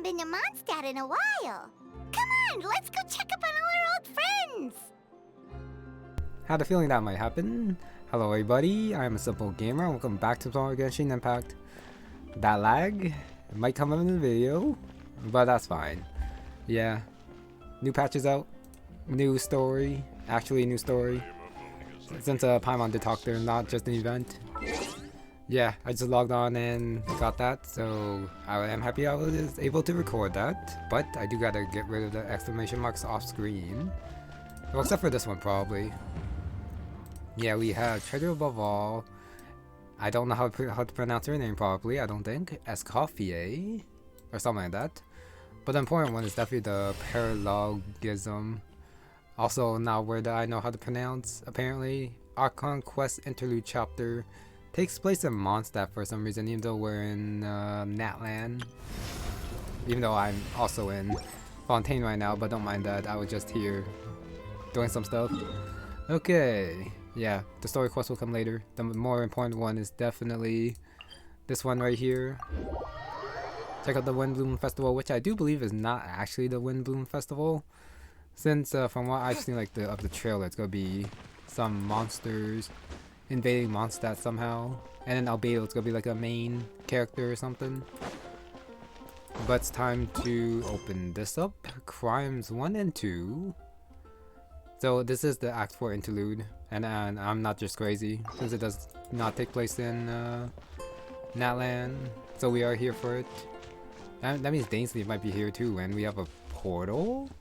been to Monstadt in a while. Come on, let's go check up on all our old friends! Had a feeling that might happen. Hello everybody, I am a simple gamer. Welcome back to Genshin Impact. That lag, it might come up in the video, but that's fine. Yeah, new patches out, new story, actually a new story. Since Paimon did talk there, not just an event. Yeah, I just logged on and got that, so I am happy I was able to record that. But I do gotta get rid of the exclamation marks off screen. Well, except for this one, probably. Yeah, we have Treasure Above All. I don't know how to pronounce her name properly, I don't think. Escoffier, or something like that. But the important one is definitely the Paralogism. Also, now word that I know how to pronounce, apparently. Archon Quest Interlude Chapter takes place in Monstadt for some reason, even though we're in Natland. Even though I'm also in Fontaine right now, but don't mind that, I was just here doing some stuff. Okay, yeah, the story quest will come later. The more important one is definitely this one right here. Check out the Windblume Festival, which I do believe is not actually the Windblume Festival. Since from what I've seen, like of the trailer, it's gonna be some monsters invading Monstadt somehow, and then Albedo, it's gonna be like a main character or something. But it's time to open this up. Crimes 1 and 2. So this is the Act 4 interlude, and I'm not just crazy, since it does not take place in Natland. So we are here for it. That means Dainsleif might be here too, and we have a portal?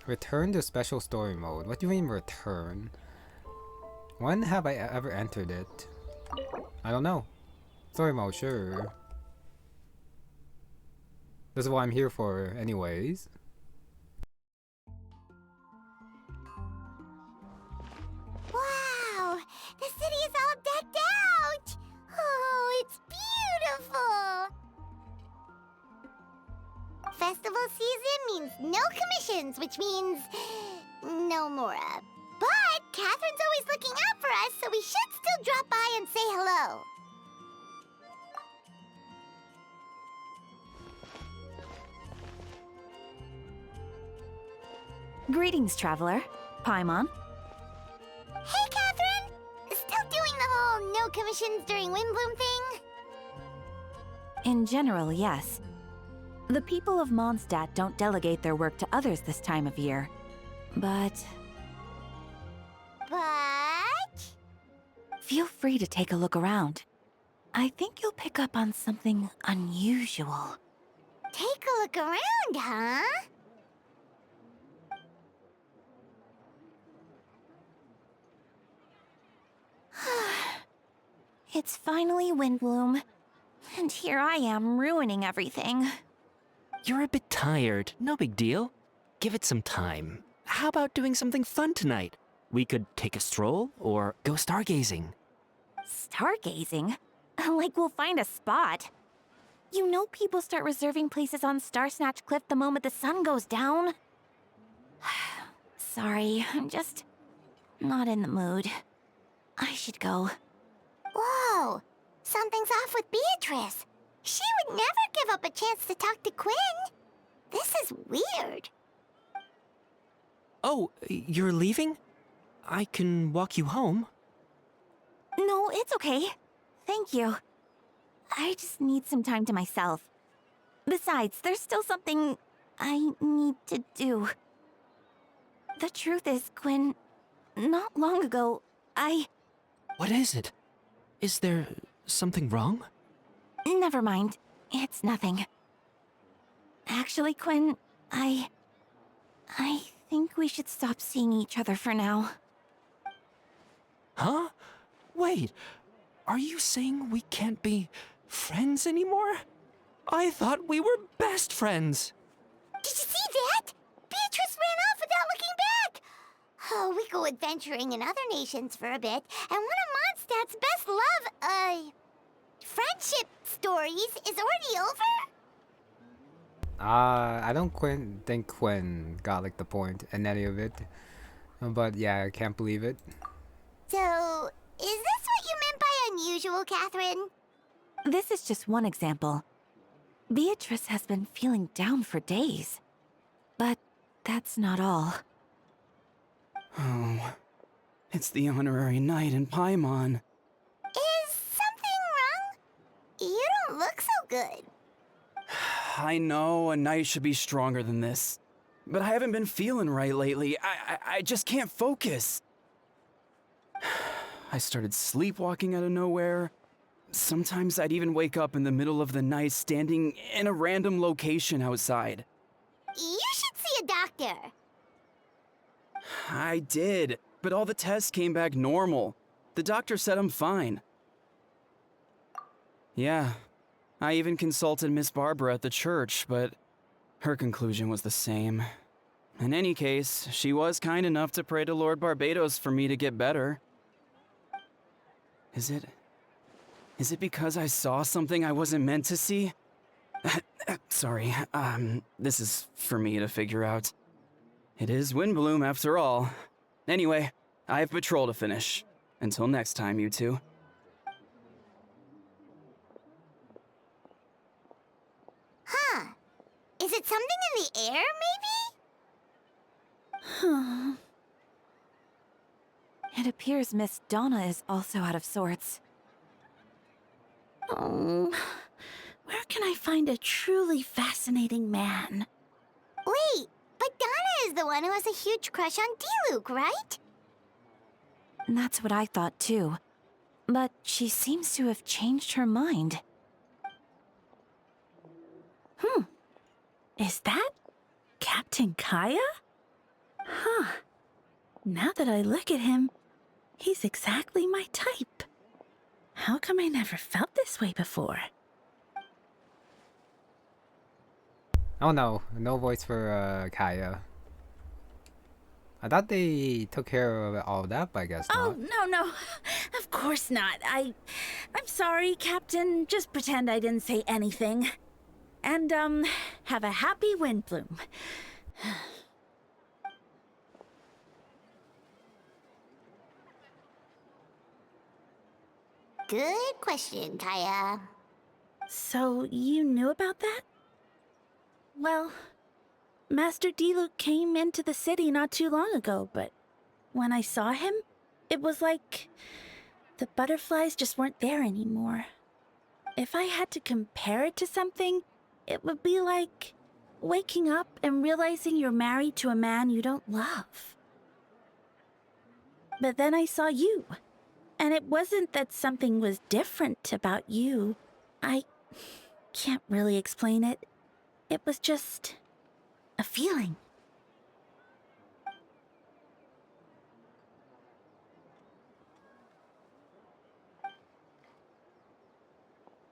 Return to special story mode. What do you mean return? When have I ever entered it? I don't know. Story mode, sure. This is what I'm here for anyways. Wow! The city is all decked out! Oh, it's beautiful! Festival season means no commissions, which means no Mora. But Catherine's always looking out for us, so we should still drop by and say hello. Greetings, traveler. Paimon. Hey, Catherine! Still doing the whole no commissions during Windblume thing? In general, yes. The people of Monstadt don't delegate their work to others this time of year. But feel free to take a look around. I think you'll pick up on something unusual. Take a look around, huh? It's finally Windblume, and here I am ruining everything. You're a bit tired, no big deal. Give it some time. How about doing something fun tonight? We could take a stroll or go stargazing. Stargazing? Like we'll find a spot. You know people start reserving places on Star Snatch Cliff the moment the sun goes down. Sorry, I'm just not in the mood. I should go. Whoa! Something's off with Beatrice. She would never give up a chance to talk to Quinn. This is weird. Oh, you're leaving? I can walk you home. No, it's okay. Thank you. I just need some time to myself. Besides, there's still something I need to do. The truth is, Quinn, not long ago, What is it? Is there something wrong? Never mind. It's nothing. Actually, Quinn, I think we should stop seeing each other for now. Huh? Wait, are you saying we can't be friends anymore? I thought we were best friends. Did you see that? Beatrice ran off without looking back. Oh, we go adventuring in other nations for a bit, and one of Mondstadt's best friendship stories is already over? I don't think Quinn got like the point in any of it. But yeah, I can't believe it. So, is this what you meant by unusual, Catherine? This is just one example. Beatrice has been feeling down for days. But that's not all. Oh, it's the honorary knight in Paimon. Is something wrong? You don't look so good. I know a knight should be stronger than this, but I haven't been feeling right lately. I just can't focus. I started sleepwalking out of nowhere. Sometimes I'd even wake up in the middle of the night standing in a random location outside. You should see a doctor. I did, but all the tests came back normal. The doctor said I'm fine. Yeah, I even consulted Miss Barbara at the church, but her conclusion was the same. In any case, she was kind enough to pray to Lord Barbados for me to get better. Is it because I saw something I wasn't meant to see? Sorry, this is for me to figure out. It is Windblume after all. Anyway, I have patrol to finish. Until next time, you two. Huh. Is it something in the air, maybe? It appears Miss Donna is also out of sorts. Oh, where can I find a truly fascinating man? Wait, but Donna is the one who has a huge crush on Diluc, right? That's what I thought too. But she seems to have changed her mind. Is that Captain Kaya? Huh. Now that I look at him, he's exactly my type. How come I never felt this way before? Oh no, no voice for Kaya. I thought they took care of all of that, but I guess Oh, not. no. Of course not. I'm sorry, Captain. Just pretend I didn't say anything. And, have a happy Windblume. Good question, Kaya. So, you knew about that? Well, Master Diluc came into the city not too long ago, but when I saw him, it was like the butterflies just weren't there anymore. If I had to compare it to something, it would be like waking up and realizing you're married to a man you don't love. But then I saw you, and it wasn't that something was different about you. I can't really explain it. It was just a feeling.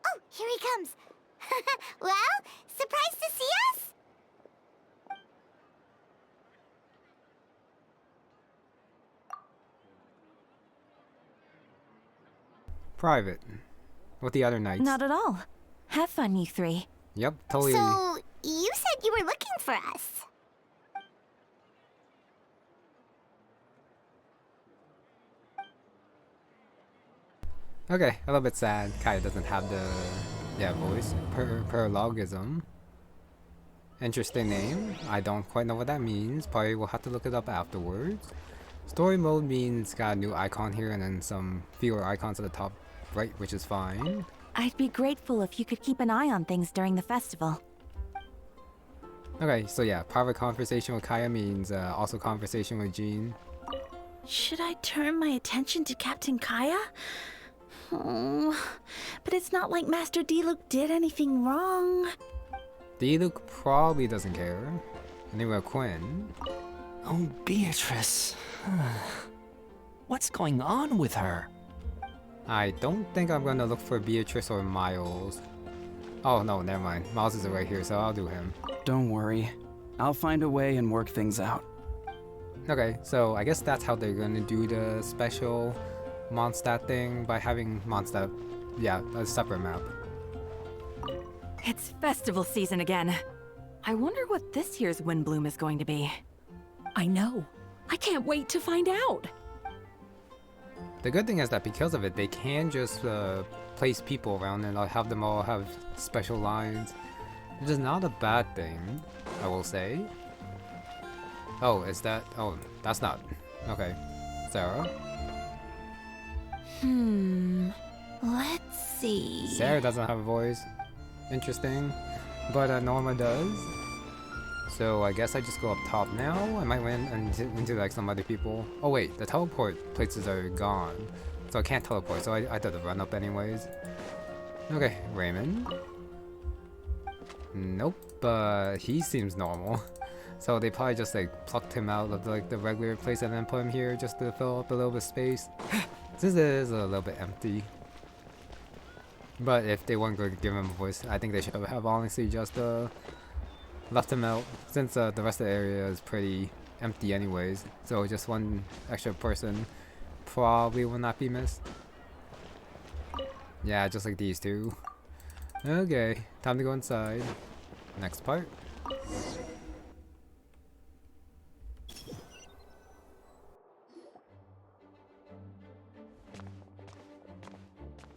Oh, here he comes. Well, surprised to see us? Private. With the other knights. Not at all. Have fun, you three. Yep, totally. So, you said you were looking for us. Okay, a little bit sad. Kaya doesn't have the voice. Paralogism. Interesting name. I don't quite know what that means. Probably will have to look it up afterwards. Story mode means got a new icon here and then some fewer icons at the top right, which is fine. I'd be grateful if you could keep an eye on things during the festival. Okay, so yeah, private conversation with Kaya means also conversation with Jean. Should I turn my attention to Captain Kaya? Oh, but it's not like Master Diluc did anything wrong. Diluc probably doesn't care. Anyway, Quinn. Oh, Beatrice. What's going on with her? I don't think I'm gonna look for Beatrice or Miles. Oh no, never mind. Miles is right here, so I'll do him. Don't worry. I'll find a way and work things out. Okay, so I guess that's how they're gonna do the special Monstadt thing by having Monstadt, a separate map. It's festival season again. I wonder what this year's Windblume is going to be. I know. I can't wait to find out. The good thing is that because of it, they can just place people around and have them all have special lines. Which is not a bad thing, I will say. Oh, is that? Oh, that's not. Okay. Sarah? Let's see. Sarah doesn't have a voice. Interesting. But Norma does. So I guess I just go up top now. I might win into like some other people. Oh wait, the teleport places are gone. So I can't teleport, so I did the run up anyways. Okay, Raymond. Nope, but he seems normal. So they probably just like plucked him out of like the regular place and then put him here just to fill up a little bit of space. Since it is a little bit empty. But if they weren't going to give him a voice, I think they should have honestly just left him out. Since the rest of the area is pretty empty anyways. So just one extra person probably will not be missed. Yeah, just like these two. Okay, time to go inside. Next part.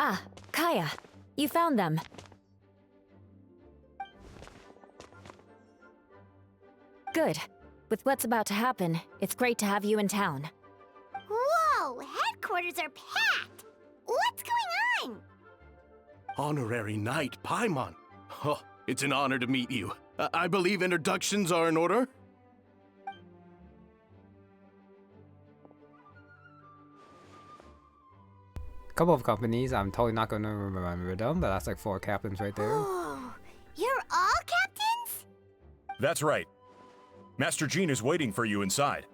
Ah, Kaya, you found them. Good. With what's about to happen, it's great to have you in town. Whoa, headquarters are packed! What's going on? Honorary Knight Paimon. Oh, it's an honor to meet you. I believe introductions are in order? Couple of companies, I'm totally not gonna remember them, but that's like 4 captains right there. Oh, you're all captains? That's right. Master Jean is waiting for you inside.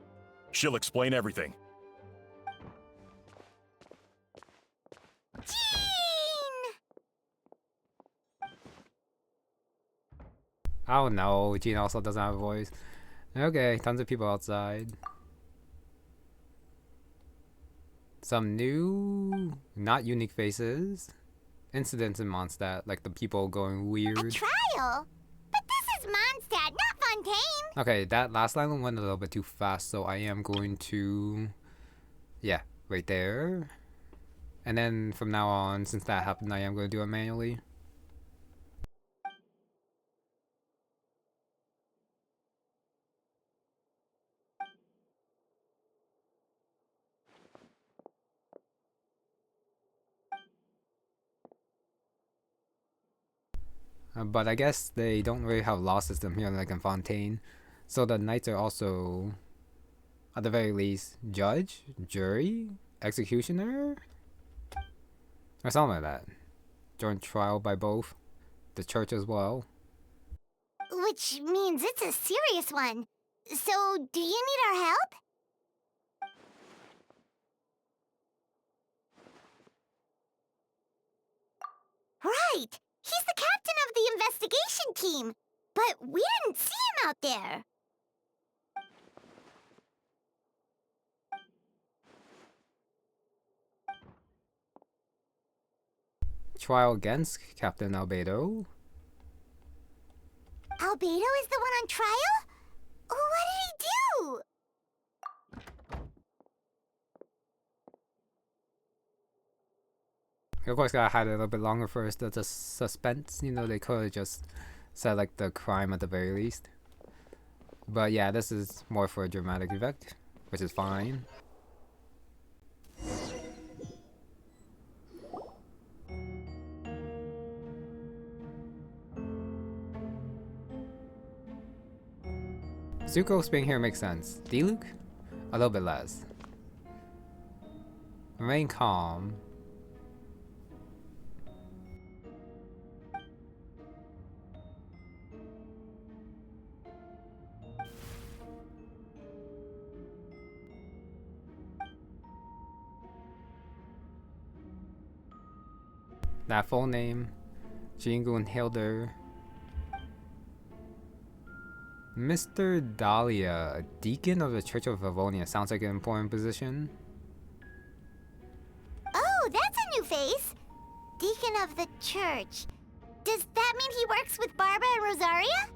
She'll explain everything. Jean! Oh no, Jean also doesn't have a voice. Okay, tons of people outside. Some new, not unique faces. Incidents in Monstadt, like the people going weird. A trial? But this is Monstadt, not Fontaine! Okay, that last line went a little bit too fast, so I am going to... Yeah, right there. And then from now on, since that happened, I am going to do it manually. But I guess they don't really have a law system here like in Fontaine. So the knights are also, at the very least, judge, jury, executioner? Or something like that. Joint trial by both. The church as well. Which means it's a serious one. So, do you need our help? Right! He's the captain of the investigation team! But we didn't see him out there! Trial against Captain Albedo. Albedo is the one on trial? What did he do? Of course, gotta hide it a little bit longer first. That's a suspense. You know, they could have just said like the crime at the very least. But yeah, this is more for a dramatic effect, which is fine. Zuko being here makes sense. Diluc? A little bit less. Remain calm. That full name, Jingun Hilder. Mr. Dahlia, Deacon of the Church of Livonia. Sounds like an important position. Oh, that's a new face! Deacon of the church. Does that mean he works with Barbara and Rosaria?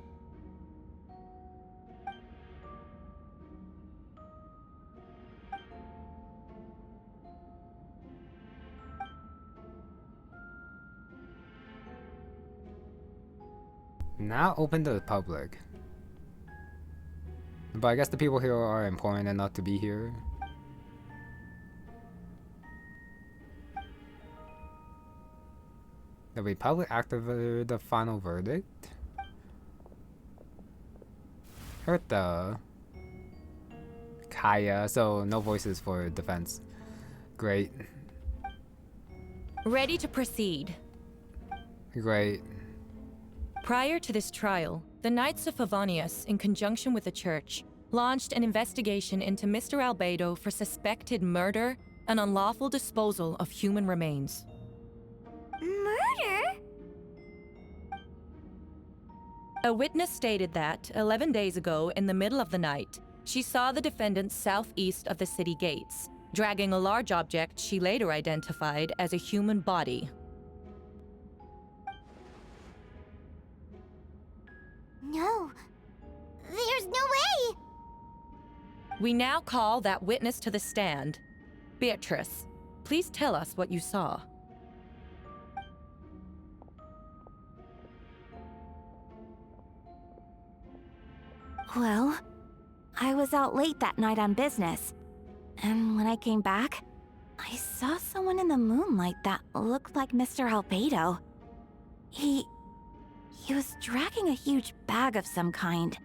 Not open to the public. But I guess the people here are important enough to be here. The Republic activated the final verdict. Hurt the Kaya, so no voices for defense. Great. Ready to proceed. Great. Prior to this trial, the Knights of Favonius, in conjunction with the Church, launched an investigation into Mr. Albedo for suspected murder and unlawful disposal of human remains. Murder? A witness stated that, 11 days ago, in the middle of the night, she saw the defendant southeast of the city gates, dragging a large object she later identified as a human body. No. There's no way! We now call that witness to the stand. Beatrice, please tell us what you saw. Well, I was out late that night on business. And when I came back, I saw someone in the moonlight that looked like Mr. Albedo. He was dragging a huge bag of some kind.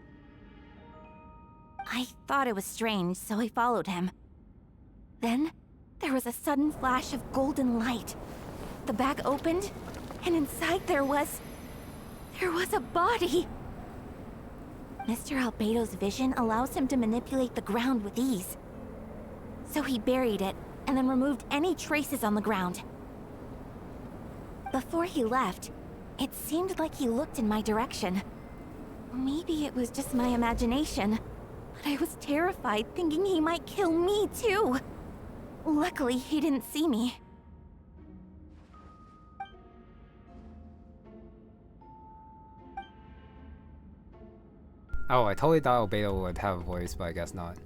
I thought it was strange, so I followed him. Then, there was a sudden flash of golden light. The bag opened, and inside there was a body! Mr. Albedo's vision allows him to manipulate the ground with ease. So he buried it, and then removed any traces on the ground. Before he left, it seemed like he looked in my direction. Maybe it was just my imagination, but I was terrified thinking he might kill me too. Luckily, he didn't see me. Oh, I totally thought Albedo would have a voice, but I guess not.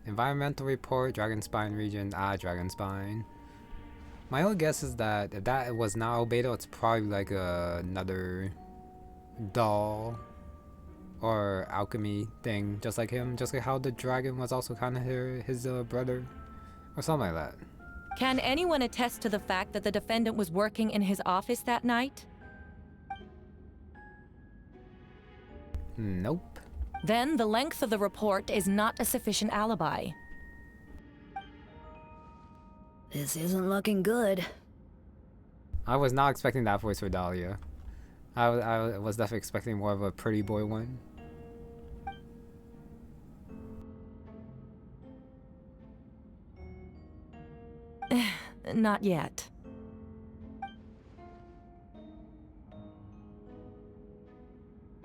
Environmental report, Dragonspine region, Dragonspine. My only guess is that if that was not Albedo, it's probably like another doll or alchemy thing, just like him, just like how the dragon was also kind of his brother, or something like that. Can anyone attest to the fact that the defendant was working in his office that night? Nope. Then the length of the report is not a sufficient alibi. This isn't looking good. I was not expecting that voice for Dahlia. I was definitely expecting more of a pretty boy one. Not yet.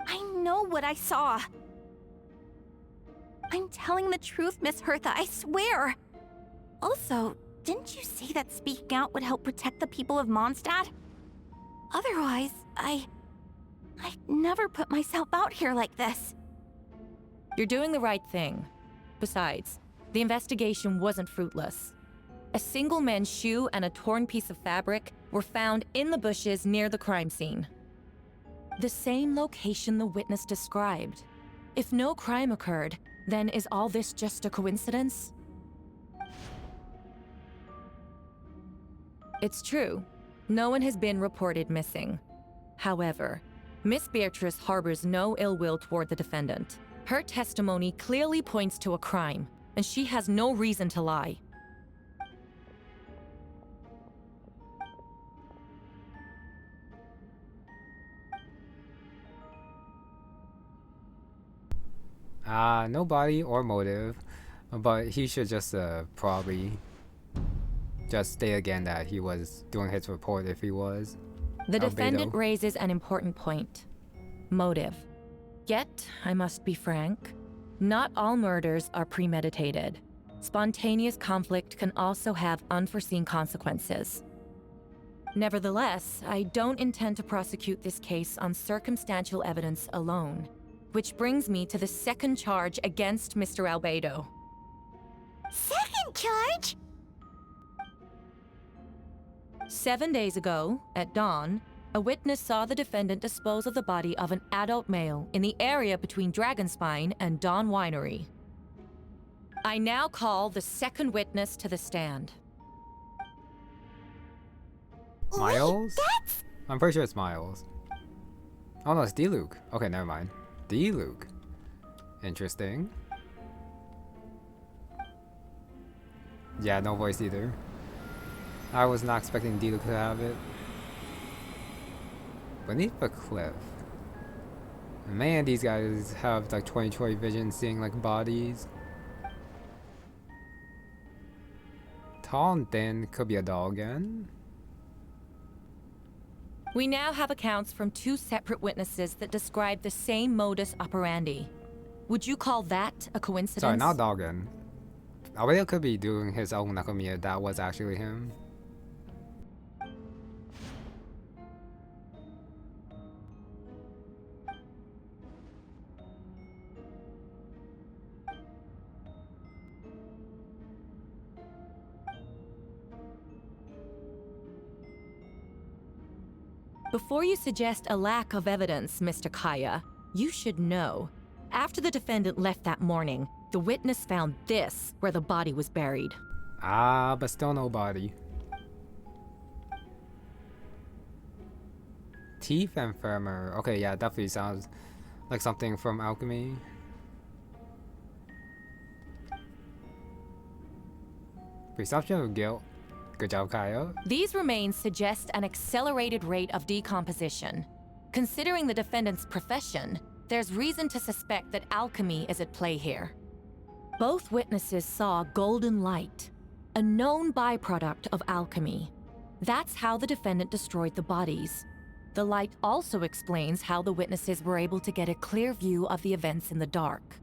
I know what I saw. I'm telling the truth, Miss Hertha, I swear. Also, didn't you say that speaking out would help protect the people of Monstadt? Otherwise, I'd never put myself out here like this. You're doing the right thing. Besides, the investigation wasn't fruitless. A single man's shoe and a torn piece of fabric were found in the bushes near the crime scene. The same location the witness described. If no crime occurred, then is all this just a coincidence? It's true. No one has been reported missing. However, Miss Beatrice harbors no ill will toward the defendant. Her testimony clearly points to a crime, and she has no reason to lie. No body or motive, but he should just probably just state again that he was doing his report if he was. The Albedo. defendant raises an important point. Motive. Yet, I must be frank, not all murders are premeditated. Spontaneous conflict can also have unforeseen consequences. Nevertheless, I don't intend to prosecute this case on circumstantial evidence alone. Which brings me to the second charge against Mr. 7 days ago, at dawn, a witness saw the defendant dispose of the body of an adult male in the area between Dragonspine and Dawn Winery. I now call the second witness to the stand. Miles? Wait, that's... I'm pretty sure it's Miles. Oh no, it's D-Luke. Okay, never mind. D-Luke. Interesting. Yeah, no voice either. I was not expecting D-Luke to have it. Beneath a cliff. Man, these guys have like 20/20 vision, seeing like bodies. Tall and thin, could be a doll again. We now have accounts from 2 separate witnesses that describe the same modus operandi. Would you call that a coincidence? Sorry, not Doggin. Albedo could be doing his own Nakomiya. That was actually him. Before you suggest a lack of evidence, Mr. Kaya, you should know. After the defendant left that morning, the witness found this where the body was buried. Ah, but still no body. Teeth and femur. Okay, yeah, definitely sounds like something from alchemy. Presumption of guilt. Good job, Kaya. These remains suggest an accelerated rate of decomposition. Considering the defendant's profession, there's reason to suspect that alchemy is at play here. Both witnesses saw golden light, a known byproduct of alchemy. That's how the defendant destroyed the bodies. The light also explains how the witnesses were able to get a clear view of the events in the dark.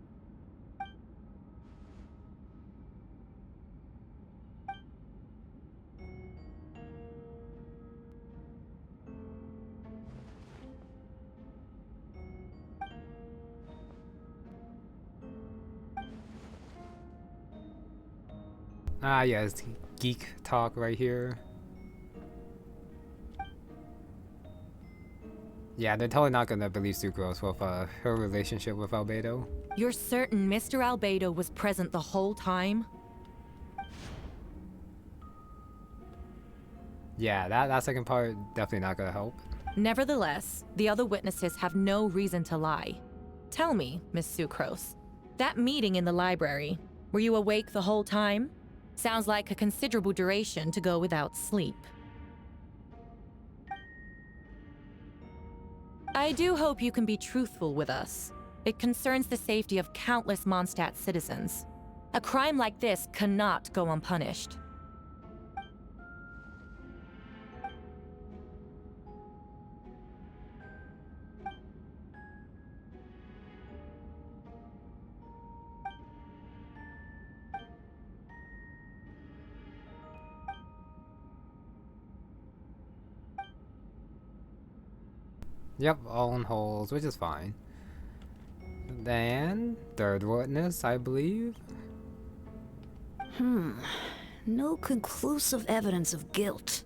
Ah, yeah, it's geek talk right here. Yeah, they're totally not gonna believe Sucrose with her relationship with Albedo. You're certain Mr. Albedo was present the whole time? Yeah, that second part definitely not gonna help. Nevertheless, the other witnesses have no reason to lie. Tell me, Miss Sucrose, that meeting in the library, were you awake the whole time? Sounds like a considerable duration to go without sleep. I do hope you can be truthful with us. It concerns the safety of countless Monstadt citizens. A crime like this cannot go unpunished. Yep, all on holes, which is fine. Then, third witness, I believe. No conclusive evidence of guilt.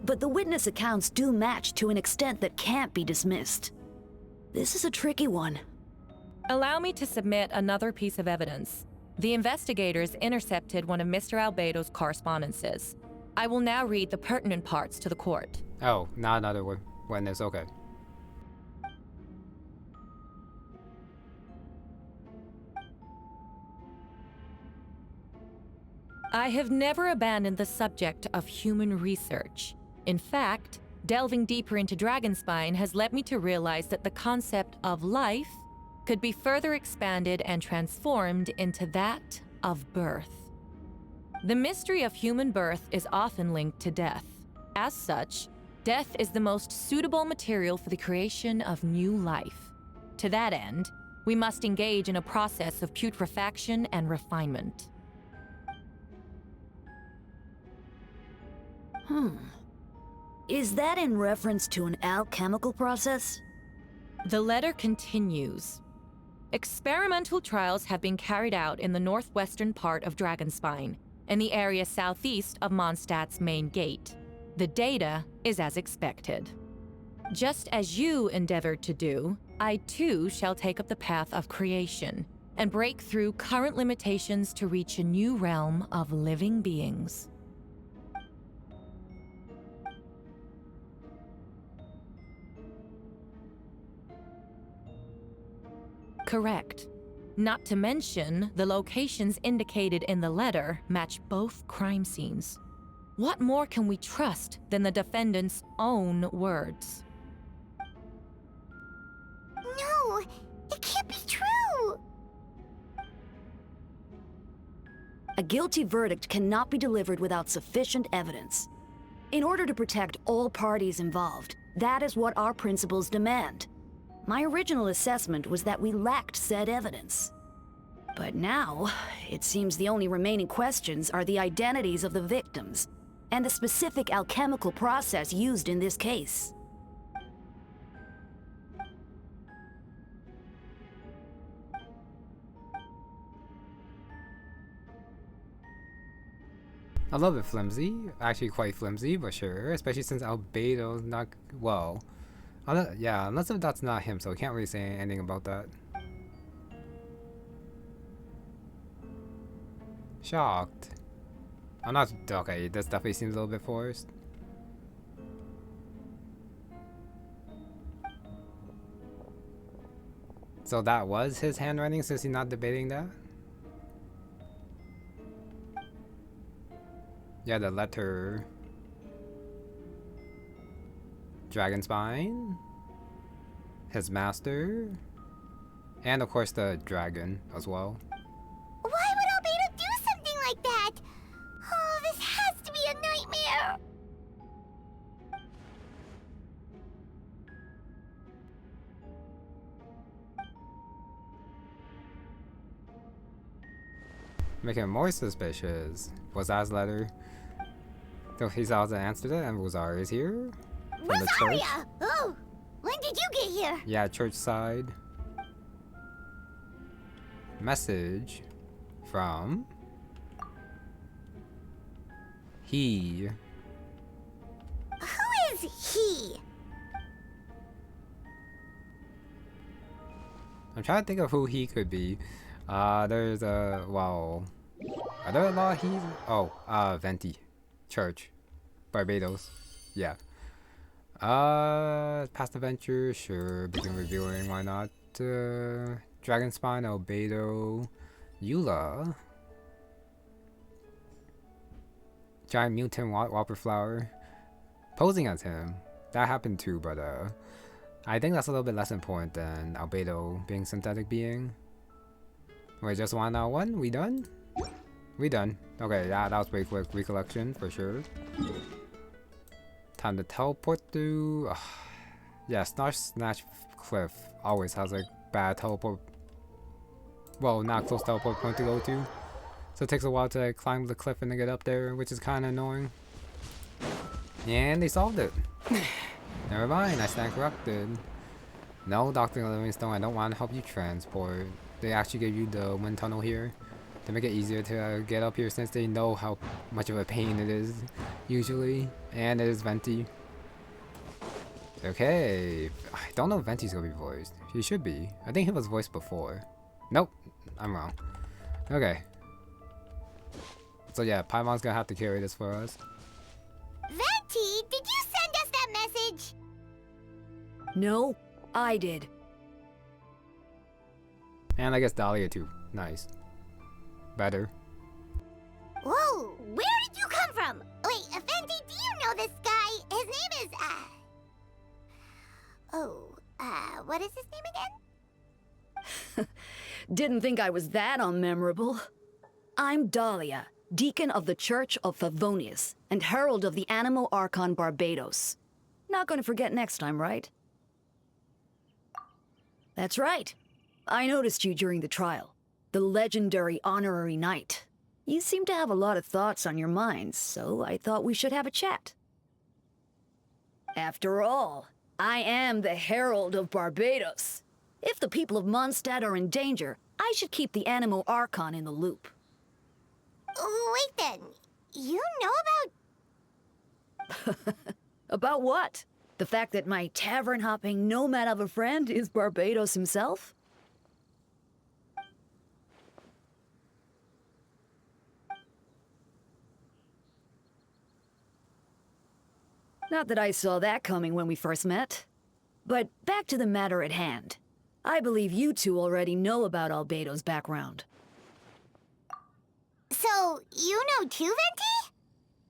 But the witness accounts do match to an extent that can't be dismissed. This is a tricky one. Allow me to submit another piece of evidence. The investigators intercepted one of Mr. Albedo's correspondences. I will now read the pertinent parts to the court. Oh, not another witness, okay. I have never abandoned the subject of human research. In fact, delving deeper into Dragonspine has led me to realize that the concept of life could be further expanded and transformed into that of birth. The mystery of human birth is often linked to death. As such, death is the most suitable material for the creation of new life. To that end, we must engage in a process of putrefaction and refinement. Is that in reference to an alchemical process? The letter continues. Experimental trials have been carried out in the northwestern part of Dragonspine, in the area southeast of Mondstadt's main gate. The data is as expected. Just as you endeavored to do, I too shall take up the path of creation and break through current limitations to reach a new realm of living beings. Correct. Not to mention, the locations indicated in the letter match both crime scenes. What more can we trust than the defendant's own words? No, it can't be true. A guilty verdict cannot be delivered without sufficient evidence. In order to protect all parties involved, that is what our principles demand. My original assessment was that we lacked said evidence. But now, it seems the only remaining questions are the identities of the victims and the specific alchemical process used in this case. A little bit flimsy, actually quite flimsy, but sure, especially since Albedo's not, well, yeah, unless if that's not him, so I can't really say anything about that. Shocked. I'm not, okay, this definitely seems a little bit forced. So that was his handwriting since he's not debating that? Yeah, the letter. Dragonspine. His master. And of course the dragon as well. Why would Albedo do something like that? Oh, this has to be a nightmare. Making him more suspicious. Was that his letter? So he's also answered it, and Rosaria is here. From the church. Rosaria! Oh, when did you get here? Yeah, church side. Message from he. Who is he? I'm trying to think of who he could be. There's a, well, are there a lot of he's? Oh, Venti. Church. Barbados. Yeah. Past adventure, sure. Begin reviewing, why not? Dragonspine, Albedo, Eula. Giant mutant whopper flower. Posing as him. That happened too, but I think that's a little bit less important than Albedo being synthetic being. Wait, just 1-on-1? We done? We done. Okay, that was pretty quick recollection for sure. Time to teleport through. Yeah, Snatch Cliff always has like bad teleport. Well, not close teleport point to go to. So it takes a while to like, climb the cliff and then get up there, which is kind of annoying. And they solved it. Never mind, I stand corrected. No, Dr. Livingstone, I don't want to help you transport. They actually gave you the wind tunnel here to make it easier to get up here since they know how much of a pain it is usually. And it is Venti. Okay. I don't know if Venti's gonna be voiced. He should be. I think he was voiced before. Nope. I'm wrong. Okay. So yeah, Paimon's gonna have to carry this for us. Venti, did you send us that message? No, I did. And I guess Dahlia too. Nice. Better. Whoa, where did you come from? Wait, Venti, do you know this guy? His name is, what is his name again? Didn't think I was that unmemorable. I'm Dahlia, Deacon of the Church of Favonius, and Herald of the Animo Archon Barbados. Not gonna forget next time, right? That's right. I noticed you during the trial. The legendary honorary knight. You seem to have a lot of thoughts on your minds, so I thought we should have a chat. After all, I am the Herald of Barbados. If the people of Monstadt are in danger, I should keep the Animo Archon in the loop. Wait then, you know about About what? The fact that my tavern-hopping nomad of a friend is Barbados himself? Not that I saw that coming when we first met. But back to the matter at hand. I believe you two already know about Albedo's background. So, you know too, Venti?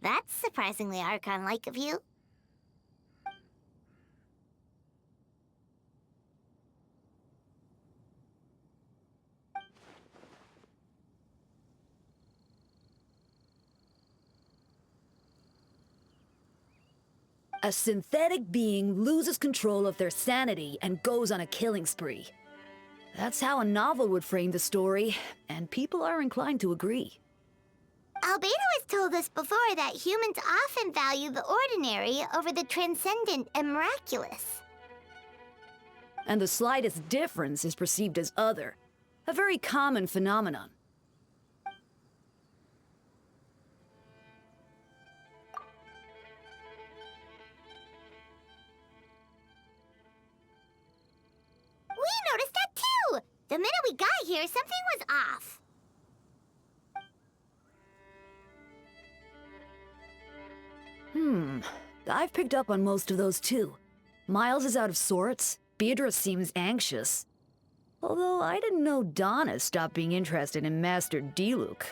That's surprisingly Archon-like of you. A synthetic being loses control of their sanity and goes on a killing spree. That's how a novel would frame the story, and people are inclined to agree. Albedo has told us before that humans often value the ordinary over the transcendent and miraculous. And the slightest difference is perceived as other, a very common phenomenon. We noticed that too! The minute we got here, something was off. I've picked up on most of those too. Miles is out of sorts. Beatrice seems anxious. Although I didn't know Donna stopped being interested in Master Diluc.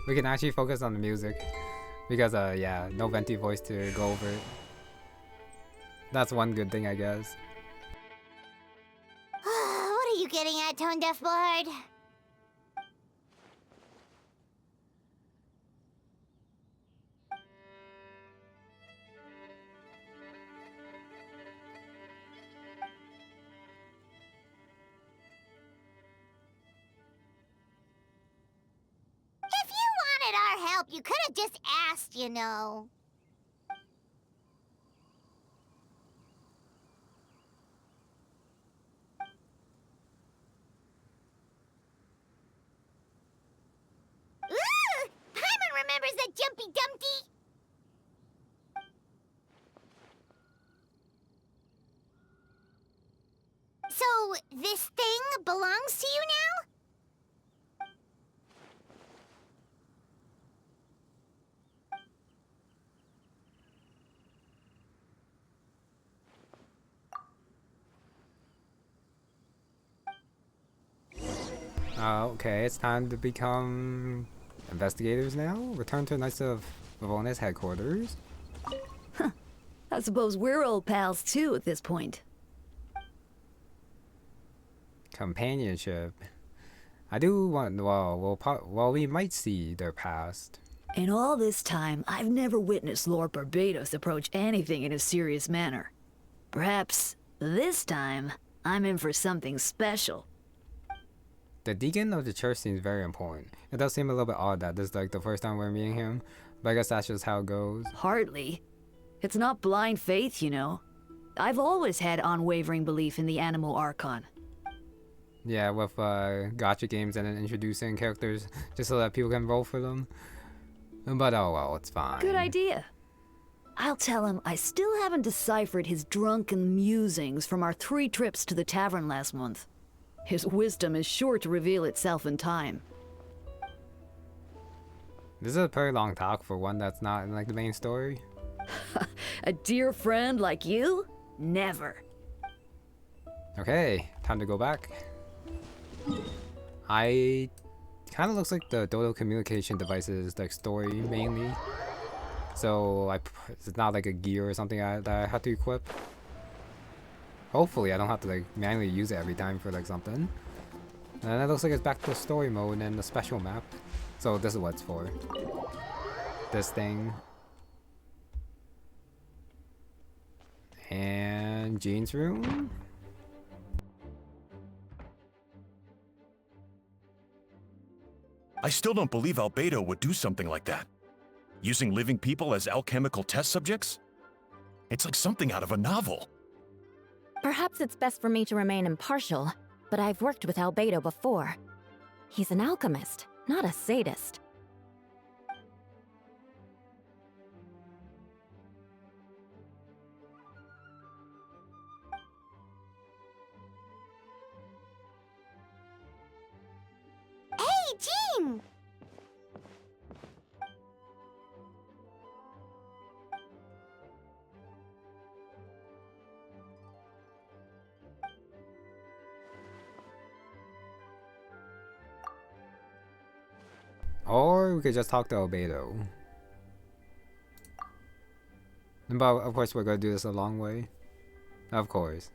We can actually focus on the music. Because, yeah, no Venti voice to go over it. That's one good thing, I guess. What are you getting at, Tone Deaf Bard? If you wanted our help, you could have just asked, you know. Ooh! Paimon remembers that Jumpy Dumpty! So, this thing belongs to you now? Okay, it's time to become investigators now. Return to Knights of Livona's headquarters. I suppose we're old pals too at this point. Companionship. I do want. Well, we might see their past. In all this time, I've never witnessed Lord Barbados approach anything in a serious manner. Perhaps this time, I'm in for something special. The deacon of the church seems very important. It does seem a little bit odd that this is like the first time we're meeting him, but I guess that's just how it goes. Hardly. It's not blind faith, you know. I've always had unwavering belief in the animal Archon. Yeah, with gacha games and then introducing characters just so that people can roll for them. But oh well, it's fine. Good idea. I'll tell him I still haven't deciphered his drunken musings from our 3 trips to the tavern last month. His wisdom is sure to reveal itself in time. This is a pretty long talk for one that's not in like the main story. A dear friend like you? Never. Okay, time to go back. I kind of looks like the Dodo communication devices like story mainly. So it's not like a gear or something that I have to equip. Hopefully I don't have to like manually use it every time for like something. And it looks like it's back to the story mode and the special map. So this is what it's for. This thing. And Jean's room. I still don't believe Albedo would do something like that. Using living people as alchemical test subjects? It's like something out of a novel. Perhaps it's best for me to remain impartial, but I've worked with Albedo before. He's an alchemist, not a sadist. Hey, Jean! Or we could just talk to Albedo. But of course we're gonna do this a long way. Of course.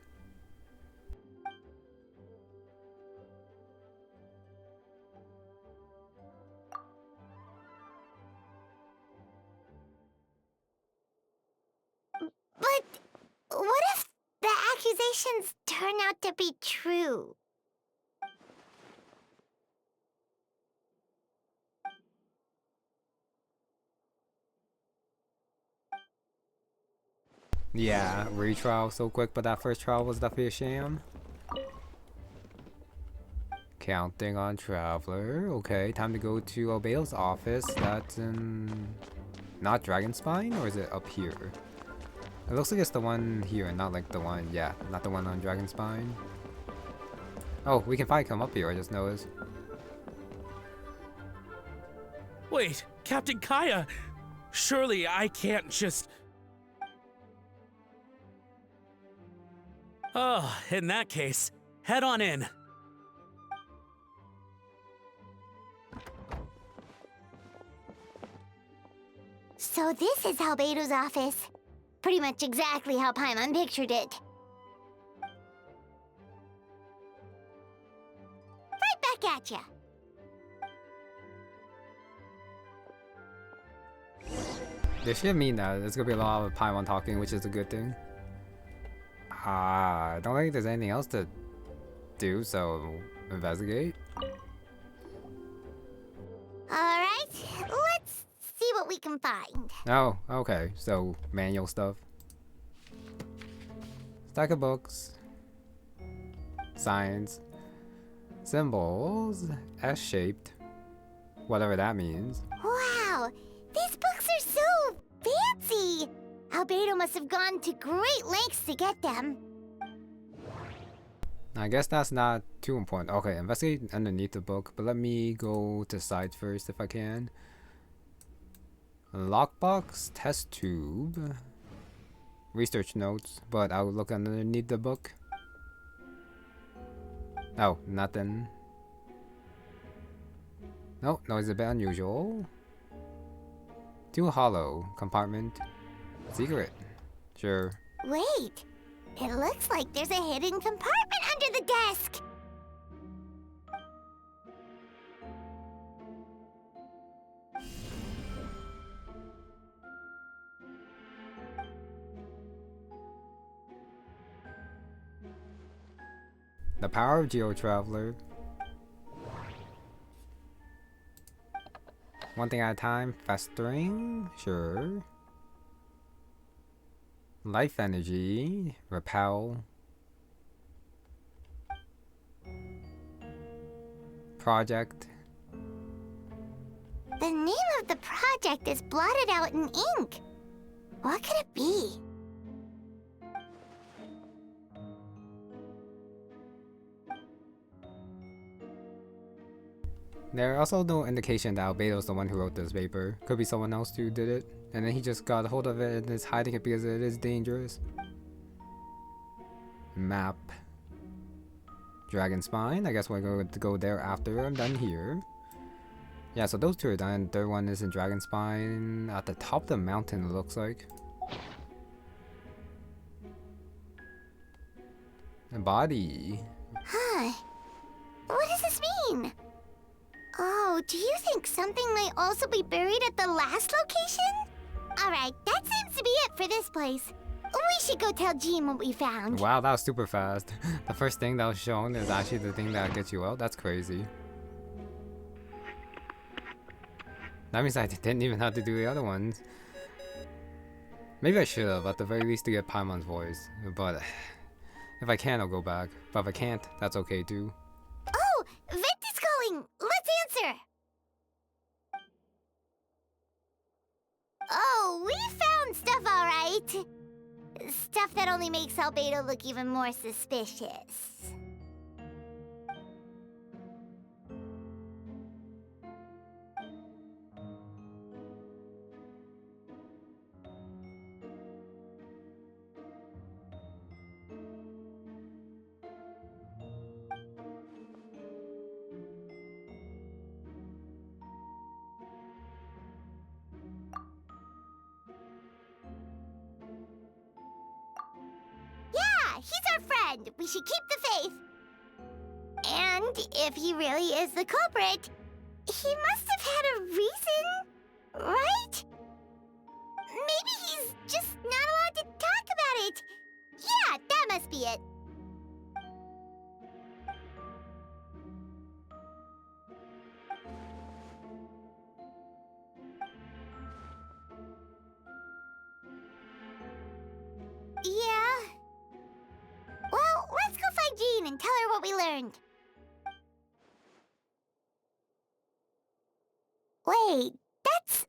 But what if the accusations turn out to be true? Yeah, retrial so quick, but that first trial was definitely a sham. Counting on Traveler. Okay, time to go to Albedo's office. That's in... not Dragonspine, or is it up here? It looks like it's the one here, and not like the one... yeah, not the one on Dragonspine. Oh, we can probably come up here, I just noticed. Wait, Captain Kaya! Surely I can't just... Oh, in that case, head on in. So this is Albedo's office. Pretty much exactly how Paimon pictured it. Right back at ya. This should mean that there's gonna be a lot of Paimon talking, which is a good thing. I don't think there's anything else to do, so investigate. Alright, let's see what we can find. Oh, okay, so manual stuff. Stack of books. Science. Symbols. S-shaped. Whatever that means. Wow, these books are so fancy! Albedo must have gone to great lengths to get them. I guess that's not too important. Okay, investigate underneath the book, but let me go to sides first if I can. Lockbox, test tube, research notes, but I'll look underneath the book. Oh, nothing. Nope, noise a bit unusual. Too hollow, compartment. Secret. Sure. Wait, it looks like there's a hidden compartment under the desk. The power of Geo-Traveler. One thing at a time. Festering. Sure. Life energy. Repel. Project. The name of the project is blotted out in ink. What could it be? There also no indication that Albedo's the one who wrote this paper. Could be someone else who did it, and then he just got a hold of it and is hiding it because it is dangerous. Map. Dragonspine. I guess we're going to go there after I'm done here. Yeah, so those two are done. Third one is in Dragonspine at the top of the mountain, it looks like. A body. Huh. What does this mean? Oh, do you think something might also be buried at the last location? Alright, that seems to be it for this place. We should go tell Jean what we found. Wow, that was super fast. The first thing that was shown is actually the thing that gets you out. That's crazy. That means I didn't even have to do the other ones. Maybe I should have, at the very least, to get Paimon's voice. But If I can, I'll go back. But if I can't, that's okay too. Oh, Vent is calling. Let's answer. Oh, we found stuff, all right. Stuff that only makes Albedo look even more suspicious. He's our friend. We should keep the faith. And if he really is the culprit, he must have had a reason, right? Maybe he's just not allowed to talk about it. Yeah, that must be it. Yeah. Well, let's go find Jean and tell her what we learned. Wait, that's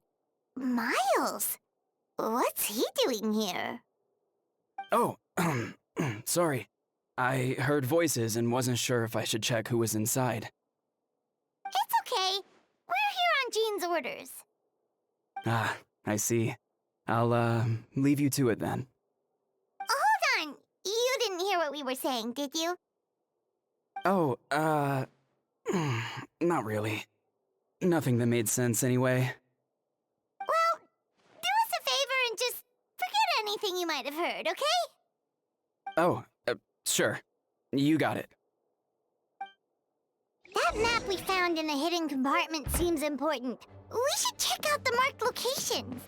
Miles. What's he doing here? Oh, sorry. I heard voices and wasn't sure if I should check who was inside. It's okay. We're here on Jean's orders. Ah, I see. I'll, leave you to it then. Hold on. You didn't hear what we were saying, did you? Oh, not really. Nothing that made sense anyway. Well, do us a favor and just forget anything you might have heard, okay? Oh, sure. You got it. That map we found in the hidden compartment seems important. We should check out the marked locations.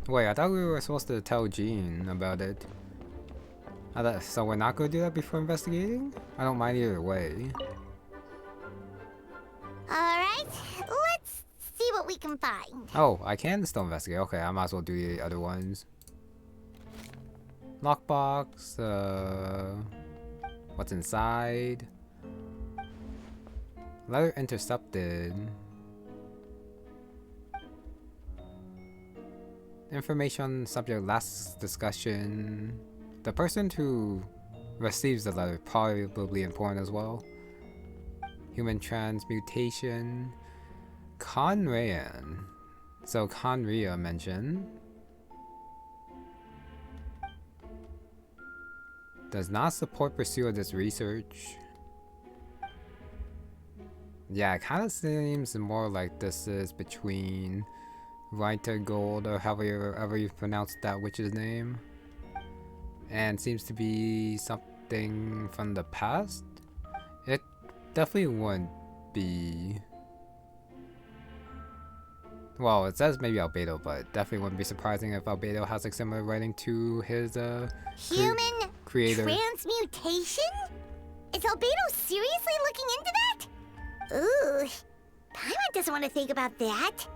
Wait, I thought we were supposed to tell Jean about it. So we're not going to do that before investigating? I don't mind either way. Alright, let's see what we can find. Oh, I can still investigate. Okay, I might as well do the other ones. Lockbox, what's inside? Letter intercepted. Information subject last discussion. The person who receives the letter probably important as well. Human transmutation. Conrayan. So Conria mentioned. Does not support pursuit of this research. Yeah, it kind of seems more like this is between Reiter Gold or however you pronounce that witch's name. And seems to be something from the past. It definitely wouldn't be. Well, it says maybe Albedo, but definitely wouldn't be surprising if Albedo has like similar writing to his Human creator. Transmutation? Is Albedo seriously looking into that? Ooh, Paimon doesn't want to think about that.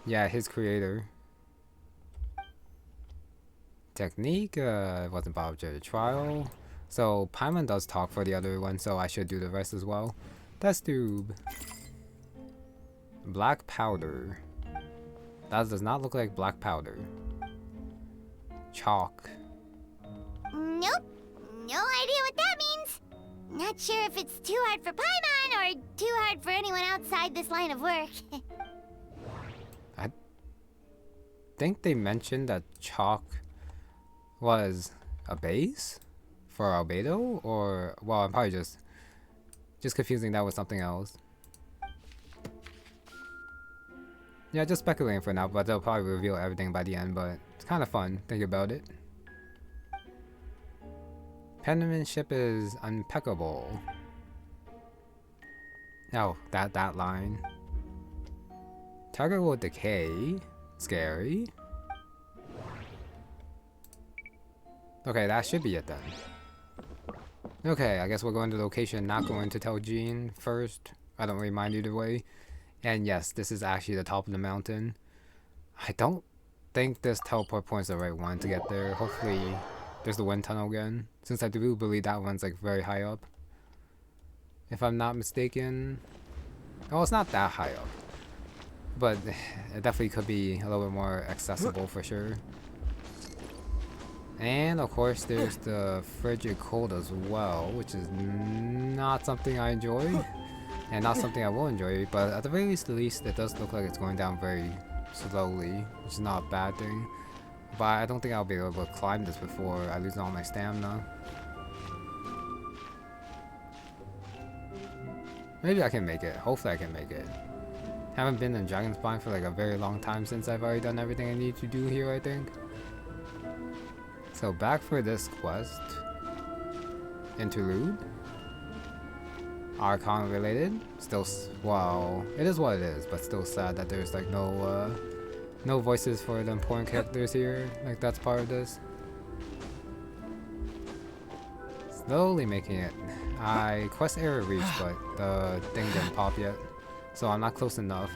Yeah, his creator. Technique wasn't bothered to the trial. So Paimon does talk for the other one, so I should do the rest as well. Test tube. Black powder. That does not look like black powder. Chalk. Nope, no idea what that means. Not sure if it's too hard for Paimon or too hard for anyone outside this line of work. I think they mentioned that chalk was a base for Albedo, or well, I'm probably just confusing that with something else. Yeah, just speculating for now, but they'll probably reveal everything by the end, but it's kind of fun, think about it. Penmanship is impeccable. Oh, that line. Target will decay. Scary. Okay, that should be it then. Okay, I guess we're going to location, not going to tell Jean first. I don't really mind either way. And yes, this is actually the top of the mountain. I don't think this teleport point's the right one to get there. Hopefully There's the wind tunnel again, since I do believe that one's like very high up. If I'm not mistaken. Oh, it's not that high up. But it definitely could be a little bit more accessible for sure. And of course there's the frigid cold as well, which is not something I enjoy. And not something I will enjoy, but at the very least it does look like it's going down very slowly, which is not a bad thing. But I don't think I'll be able to climb this before I lose all my stamina. Maybe I can make it. Hopefully I can make it. Haven't been in Dragonspine for like a very long time since I've already done everything I need to do here, I think. So back for this quest. Interlude. Archon related. Still, well, it is what it is, but still sad that there's like no voices for the important characters here. Like that's part of this. Slowly making it. I quest area reach, but the thing didn't pop yet, so I'm not close enough.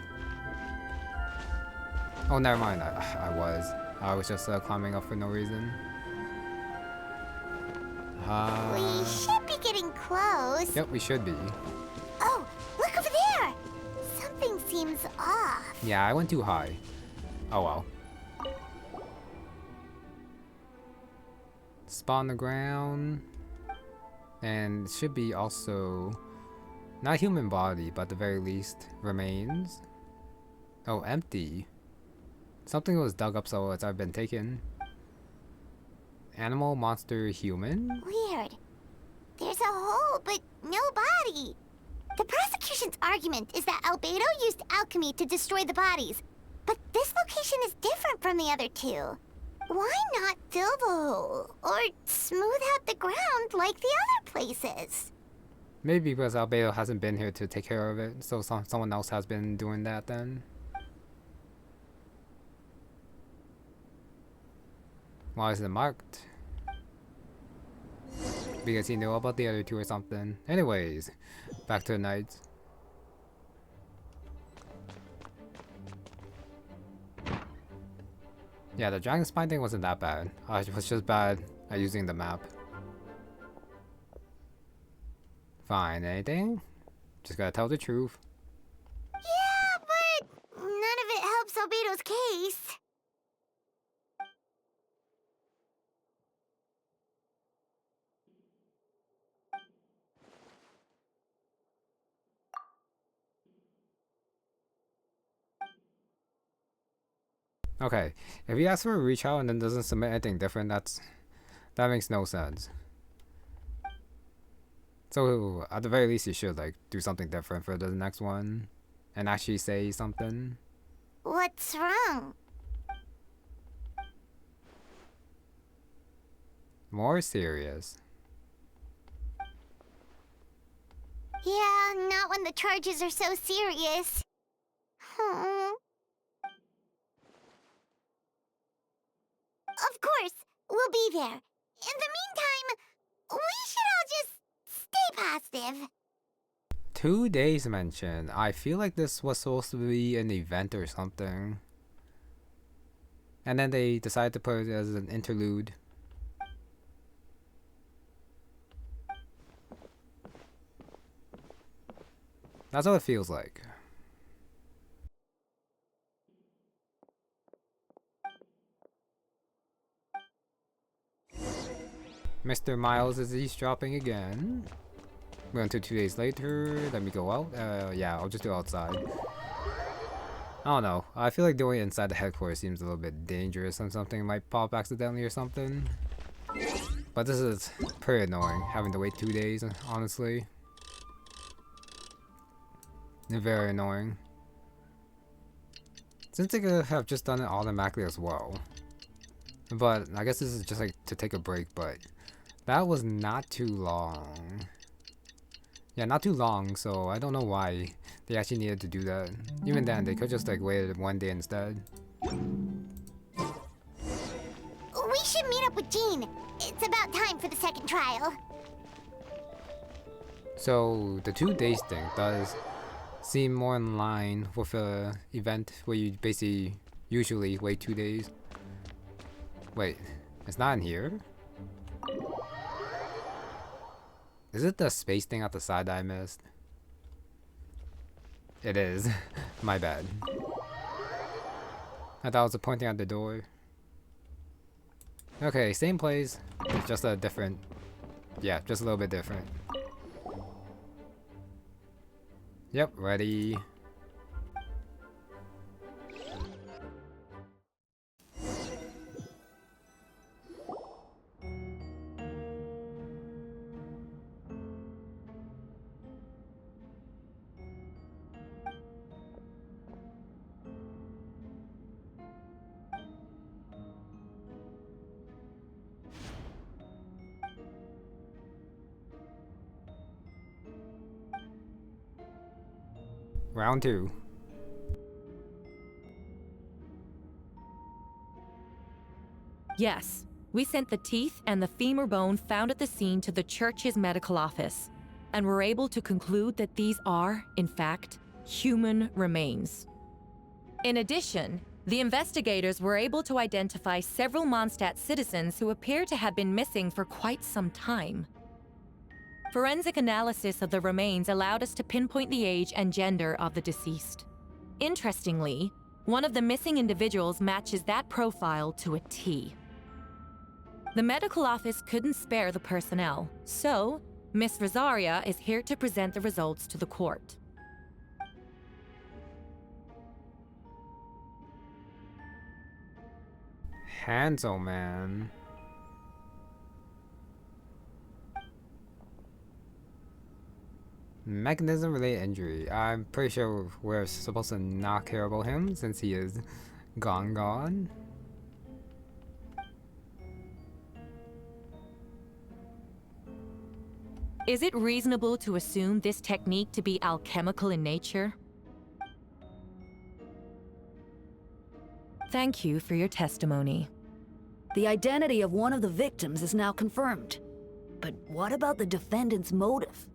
Oh, never mind. I was just climbing up for no reason. We should be getting close. Yep, we should be. Oh, look over there! Something seems off. Yeah, I went too high. Oh well. Spawn the ground. And it should be also not human body, but at the very least remains. Oh, empty. Something was dug up, so it's been taken. Animal, monster, human? Weird. There's a hole, but no body. The prosecution's argument is that Albedo used alchemy to destroy the bodies, but this location is different from the other two. Why not fill the hole, or smooth out the ground like the other places? Maybe because Albedo hasn't been here to take care of it, so someone else has been doing that then. Why is it marked? Because he knew about the other two or something. Anyways, back to the knights. Yeah, the Dragonspine thing wasn't that bad. I was just bad at using the map. Fine, anything? Just gotta tell the truth. Yeah, but none of it helps Albedo's case. Okay, if he asks for a reach out and then doesn't submit anything different, that makes no sense. So at the very least, he should like do something different for the next one, and actually say something. What's wrong? More serious. Yeah, not when the charges are so serious. Of course, we'll be there. In the meantime, we should all just stay positive. 2 days mentioned. I feel like this was supposed to be an event or something. And then they decided to put it as an interlude. That's what it feels like. Mr. Miles is eavesdropping again. We're on to 2 days later. Let me go out. Yeah, I'll just do outside. I don't know. I feel like doing it inside the headquarters seems a little bit dangerous and something might pop accidentally or something. But this is pretty annoying, having to wait 2 days, honestly. Very annoying. Since they could have just done it automatically as well. But I guess this is just like to take a break, but that was not too long. Yeah, not too long, so I don't know why they actually needed to do that. Even then, they could just like waited 1 day instead. We should meet up with Jean. It's about time for the second trial. So the 2 days thing does seem more in line with a event where you basically usually wait 2 days. Wait, it's not in here? Is it the space thing at the side that I missed? It is. My bad. I thought it was pointing at the door. Okay, same place. It's just a different... Yeah, just a little bit different. Yep, ready. Round 2. Yes, we sent the teeth and the femur bone found at the scene to the church's medical office, and were able to conclude that these are, in fact, human remains. In addition, the investigators were able to identify several Monstadt citizens who appear to have been missing for quite some time. Forensic analysis of the remains allowed us to pinpoint the age and gender of the deceased. Interestingly, one of the missing individuals matches that profile to a T. The medical office couldn't spare the personnel, so Miss Rosaria is here to present the results to the court. Hansel, man. Mechanism-related injury. I'm pretty sure we're supposed to not care about him since he is gone. Is it reasonable to assume this technique to be alchemical in nature? Thank you for your testimony. The identity of one of the victims is now confirmed. But what about the defendant's motive?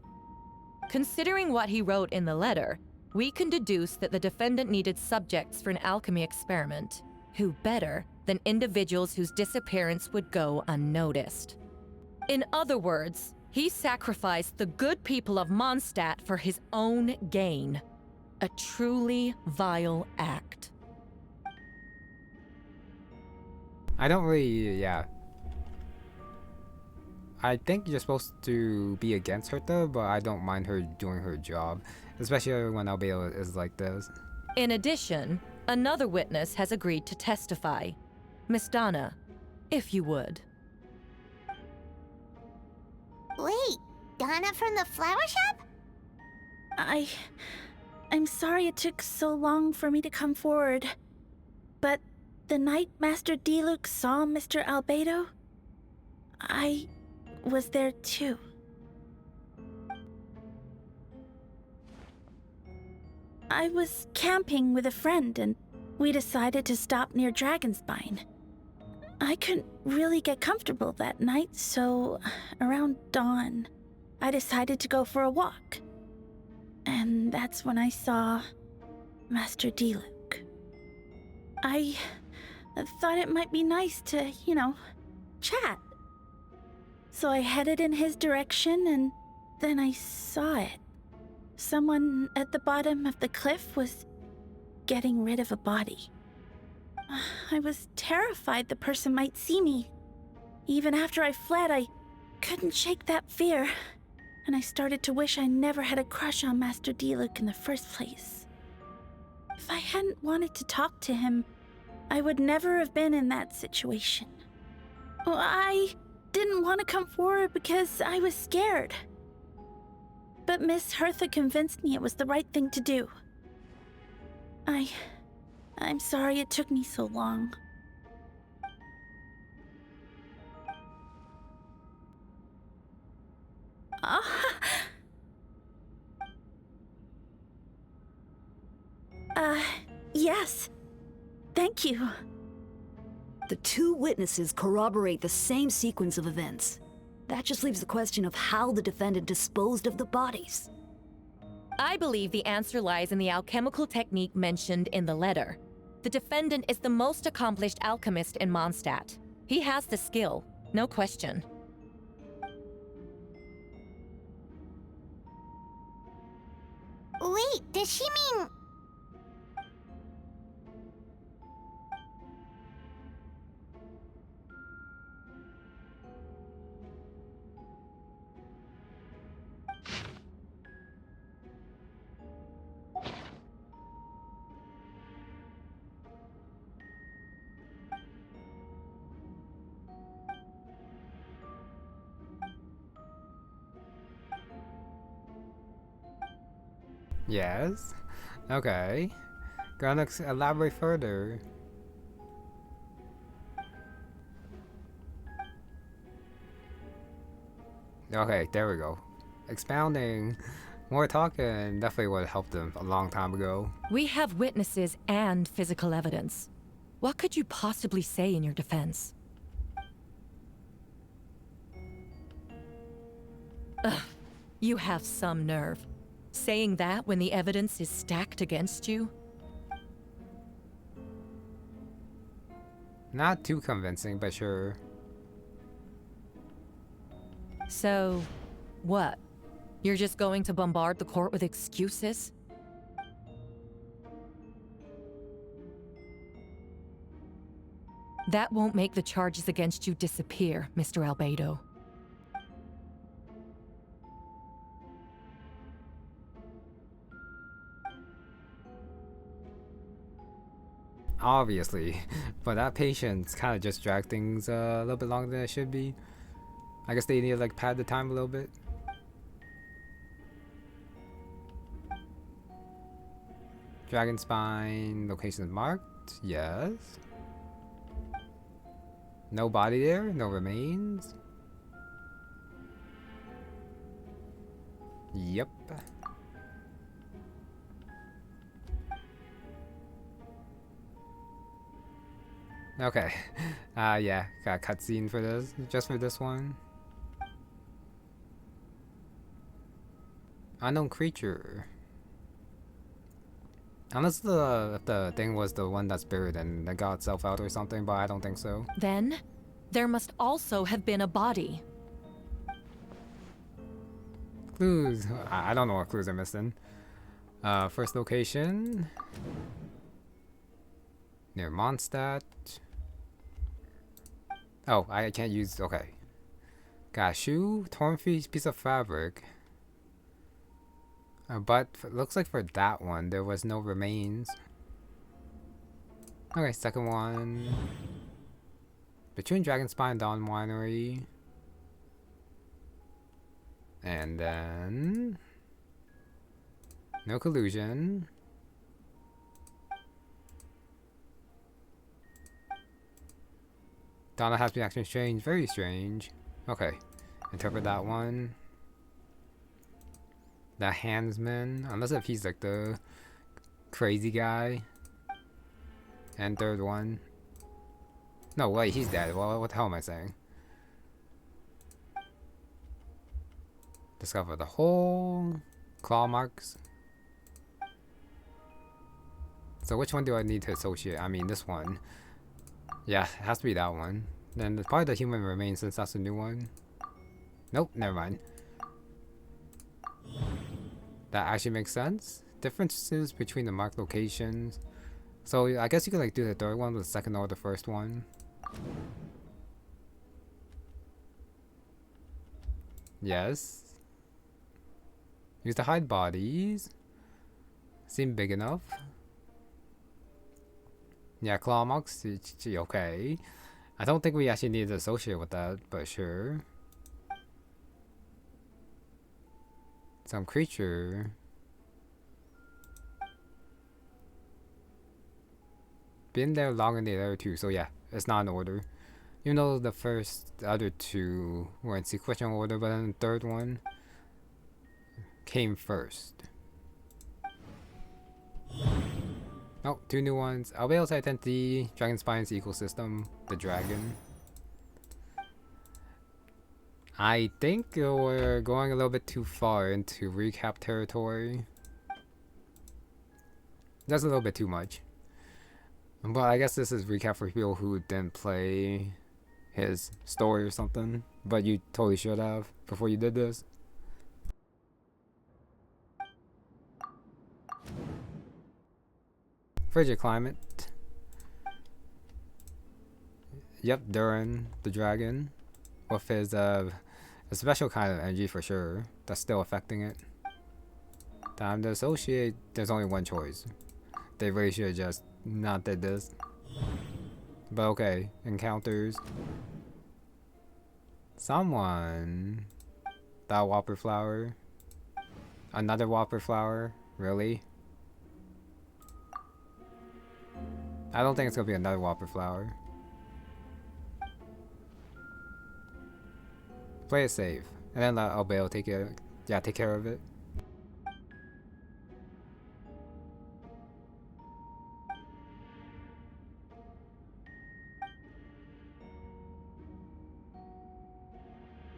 Considering what he wrote in the letter, we can deduce that the defendant needed subjects for an alchemy experiment. Who better than individuals whose disappearance would go unnoticed? In other words, he sacrificed the good people of Monstadt for his own gain. A truly vile act. I don't really, yeah. I think you're supposed to be against her though, but I don't mind her doing her job. Especially when Albedo is like this. In addition, another witness has agreed to testify. Miss Donna, if you would. Wait, Donna from the flower shop? I'm sorry it took so long for me to come forward. But the night Master Diluc saw Mr. Albedo, I was there too. I was camping with a friend and we decided to stop near Dragonspine. I couldn't really get comfortable that night, so around dawn, I decided to go for a walk. And that's when I saw Master Diluc. I thought it might be nice to, chat. So I headed in his direction and then I saw it. Someone at the bottom of the cliff was getting rid of a body. I was terrified the person might see me. Even after I fled, I couldn't shake that fear. And I started to wish I never had a crush on Master Diluc in the first place. If I hadn't wanted to talk to him, I would never have been in that situation. Well, I didn't want to come forward because I was scared. But Miss Hertha convinced me it was the right thing to do. I'm sorry it took me so long. Yes. Thank you. The two witnesses corroborate the same sequence of events. That just leaves the question of how the defendant disposed of the bodies. I believe the answer lies in the alchemical technique mentioned in the letter. The defendant is the most accomplished alchemist in Monstadt. He has the skill, no question. Wait, does she mean... Yes. Okay. Gonna elaborate further. Okay, there we go. Expounding. More talking definitely would have helped them a long time ago. We have witnesses and physical evidence. What could you possibly say in your defense? Ugh, you have some nerve. Saying that when the evidence is stacked against you? Not too convincing, but sure. So, what? You're just going to bombard the court with excuses? That won't make the charges against you disappear, Mr. Albedo. Obviously, but that patience kind of just dragged things a little bit longer than it should be. I guess they need to like pad the time a little bit. Dragonspine location marked, yes. No body there, no remains. Yep. Okay. Yeah, got a cutscene for this, just for this one. Unknown creature. Unless the thing was the one that's buried and that got itself out or something, but I don't think so. Then, there must also have been a body. Clues. I don't know what clues I'm missing. First location. Near Monstadt. Oh, I can't use, okay. Got a shoe, torn piece of fabric. But it looks like for that one, there was no remains. Okay, second one. Between Dragonspine and Dawn Winery. And then... no collusion. Donna has been acting strange, very strange. Okay, interpret that one. The handsman, unless if he's like the crazy guy. And third one. No, wait, he's dead. Well, what the hell am I saying? Discover the hole. Claw marks. So which one do I need to associate? I mean, this one. Yeah, it has to be that one. Then it's probably the human remains since that's a new one. Nope, never mind. That actually makes sense. Differences between the marked locations. So I guess you could like do the third one with the second or the first one. Yes. Use to hide bodies. Seem big enough. Yeah, claw marks, okay. I don't think we actually need to associate with that, but sure. Some creature. Been there longer than the other two, so yeah, it's not in order. Even though the other two were in sequential order, but then the third one came first. Oh, two new ones. Albedo's identity, Dragonspine's ecosystem, the dragon. I think we're going a little bit too far into recap territory. That's a little bit too much. But I guess this is recap for people who didn't play his story or something. But you totally should have before you did this. Frigid climate. Yep, Durin, the dragon, with his a special kind of energy for sure that's still affecting it. Time to associate. There's only one choice. They really should have just not did this. But okay, encounters. Someone. That Whopper flower. Another Whopper flower. Really? I don't think it's gonna be another Whopper flower. Play it safe, and then let Albedo take care of it.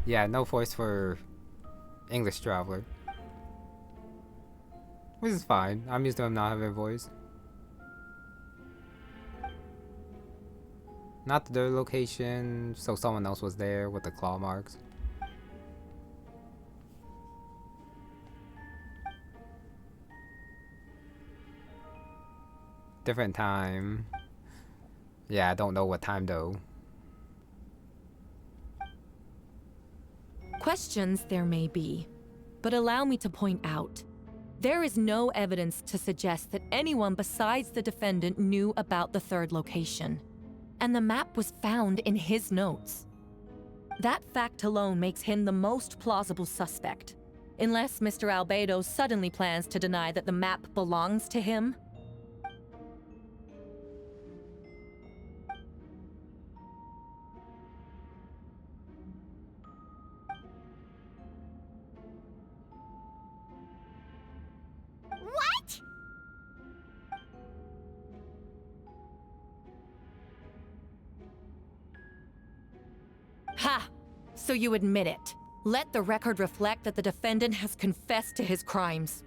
Yeah, no voice for English Traveler. Which is fine. I'm used to him not having a voice. Not their location, so someone else was there with the claw marks. Different time. Yeah, I don't know what time though. Questions there may be, but allow me to point out, there is no evidence to suggest that anyone besides the defendant knew about the third location, and the map was found in his notes. That fact alone makes him the most plausible suspect, unless Mr. Albedo suddenly plans to deny that the map belongs to him. What? Ha! So you admit it. Let the record reflect that the defendant has confessed to his crimes.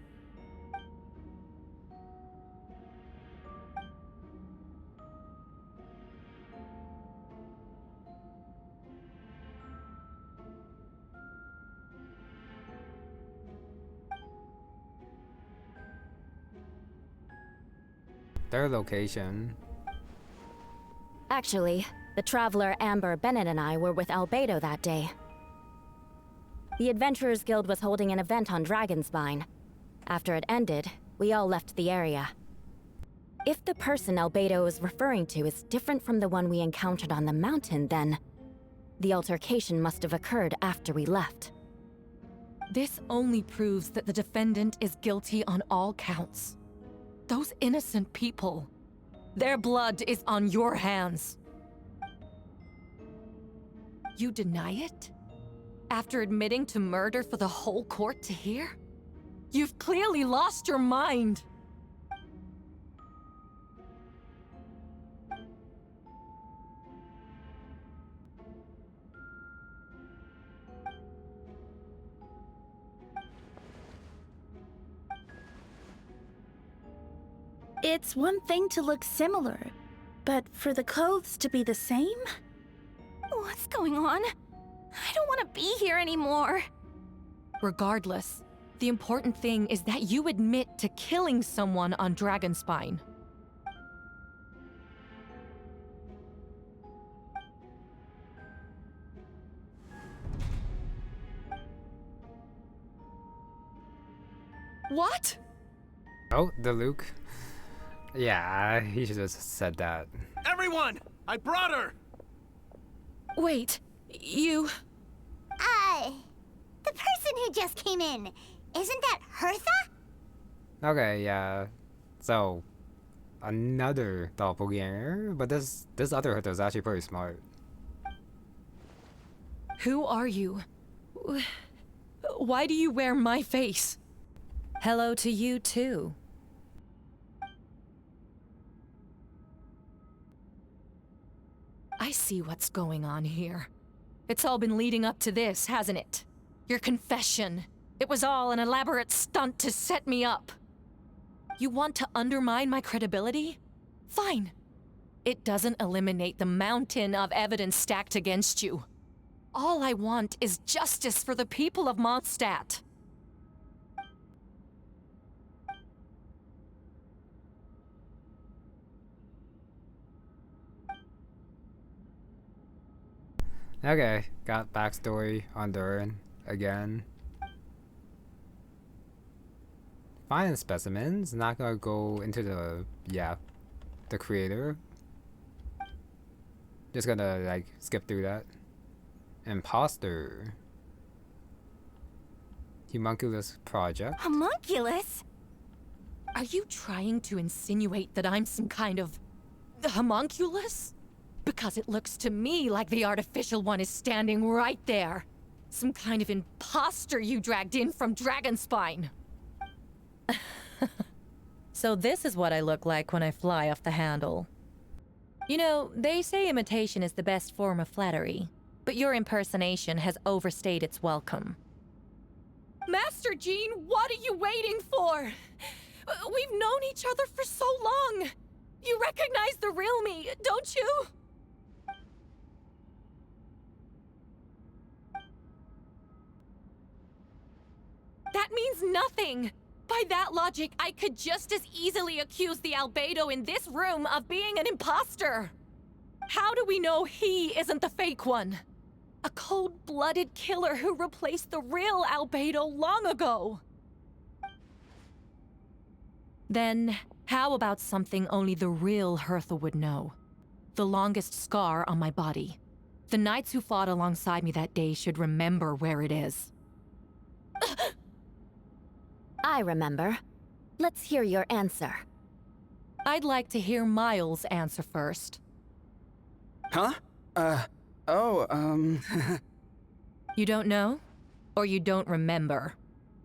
Their location. Actually, the traveler Amber, Bennett, and I were with Albedo that day. The Adventurers Guild was holding an event on Dragonspine. After it ended, we all left the area. If the person Albedo is referring to is different from the one we encountered on the mountain, then the altercation must have occurred after we left. This only proves that the defendant is guilty on all counts. Those innocent people, their blood is on your hands. You deny it? After admitting to murder for the whole court to hear? You've clearly lost your mind! It's one thing to look similar, but for the clothes to be the same? What's going on? I don't want to be here anymore. Regardless, the important thing is that you admit to killing someone on Dragonspine. What? Oh, the Luke. Yeah, he should have said that. Everyone! I brought her! Wait, you... The person who just came in, isn't that Hertha? Okay, yeah. So, another doppelganger, but this other Hertha is actually pretty smart. Who are you? Why do you wear my face? Hello to you too. I see what's going on here. It's all been leading up to this, hasn't it? Your confession. It was all an elaborate stunt to set me up. You want to undermine my credibility? Fine. It doesn't eliminate the mountain of evidence stacked against you. All I want is justice for the people of Monstadt. Okay, got backstory on Durin again. Finding specimens, not gonna go into the creator. Just gonna like skip through that. Imposter. Homunculus project. Homunculus? Are you trying to insinuate that I'm some kind of homunculus? Because it looks to me like the artificial one is standing right there. Some kind of imposter you dragged in from Dragonspine. So this is what I look like when I fly off the handle. You know, they say imitation is the best form of flattery, but your impersonation has overstayed its welcome. Master Jean, what are you waiting for? We've known each other for so long. You recognize the real me, don't you? That means nothing. By that logic, I could just as easily accuse the Albedo in this room of being an imposter. How do we know he isn't the fake one? A cold-blooded killer who replaced the real Albedo long ago. Then, how about something only the real Hertha would know? The longest scar on my body. The knights who fought alongside me that day should remember where it is. I remember. Let's hear your answer. I'd like to hear Miles' answer first. Huh? You don't know? Or you don't remember?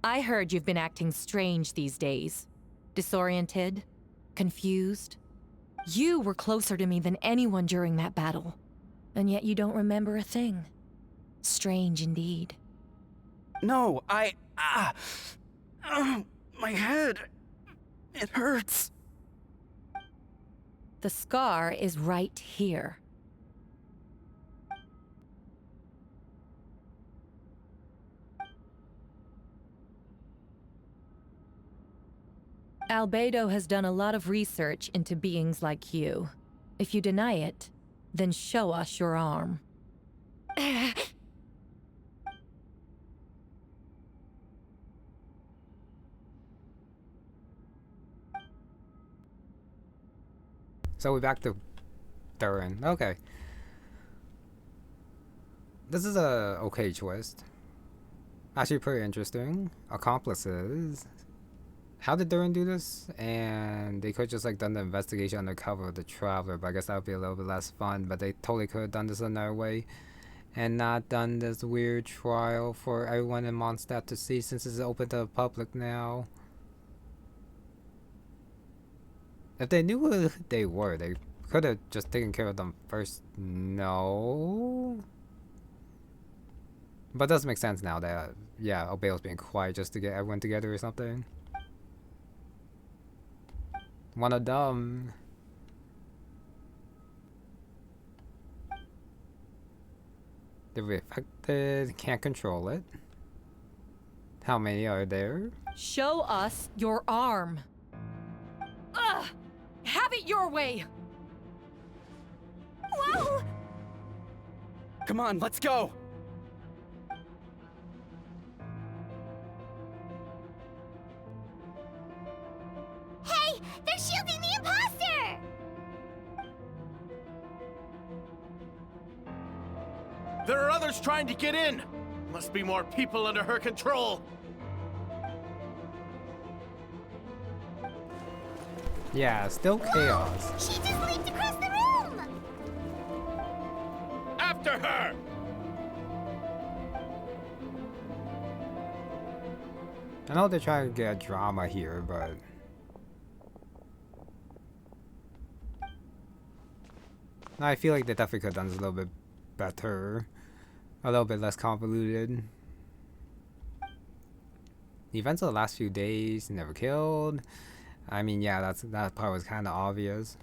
I heard you've been acting strange these days. Disoriented? Confused? You were closer to me than anyone during that battle. And yet you don't remember a thing. Strange indeed. No, my head. It hurts. The scar is right here. Albedo has done a lot of research into beings like you. If you deny it, then show us your arm. So we're back to Durin. Okay. This is a okay twist. Actually pretty interesting. Accomplices. How did Durin do this? And they could just like done the investigation undercover of the Traveler, but I guess that would be a little bit less fun. But they totally could have done this another way. And not done this weird trial for everyone in Monstadt to see, since it's open to the public now. If they knew who they were, they could have just taken care of them first. No. But it does make sense now that, yeah, Albedo's being quiet just to get everyone together or something. One of them. They're affected, can't control it. How many are there? Show us your arm. Ugh! Have it your way! Whoa! Come on, let's go! Hey! They're shielding the imposter! There are others trying to get in! Must be more people under her control! Yeah, still chaos. She just leaped across the room! After her! I know they're trying to get drama here, but I feel like they definitely could have done this a little bit better. A little bit less convoluted. The events of the last few days, never killed. I mean, yeah, that part was kind of obvious.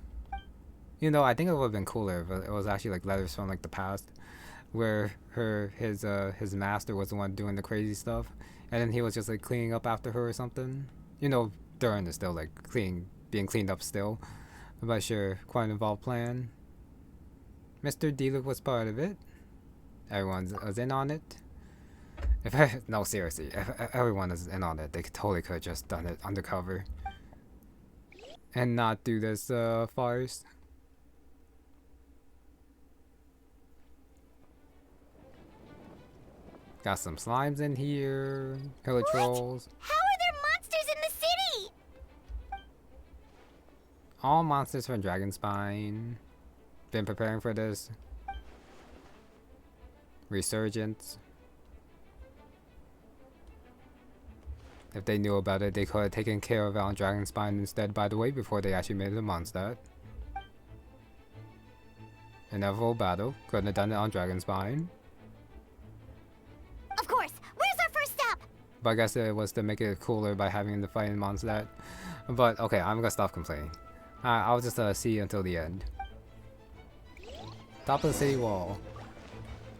You know, I think it would have been cooler if it was actually like letters from like the past, where his master was the one doing the crazy stuff, and then he was just like cleaning up after her or something. You know, Durin is still like being cleaned up still. But sure, quite an involved plan. Mr. Dainsleif was part of it. everyone's is in on it. No, seriously, if everyone is in on it, they totally could have just done it undercover and not do this farce. Got some slimes in here, killer trolls. How are there monsters in the city? All monsters from Dragonspine. Been preparing for this. Resurgence. If they knew about it, they could have taken care of it on Dragonspine instead, by the way, before they actually made it a Monstadt. Inevitable battle. Couldn't have done it on Dragonspine. Of course. Where's our first stop? But I guess it was to make it cooler by having the fight in Monstadt. But okay, I'm gonna stop complaining. I'll just see you until the end. Top of the city wall.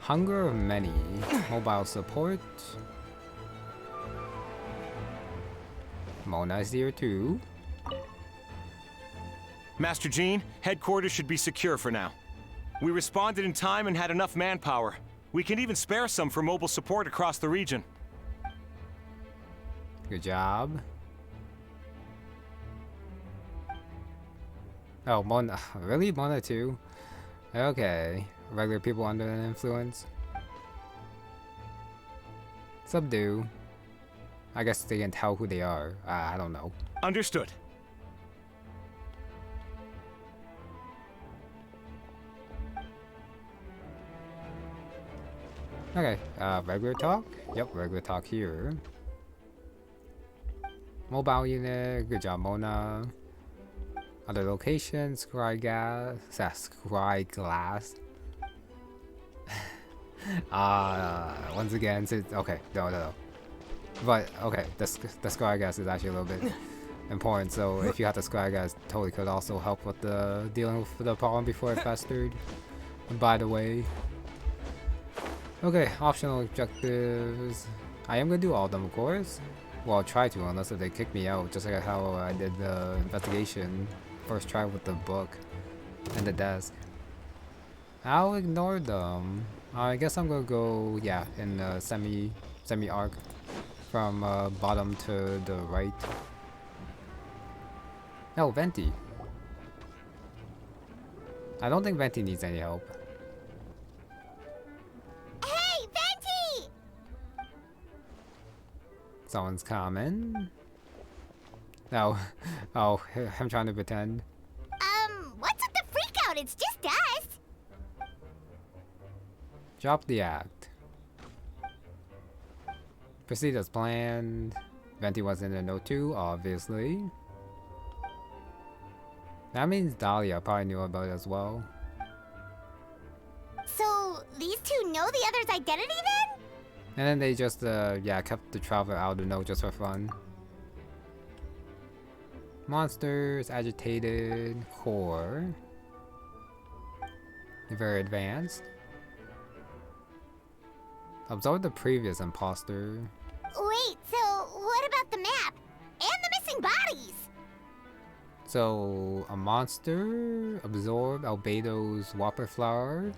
Hunger of many. Mobile support. Mona is here too. Master Jean, headquarters should be secure for now. We responded in time and had enough manpower. We can even spare some for mobile support across the region. Good job. Oh, Mona. Really? Mona too? Okay. Regular people under an influence. Subdue. I guess they can tell who they are. I don't know. Understood. Okay, regular talk? Yep, regular talk here. Mobile unit, good job, Mona. Other locations, Scry Gas. Scry Glass. Once again, okay, no. But, okay, the Scry Gas is actually a little bit important, so if you have the Scry Gas, totally could also help with the dealing with the problem before it festered. By the way. Okay, optional objectives. I am gonna do all of them, of course. Well, I'll try to, unless if they kick me out, just like how I did the investigation first try with the book and the desk. I'll ignore them. I guess I'm gonna go, yeah, in semi arc from bottom to the right. No, Venti. I don't think Venti needs any help. Hey, Venti! Someone's coming. No. Oh, I'm trying to pretend. What's with the freak out? It's just us. Drop the act. Proceed as planned. Venti was in the note too, obviously. That means Dahlia probably knew about it as well. So, these two know the other's identity then? And then they just, yeah, kept the traveler out of the note just for fun. Monsters, agitated, core. Very advanced. Absorb the previous imposter. Wait, so what about the map? And the missing bodies? So, a monster absorbed Albedo's Whopper Flower.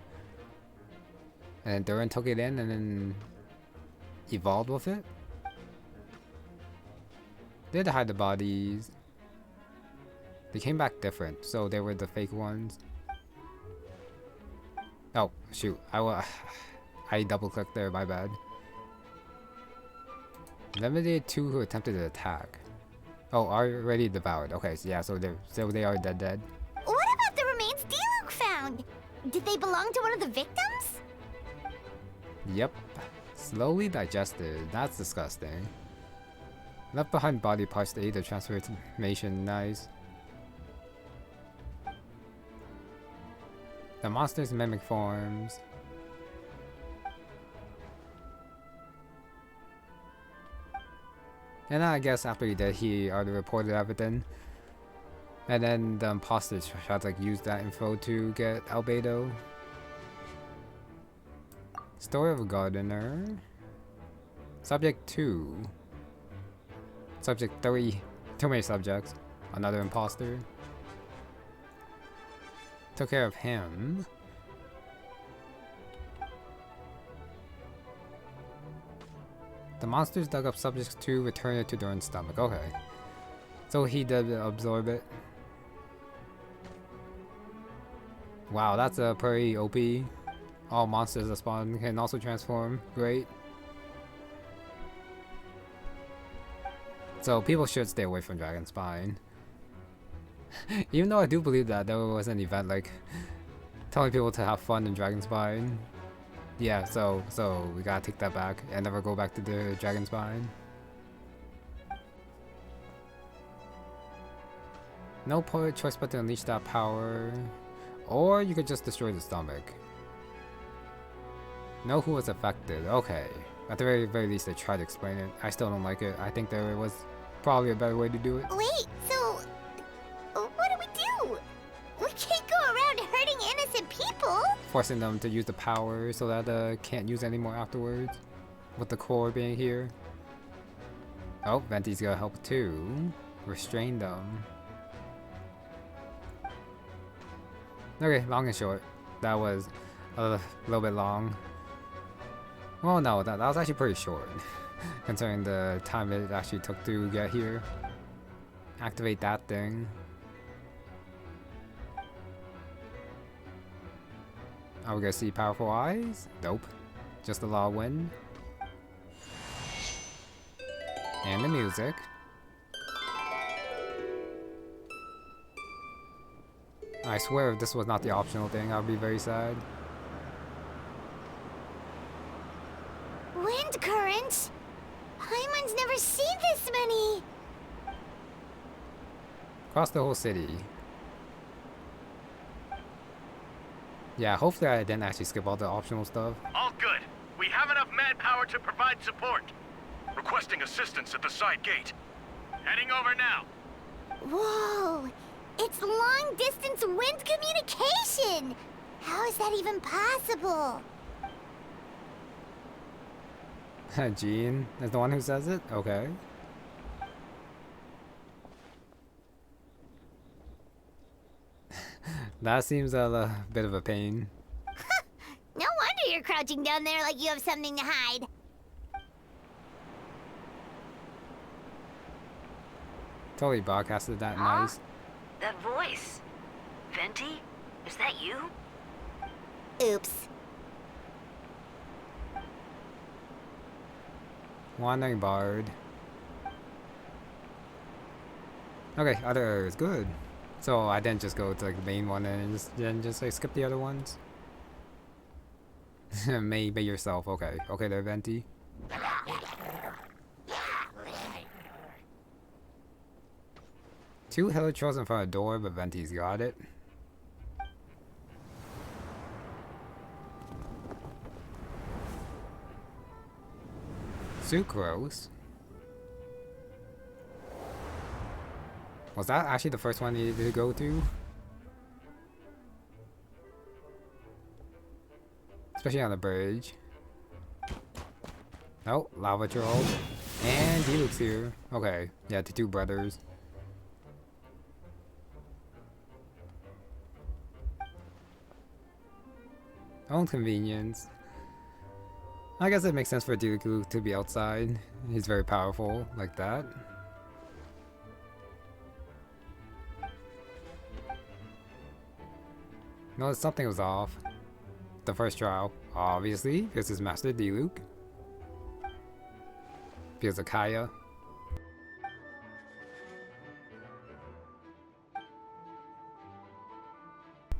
And then Durin took it in and then evolved with it. Did hide the bodies. They came back different, so they were the fake ones. Oh, shoot. I double clicked there, my bad. Eliminated 2 who attempted to attack. Oh, already devoured. Okay, so yeah, so they are dead. What about the remains Diluc found? Did they belong to one of the victims? Yep. Slowly digested. That's disgusting. Left behind body parts to aid the transformation. Nice. The monster's mimic forms. And I guess after he did, he already reported everything. And then the imposter tried to use that info to get Albedo. Story of a gardener. Subject 2. Subject 3. Too many subjects. Another imposter. Took care of him. The monsters dug up subjects to return it to Durin's stomach. Okay. So he did absorb it. Wow, that's a pretty OP. All monsters that spawn can also transform. Great. So people should stay away from Dragonspine. Even though I do believe that there was an event like telling people to have fun in Dragonspine. Yeah, so we gotta take that back and never go back to the Dragonspine. No choice but to unleash that power. Or you could just destroy the stomach. Know who was affected. Okay. At the very least they tried to explain it. I still don't like it. I think there was probably a better way to do it. Wait, so what do we do? We can't go around hurting innocent people. Forcing them to use the power so that can't use anymore afterwards. With the core being here. Oh, Venti's gonna help too. Restrain them. Okay, long and short. That was a little bit long. Well, no, that was actually pretty short. Considering the time it actually took to get here. Activate that thing. Are we gonna see powerful eyes? Nope. Just a lot of wind. And the music. I swear if this was not the optional thing, I'd be very sad. Wind currents? Paimon's never seen this many. Across the whole city. Yeah, hopefully I didn't actually skip all the optional stuff. All good. We have enough manpower to provide support. Requesting assistance at the side gate. Heading over now. Whoa! It's long-distance wind communication! How is that even possible? Jean is the one who says it? Okay. That seems a bit of a pain. No wonder you're crouching down there like you have something to hide. Totally broadcasted that nice. That voice. Venti? Is that you? Oops. Wandering Bard. Okay, other areas, good. So I didn't just go to like the main one and just like skip the other ones. Maybe yourself, okay. Okay there, Venti. Two helitrons in front of the door, but Venti's got it. Sucrose. Was that actually the first one you needed to go to? Especially on the bridge. Oh, Lava Troll. And Diluc's here. Okay, yeah, the two brothers. Own convenience. I guess it makes sense for Diluc to be outside. He's very powerful like that. Noticed something was off. The first trial, obviously, because it's Master Diluc. Because of Kaya.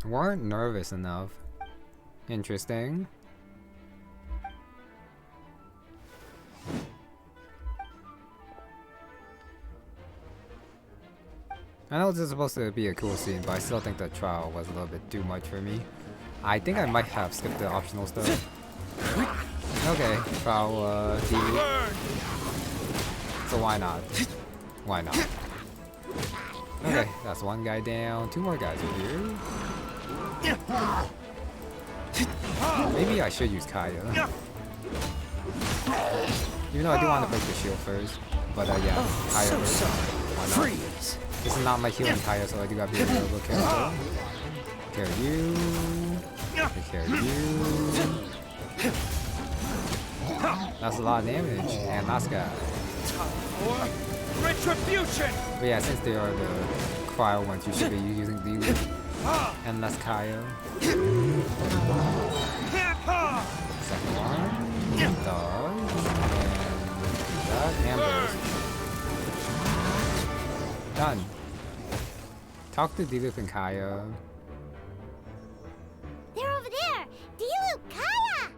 Weren't nervous enough. Interesting. I know this is supposed to be a cool scene, but I still think the trial was a little bit too much for me. I think I might have skipped the optional stuff. Okay, trial Diluc. So why not? Why not? Okay, that's one guy down. Two more guys are here. Maybe I should use Kaya. Even though I do want to break the shield first. But yeah, Kaya first. Why not? This is not my healing Kaya, so I do gotta be a little careful. Take care of you. Take care of you. That's a lot of damage. And last guy. Retribution! But yeah, since they are the cryo ones, you should be using Diluc. And less Kaio. Second one. Dodge. And that. Amber. Done. Talk to Diluc and Kaio. They're over there! Diluc, Kaya!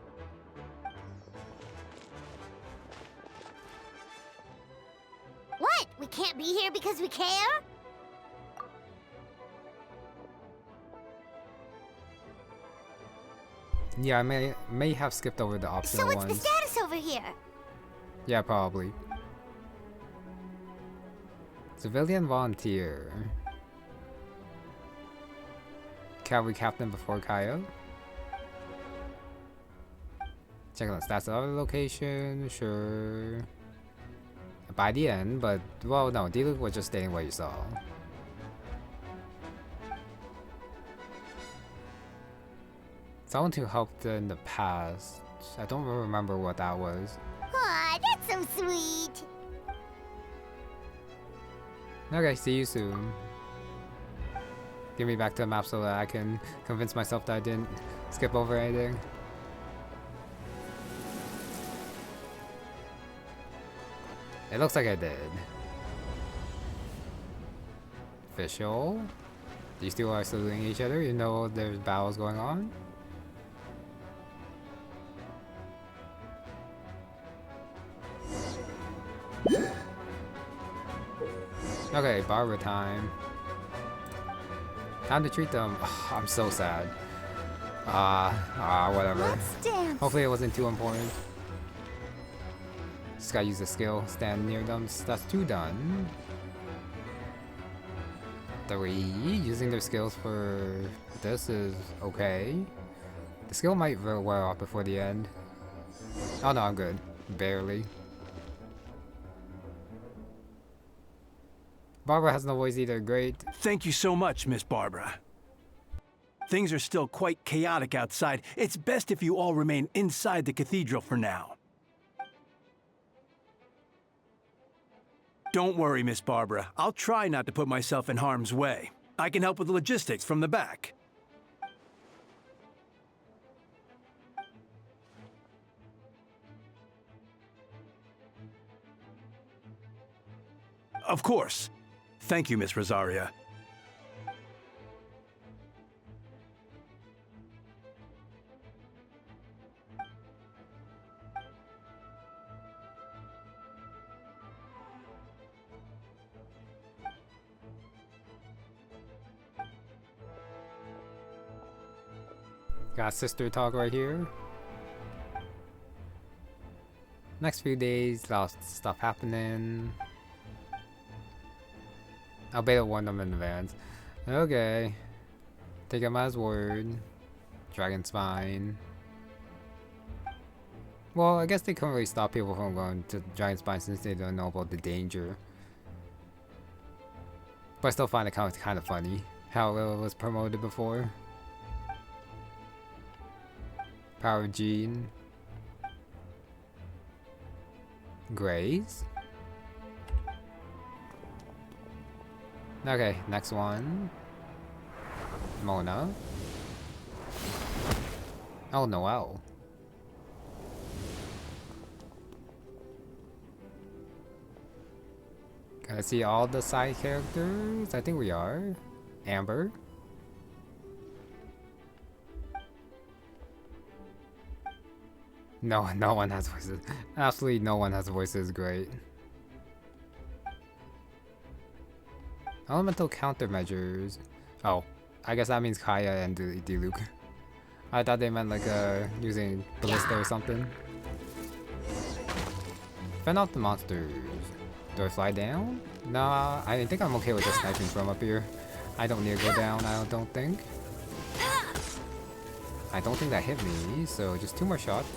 What? We can't be here because we care? Yeah, I may have skipped over the optional So what's ones. the status over here? Yeah, probably. Civilian volunteer. Cavalry captain before Kaio. Check out the stats of other location, sure. By the end, but well, no, Diluc was just stating what you saw. Someone who helped in the past. I don't remember what that was. Aw, that's so sweet. Okay, see you soon. Give me back to the map so that I can convince myself that I didn't skip over anything. It looks like I did. Official. These two are saluting each other, you know there's battles going on. Okay, Barbara time. Time to treat them. Oh, I'm so sad. Whatever. Let's dance. Hopefully it wasn't too important. Just gotta use the skill. Stand near them. That's 2 done. 3. Using their skills for this is okay. The skill might wear off before the end. Oh no, I'm good. Barely. Barbara has no voice either. Great. Thank you so much, Miss Barbara. Things are still quite chaotic outside. It's best if you all remain inside the cathedral for now. Don't worry, Miss Barbara. I'll try not to put myself in harm's way. I can help with the logistics from the back. Of course. Thank you, Miss Rosaria. Got sister talk right here. Next few days, lots of stuff happening. Albedo warned them in advance. Okay. Take him as word. Dragonspine. Well, I guess they couldn't really stop people from going to Dragonspine since they don't know about the danger. But I still find it kind of funny how it was promoted before. Power Gene. Grace. Okay, next one. Mona. Oh, Noelle. Can I see all the side characters? I think we are. Amber. No one has voices. Absolutely no one has voices. Great. Elemental countermeasures. Oh, I guess that means Kaya and Diluc. I thought they meant like using ballista or something. Fend off the monsters. Do I fly down? Nah, I think I'm okay with just sniping from up here. I don't need to go down, I don't think. I don't think that hit me, so just 2 more shots.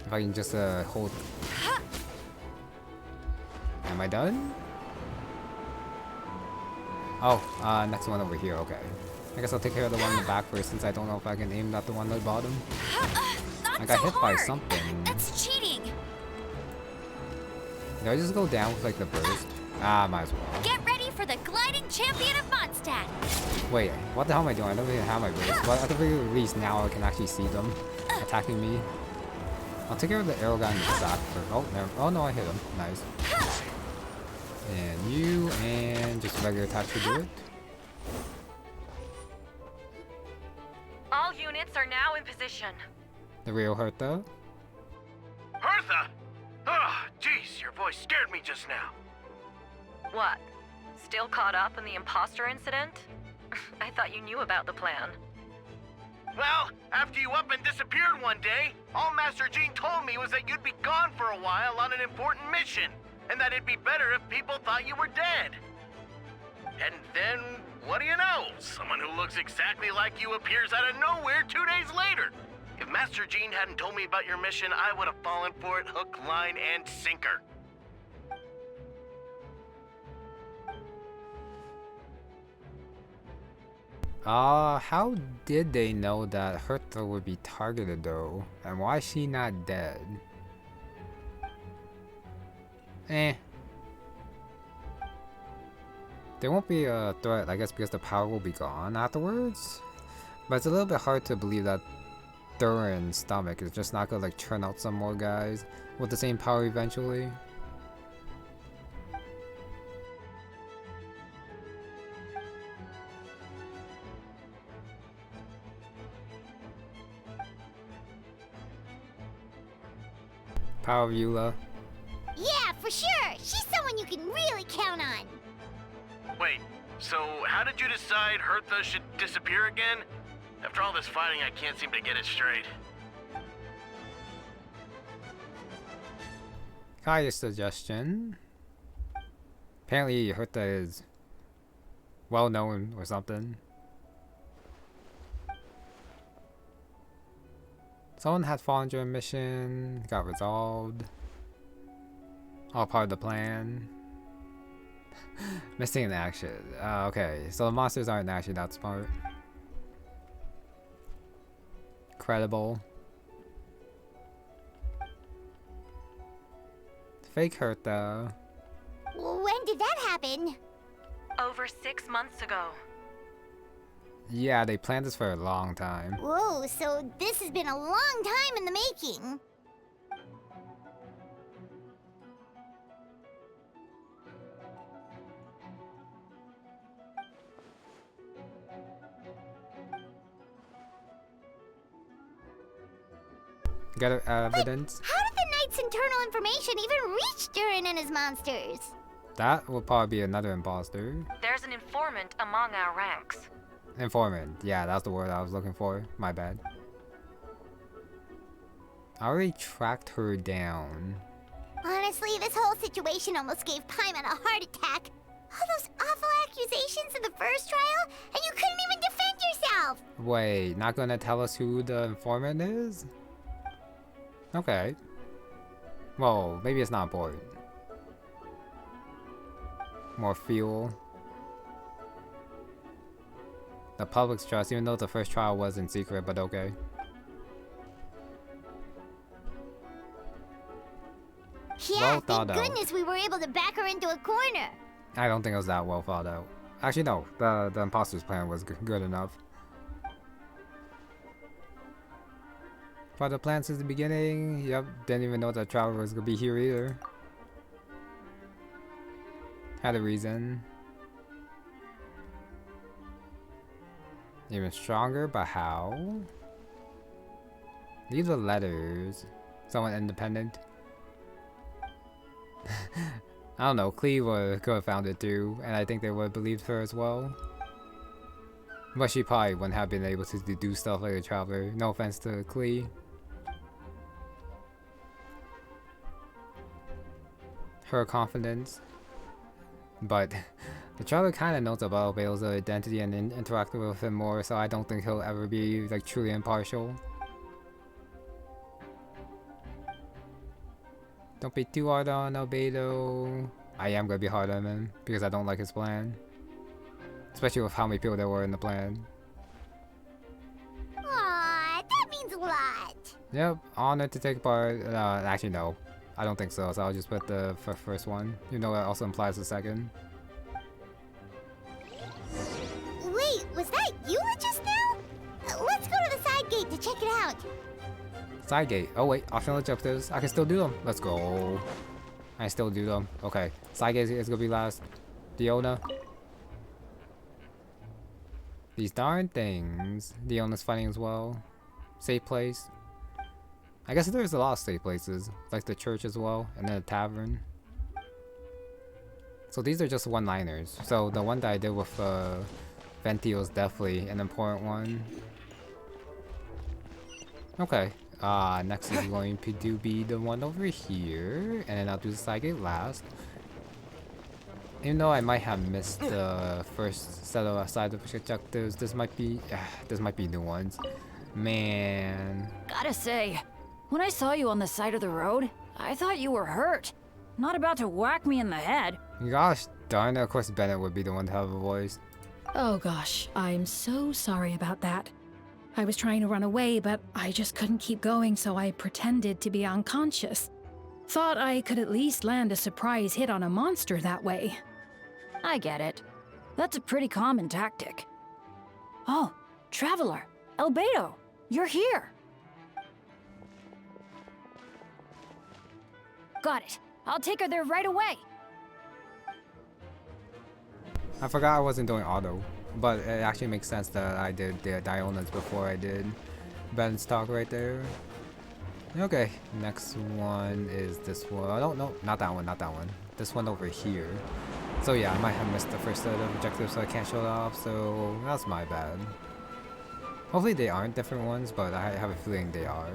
If I can just hold. Am I done? Oh, next one over here, okay. I guess I'll take care of the one in the back first since I don't know if I can aim at the one at the bottom. Not I got so hit hard. by something. That's cheating. Did I just go down with like the burst? Ah, might as well. Get ready for the gliding champion of Monstadt. Wait, what the hell am I doing? I don't even have my burst. But at the very least now I can actually see them attacking me. I'll take care of the arrow guy in the back first. Oh, never. Oh no, I hit him. Nice. And you, and just regular attack should do it. All units are now in position. The real Hertha. Hertha! Ah, jeez, your voice scared me just now. What? Still caught up in the imposter incident? I thought you knew about the plan. Well, after you up and disappeared one day, all Master Jean told me was that you'd be gone for a while on an important mission, and that it'd be better if people thought you were dead. And then, what do you know? Someone who looks exactly like you appears out of nowhere 2 days later. If Master Jean hadn't told me about your mission, I would have fallen for it hook, line, and sinker. How did they know that Hertha would be targeted though? And why is she not dead? There won't be a threat, I guess, because the power will be gone afterwards. But it's a little bit hard to believe that Durin's stomach is just not gonna like churn out some more guys with the same power eventually. Power of Eula. Yeah, for sure. She's someone you can really count on. Wait, so how did you decide Hertha should disappear again? After all this fighting, I can't seem to get it straight. Kaya's suggestion. Apparently Hertha is well known or something. Someone had fallen during mission, got resolved. All part of the plan. Missing in action. Okay, so the monsters aren't actually that smart. Credible. Fake Hertha. When did that happen? Over 6 months ago. Yeah, they planned this for a long time. Whoa, so this has been a long time in the making. Got evidence? How did the Knight's internal information even reach Durin and his monsters? That will probably be another imposter. There's an informant among our ranks. Informant. Yeah, that's the word I was looking for. My bad. I already tracked her down. Honestly, this whole situation almost gave Paimon a heart attack. All those awful accusations in the first trial, and you couldn't even defend yourself! Wait, not gonna tell us who the informant is? Okay. Well, maybe it's not important. More fuel. The public's trust, even though the first trial was in secret, but okay. Yeah, thank goodness we were able to back her into a corner. I don't think it was that well thought out. Actually, no. The imposter's plan was good enough. Part of the plan since the beginning. Yep, didn't even know that Traveler was gonna be here either. Had a reason. Even stronger, but how? These are letters. Someone independent. I don't know, Cleve could have found it too, and I think they would have believed her as well. But she probably wouldn't have been able to do stuff like a Traveler. No offense to Cleve. Her confidence. But the Traveler kind of knows about Albedo's identity and interacting with him more, so I don't think he'll ever be like truly impartial. Don't be too hard on Albedo. I am gonna be hard on him because I don't like his plan. Especially with how many people there were in the plan. Aww, that means a lot. Yep, honored to take part. Actually, no. I don't think so, so I'll just put the first one. You know, it also implies the second. Wait, was that you just now? Let's go to the side gate to check it out. Side gate. Oh wait, optional objectives. I can still do them. Let's go. I still do them. Okay. Side gate is gonna be last. Diona. These darn things. Diona's fighting as well. Safe place. I guess there's a lot of safe places, like the church as well, and then a tavern. So these are just one-liners. So the one that I did with Venti was definitely an important one. Okay. Next is going to be the one over here, and then I'll do the side gate last. Even though I might have missed the first set of side objectives, this might be new ones. Man. Gotta say, when I saw you on the side of the road, I thought you were hurt. Not about to whack me in the head. Gosh darn it, of course Bennett would be the one to have a voice. Oh gosh, I'm so sorry about that. I was trying to run away, but I just couldn't keep going, so I pretended to be unconscious. Thought I could at least land a surprise hit on a monster that way. I get it. That's a pretty common tactic. Oh, Traveler, Albedo, you're here. Got it. I'll take her there right away. I forgot I wasn't doing auto, but it actually makes sense that I did the Dionas before I did Ben's talk right there. Okay, next one is this one. I don't know, not that one, not that one. This one over here. So yeah, I might have missed the first set of objectives, so I can't show it off, so that's my bad. Hopefully they aren't different ones, but I have a feeling they are.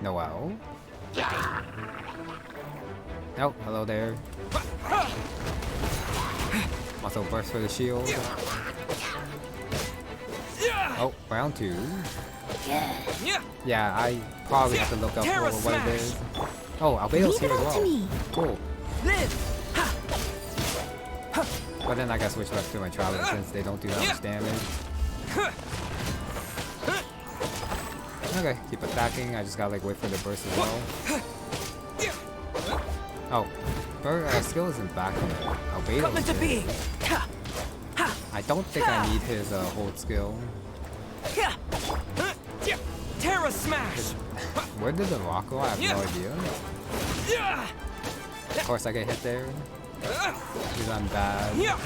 Noel? Oh, hello there. Also burst for the shield. Oh, round 2. Yeah, I probably have to look up for what it is. Oh, Albedo's here as well. Cool. But then I gotta switch back to my Traveler since they don't do that much damage. Okay, keep attacking. I just gotta like wait for the burst as well. Oh, skill isn't back yet. Albedo's here. I don't think I need his hold skill. Terra Smash! Where did the rock go? I have no idea. Of course I get hit there. Because I'm bad.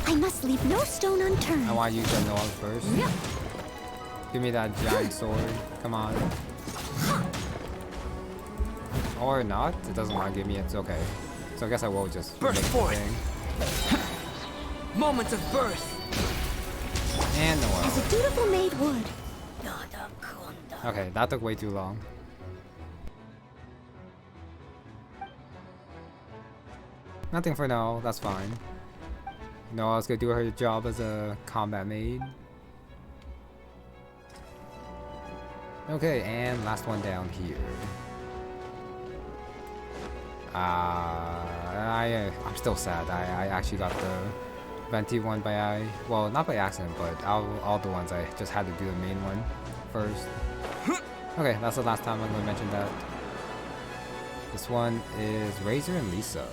I must leave no stone unturned. I want to use the Noel first. Give me that giant sword. Come on. Or not. It doesn't want to give me it. It's okay. So I guess I will just burst forth. Moment of birth. And Noel. As a dutiful maid would. Okay, that took way too long. Nothing for now, that's fine. Noel's gonna do her job as a combat maid. Okay, and last one down here. I'm still sad. I actually got the Venti one by well, not by accident, but all the ones I just had to do the main one first. Okay, that's the last time I'm gonna mention that. This one is Razor and Lisa.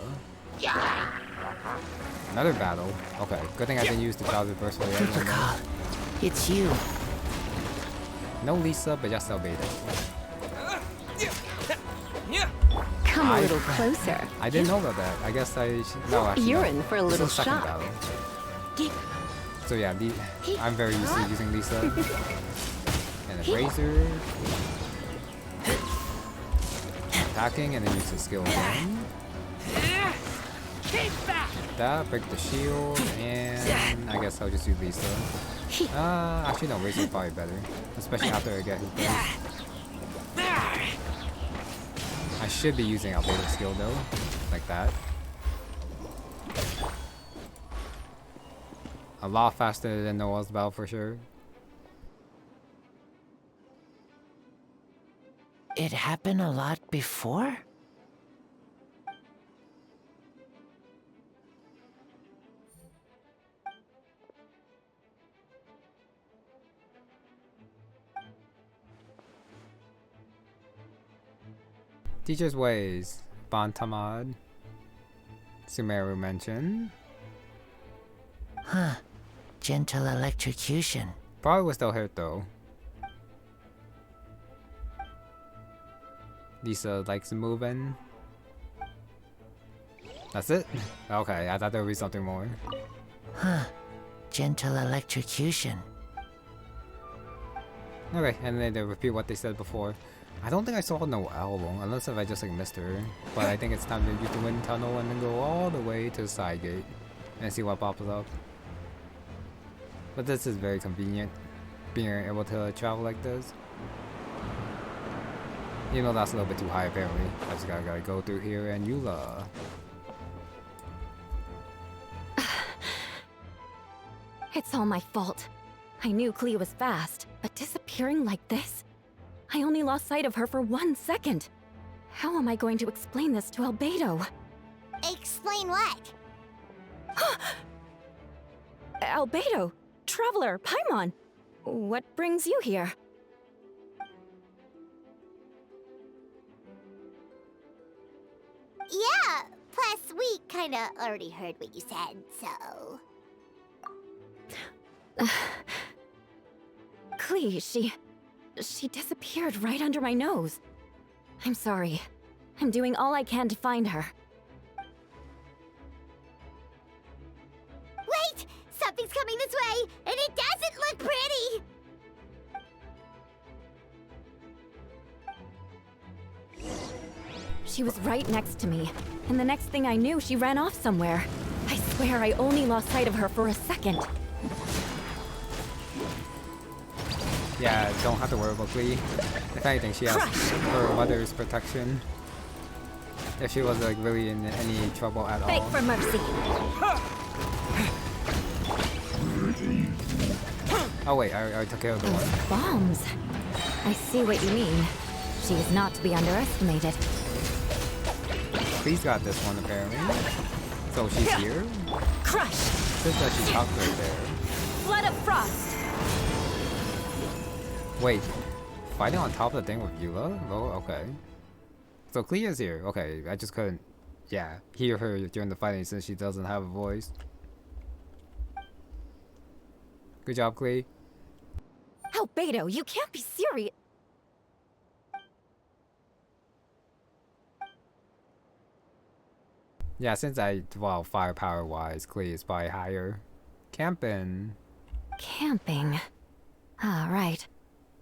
Another battle. Okay, good thing I didn't use the Childhood Burst for everyone. It's you. No Lisa, but just Albedo. Come a little closer. I didn't know about that. I guess I should. No, actually, You're no. in for a little This is the second shock. battle. So yeah, I'm very used to using Lisa. And then Razor. Attacking and then use the skill again. That, break the shield, and I guess I'll just use Lisa. Actually no, Razor's probably better. Especially after I get his burst. I should be using Albedo's skill though. Like that. A lot faster than Noel's battle for sure. It happened a lot before? Teacher's Ways. Bantamad. Sumeru mentioned. Huh. Gentle electrocution. Probably was still hurt though. Lisa likes moving. That's it? Okay, I thought there would be something more. Huh. Gentle electrocution. Okay, and then they repeat what they said before. I don't think I saw no album, unless if I just like missed her. But I think it's time to use the wind tunnel and then go all the way to the side gate and see what pops up. But this is very convenient, being able to travel like this. You know that's a little bit too high apparently. I just gotta go through here and Eula. It's all my fault. I knew Clea was fast, but disappearing like this? I only lost sight of her for 1 second. How am I going to explain this to Albedo? Explain what? Albedo! Traveler! Paimon! What brings you here? Yeah, plus we kinda already heard what you said, so... Clea, she disappeared right under my nose. I'm sorry. I'm doing all I can to find her. Wait! Something's coming this way, and it doesn't look pretty! She was right next to me, and the next thing I knew, she ran off somewhere. I swear I only lost sight of her for a second. Yeah, don't have to worry about Clea. If anything, she has her mother's protection. If she was like really in any trouble at Beg all. for mercy. Oh wait, I took care of the one. Bombs. I see what you mean. She is not to be underestimated. Clea's got this one apparently. So she's here? Crush! Since that she's up right there. Flood of frost! Wait, fighting on top of the thing with Eula? Oh, okay. So Clea is here. Okay, I just couldn't, hear her during the fighting since she doesn't have a voice. Good job, Clea. Albedo, you can't be serious. Yeah, since firepower wise, Clea is probably higher. Camping. Camping. Ah, right.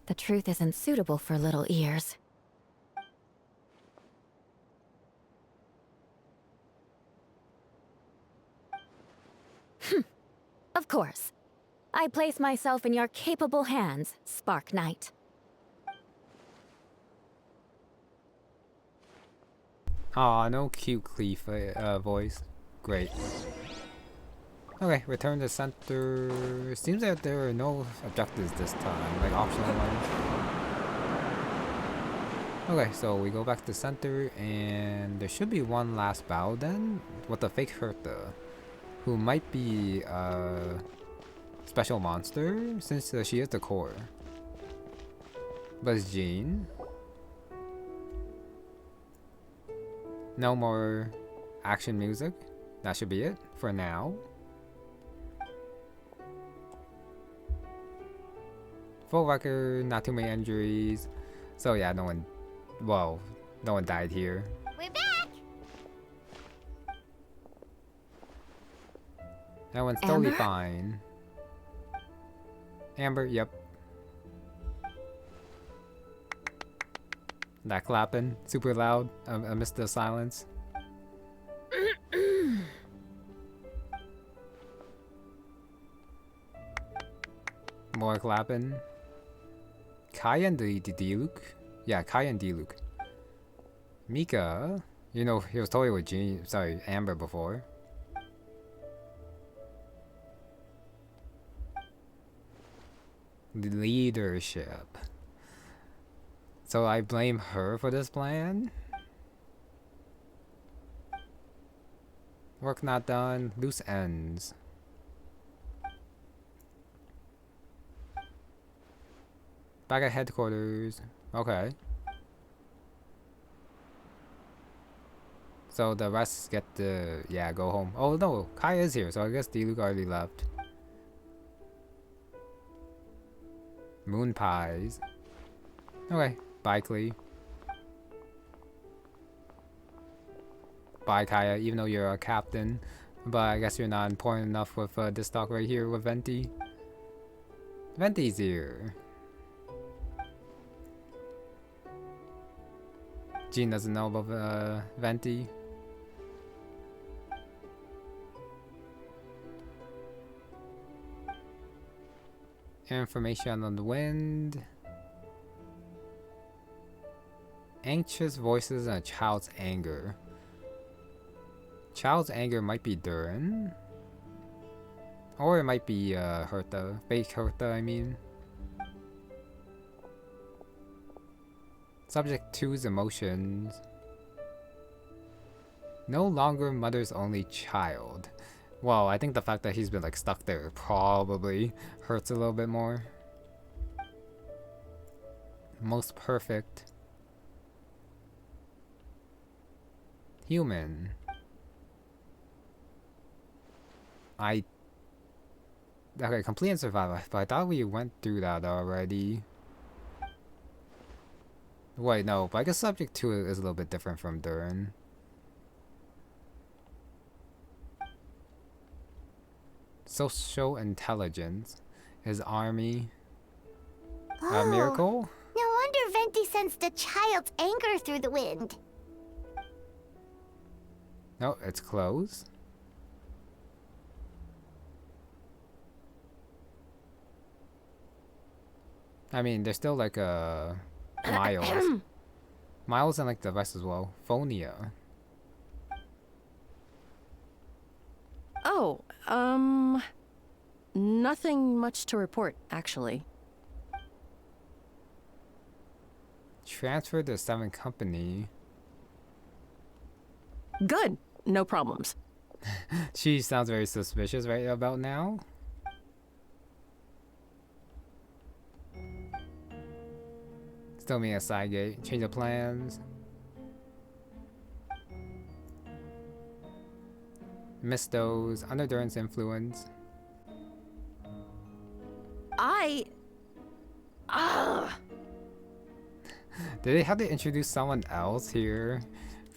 The truth isn't suitable for little ears. Of course. I place myself in your capable hands, Spark Knight. Aw, no cute Clea voice. Great. Okay, return to center. Seems that there are no objectives this time, like optional ones. Okay, so we go back to center, and there should be one last battle then with the fake Hertha, who might be a special monster since she is the core. But it's Jean. No more action music. That should be it for now. Full record, not too many injuries. So yeah, no one died here. We're back! Everyone's totally Amber? fine. Amber, yep. That clapping, super loud amidst the silence. More clapping. Kai and the Diluc? Yeah, Kai and Diluc. Mika, you know, he was totally with Amber before. The leadership. So I blame her for this plan? Work not done, loose ends. Back at headquarters. Okay. So the rest get to, yeah, go home. Oh no, Kai is here, so I guess Diluc already left. Moon pies. Okay, bye Klee. Bye Kaya, even though you're a captain. But I guess you're not important enough with this talk right here with Venti. Venti's here. Jean doesn't know about Venti. Information on the wind. Anxious voices and a child's anger. Child's anger might be Durin. Or it might be Herta. Fake Herta, I mean. Subject 2's emotions. No longer mother's only child. Well, I think the fact that he's been like stuck there probably hurts a little bit more. Most perfect. Human. Okay, complete and survival, but I thought we went through that already. Wait, no, but I guess subject 2 is a little bit different from Durin. Social intelligence. His army. A miracle? No wonder Venti sensed a child's anger through the wind. No, it's closed. I mean, there's still like Miles. Miles and like the rest as well. Phonia. Oh, nothing much to report, actually. Transferred to 7 company. Good. No problems. She sounds very suspicious right about now. Still me a side gate. Change of plans. Missed those. Under Durin's influence. Did they have to introduce someone else here?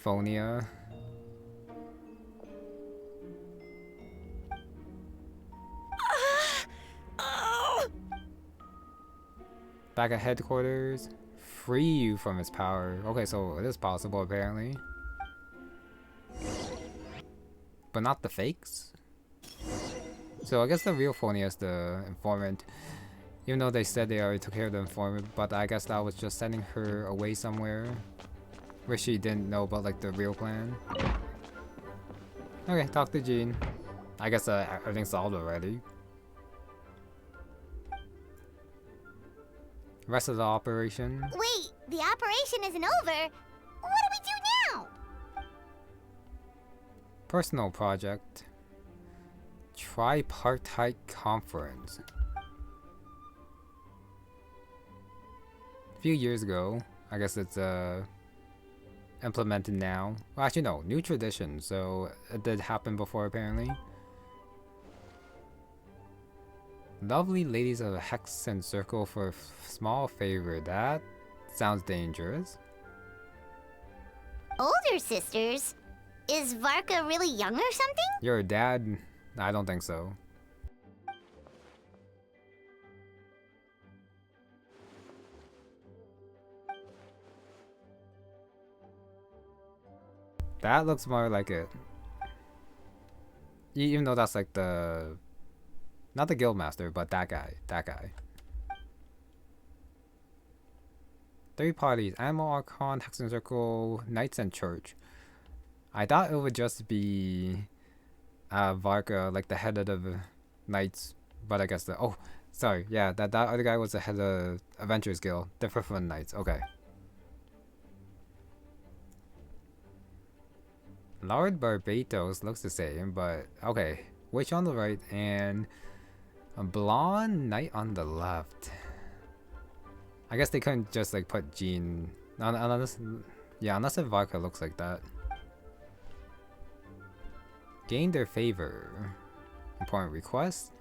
Phonia. Back at headquarters. Free you from his power. Okay, so it is possible apparently. But not the fakes? So I guess the real Phonia is the informant. Even though they said they already took care of the informant, but I guess that was just sending her away somewhere where she didn't know about like the real plan. Okay, talk to Jean. I guess everything's solved already. Rest of the operation. Wait, the operation isn't over. What do we do now? Personal project. Tripartite conference. A few years ago. I guess it's implemented now. Well, actually no, new tradition, so it did happen before apparently. Lovely ladies of a hex and circle for a small favor. That sounds dangerous. Older sisters? Is Varka really young or something? Your dad? I don't think so. That looks more like it. Even though that's like the... Not the guildmaster, but that guy. That guy. 3 parties. Animal Archon, Hex and Circle, Knights and Church. I thought it would just be... Varka, like the head of the Knights. But I guess the... Oh, sorry. Yeah, that other guy was the head of Adventurers Guild. Different from the Knights. Okay. Lord Barbatos looks the same, but... Okay. Witch on the right and... A blonde knight on the left. I guess they couldn't just like put Jean unless if Varka looks like that. Gain their favor. Important request.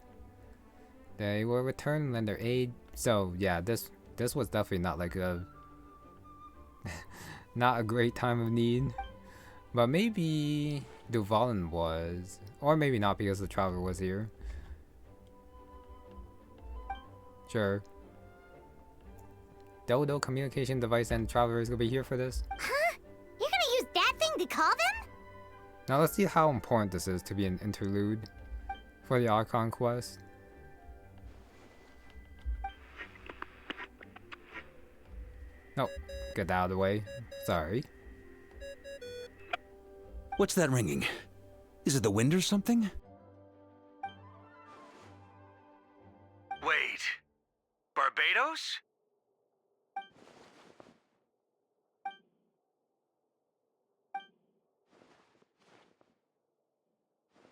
They will return and lend their aid. So yeah, this was definitely not like a not a great time of need. But maybe Duvalin was. Or maybe not because the traveler was here. Sure. Dodo communication device and traveler is gonna be here for this. Huh? You're gonna use that thing to call them? Now let's see how important this is to be an interlude for the Archon quest. Oh, get that out of the way. Sorry. What's that ringing? Is it the wind or something? Wait. Barbados?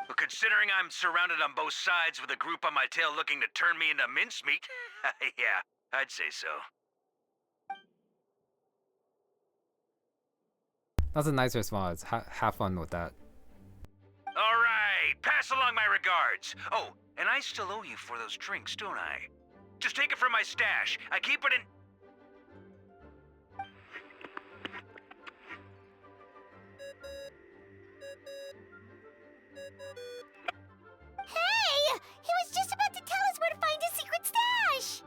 Well, considering I'm surrounded on both sides with a group on my tail looking to turn me into mincemeat, yeah, I'd say so. That's a nice response. Have fun with that. All right, pass along my regards. Oh, and I still owe you for those drinks, don't I? Just take it from my stash. I keep it in... Hey! He was just about to tell us where to find his secret stash!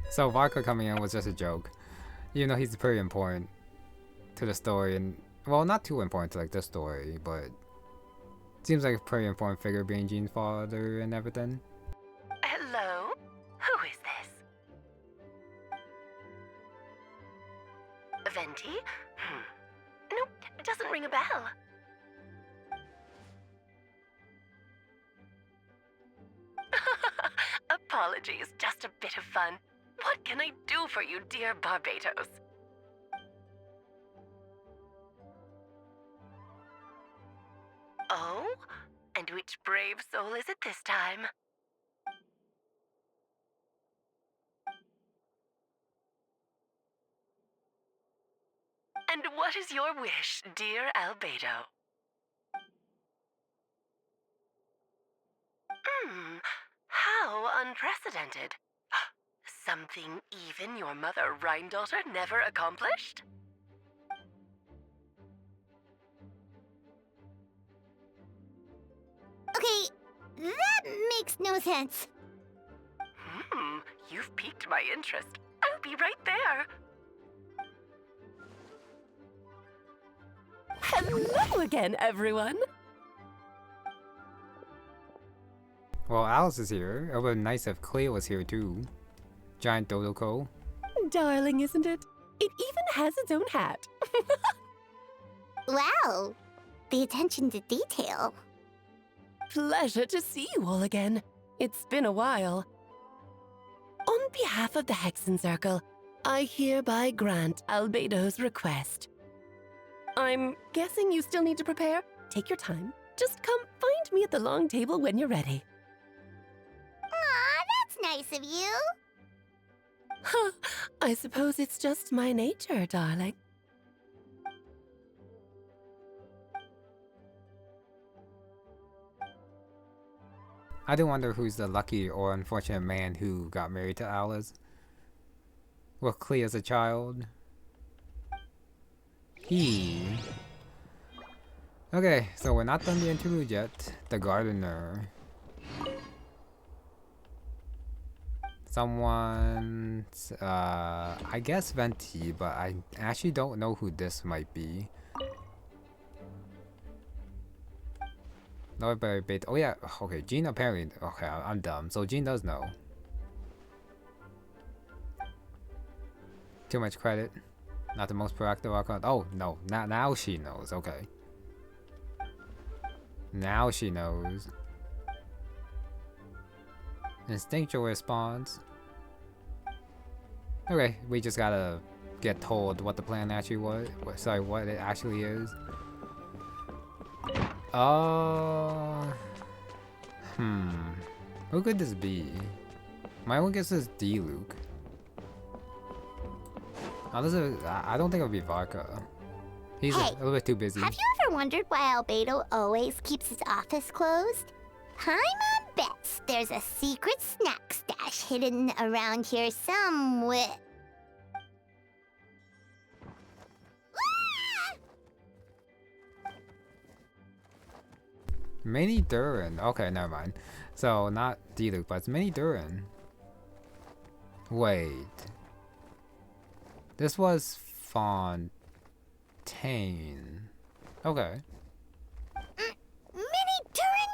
So Vodka coming in was just a joke. You know, he's pretty important to the story, and well, not too important to like the story, but seems like a pretty important figure being Jean's father and everything. Hello? Who is this? Venti? Nope, it doesn't ring a bell. Apologies, just a bit of fun. What can I do for you, dear Barbados? Oh? And which brave soul is it this time? And what is your wish, dear Albedo? How unprecedented. Something even your mother Rhine-daughter never accomplished? Okay, that makes no sense. You've piqued my interest. I'll be right there. Hello again, everyone. Well, Alice is here. It would be nice if Clea was here too. Giant Dodoko. Darling, isn't it? It even has its own hat. Wow, the attention to detail. Pleasure to see you all again. It's been a while. On behalf of the Hexen Circle, I hereby grant Albedo's request. I'm guessing you still need to prepare? Take your time. Just come find me at the long table when you're ready. Aw, that's nice of you. Huh, I suppose it's just my nature, darling. I do wonder who's the lucky or unfortunate man who got married to Alice. With Clea as a child. Okay, so we're not done the interlude yet. The gardener. Someone's, I guess Venti, but I actually don't know who this might be. No, but oh yeah, okay, Jean apparently, okay, I'm dumb, so Jean does know. Too much credit. Not the most proactive Archon. Oh, no, now she knows, okay. Now she knows. Instinctual response. Okay, we just gotta get told what the plan actually was. Sorry, what it actually is. Who could this be? My own guess is D-Luke. Honestly, I don't think it would be vodka. He's Hey, a little bit too busy. Have you ever wondered why Albedo always keeps his office closed? Paimon bets there's a secret snack stash hidden around here somewhere. Mini Durin. Okay, never mind. So, not Diluc, but it's Mini Durin. Wait. This was Fontaine. Okay. Mini Durin?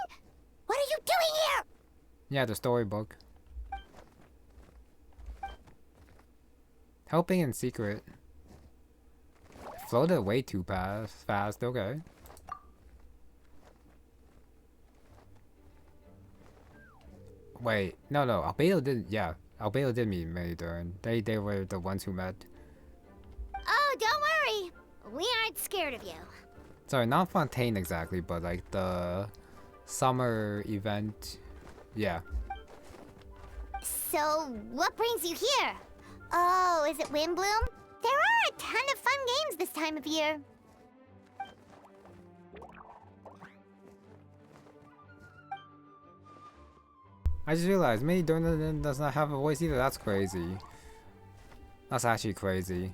What are you doing here? Yeah, the storybook. Helping in secret. Floated way too fast. Okay. Wait, no, Albedo did, yeah. Albedo did meet Mini Durin. They were the ones who met. Oh, don't worry. We aren't scared of you. Sorry, not Fontaine exactly, but like the summer event. Yeah. So, what brings you here? Oh, is it Windblume? There are a ton of fun games this time of year. I just realized Mini Durin does not have a voice either. That's crazy. That's actually crazy.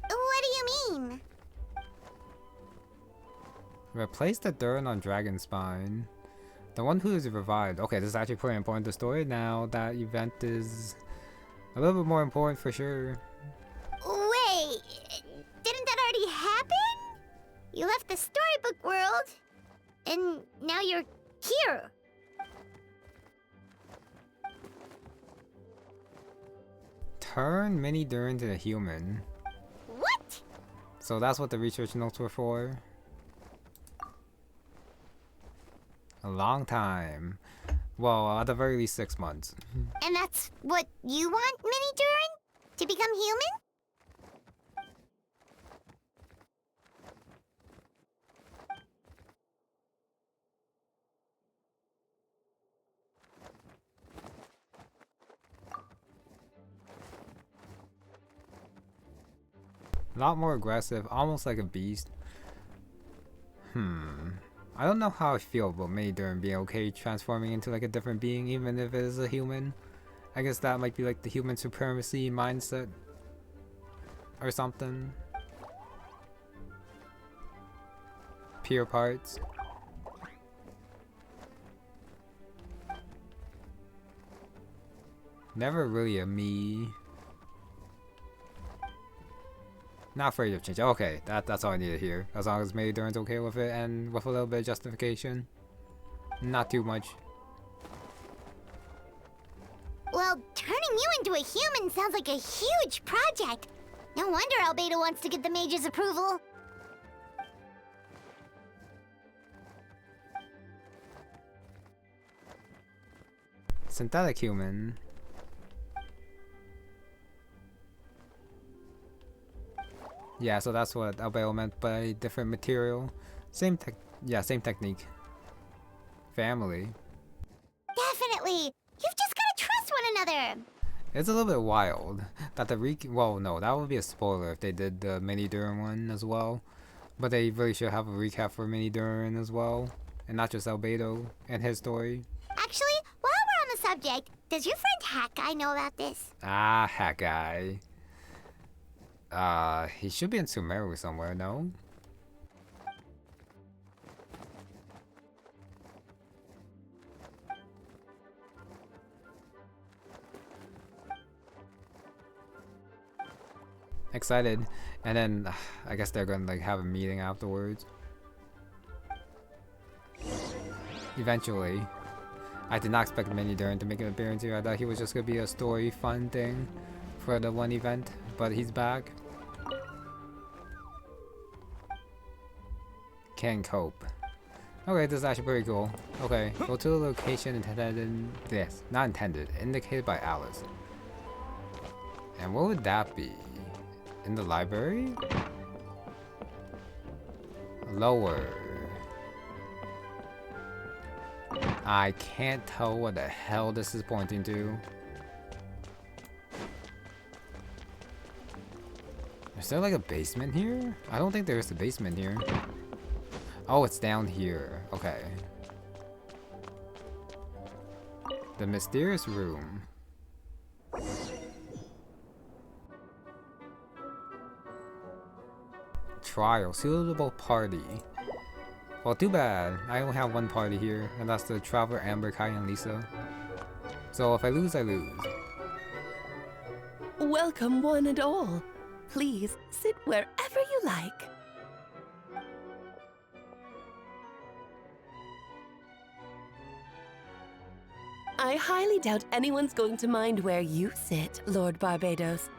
What do you mean? Replace the Durin on Dragonspine. The one who is revived. Okay, this is actually pretty important to the story now. That event is a little bit more important for sure. Wait, didn't that already happen? You left the storybook world, and now you're here. Turn Mini Durin to a human. What? So that's what the research notes were for. A long time. Well, at the very least 6 months. And that's what you want, Mini Durin? To become human? A lot more aggressive, almost like a beast. I don't know how I feel about Mini Durin being okay transforming into like a different being, even if it is a human. I guess that might be like the human supremacy mindset or something. Pure parts. Never really a me. Not afraid of change. Okay, that's all I need to hear. As long as Mini Durin's okay with it and with a little bit of justification. Not too much. Well, turning you into a human sounds like a huge project. No wonder Albedo wants to get the mage's approval. Synthetic human. Yeah, so that's what Albedo meant by different material. Same technique. Family. Definitely. You've just gotta trust one another. It's a little bit wild that the well, no, that would be a spoiler if they did the Mini Durin one as well. But they really should have a recap for Mini Durin as well, and not just Albedo and his story. Actually, while we're on the subject, does your friend Hat Guy know about this? Ah, Hat Guy. He should be in Sumeru somewhere, no? Excited, and then I guess they're gonna like have a meeting afterwards. Eventually. I did not expect Mini Durin to make an appearance here. I thought he was just gonna be a story fun thing for the one event, but he's back. Can cope. Okay, this is actually pretty cool. Okay, go to the location indicated by Alice. And what would that be? In the library? Lower. I can't tell what the hell this is pointing to. Is there like a basement here? I don't think there's a basement here. Oh, it's down here. Okay. The mysterious room. Trial. Suitable party. Well, too bad. I only have one party here, and that's the Traveler, Amber, Kai, and Lisa. So if I lose, I lose. Welcome, one and all. Please sit wherever you like. I highly doubt anyone's going to mind where you sit, Lord Barbados.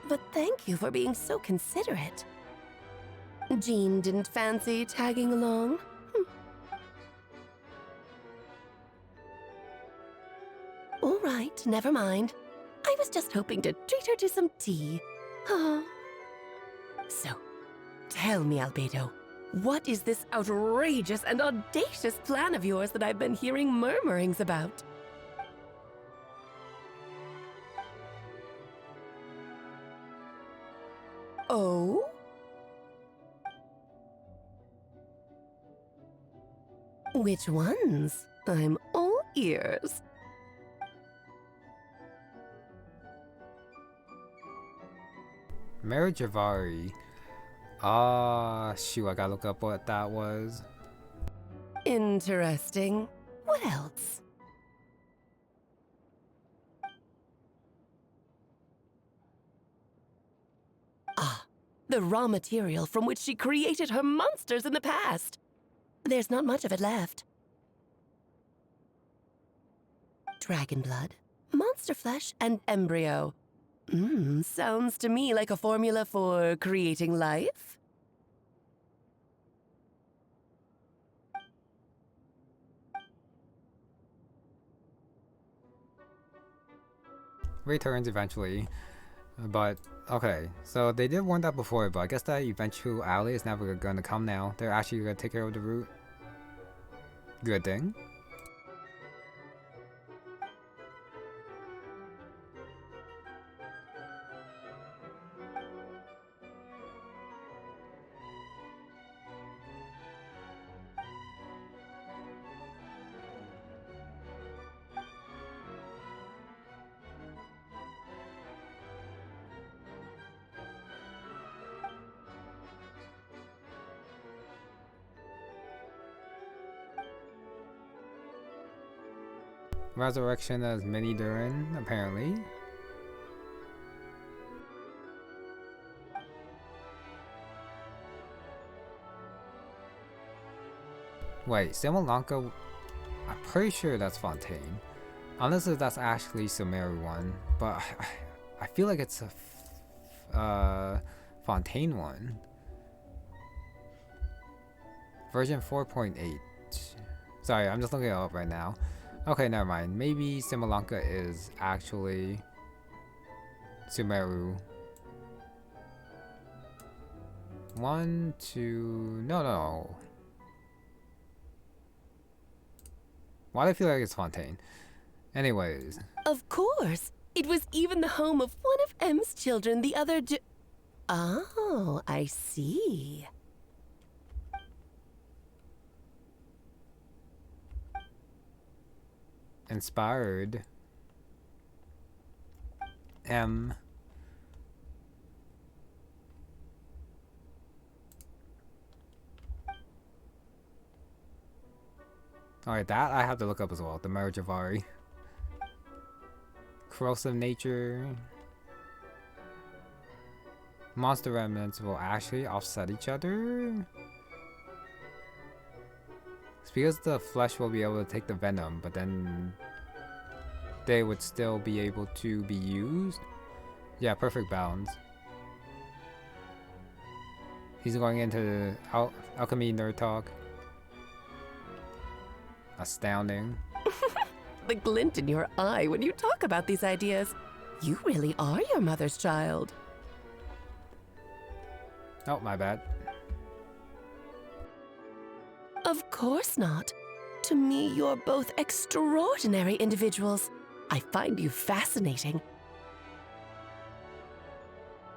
But thank you for being so considerate. Jean didn't fancy tagging along? All right, never mind. I was just hoping to treat her to some tea. So, tell me, Albedo, what is this outrageous and audacious plan of yours that I've been hearing murmurings about? Oh? Which ones? I'm all ears. Mary Javari. Shoot, I gotta look up what that was. Interesting. What else? Ah, the raw material from which she created her monsters in the past. There's not much of it left. Dragon blood, monster flesh, and embryo. Sounds to me like a formula for creating life. Returns eventually. But, okay. So they did warn that before, but I guess that eventuality is never gonna come now. They're actually gonna take care of the root. Good thing. Resurrection as Mini Durin, apparently. Wait, Simolanka? I'm pretty sure that's Fontaine. Unless if that's actually Sumeru one. But I feel like it's a Fontaine one. Version 4.8. Sorry, I'm just looking it up right now. Okay, never mind. Maybe Simolanka is actually Sumeru. 1, 2... No. Why do I feel like it's Fontaine? Anyways. Of course. It was even the home of one of M's children the other day. Oh, I see. Inspired. M. Alright, that I have to look up as well. The Marriage of Ari. Corrosive nature. Monster remnants will actually offset each other. It's because the flesh will be able to take the venom, but then they would still be able to be used. Yeah, perfect balance. He's going into alchemy nerd talk. Astounding. The glint in your eye when you talk about these ideas. You really are your mother's child. Oh, my bad. Of course not. To me, you're both extraordinary individuals. I find you fascinating.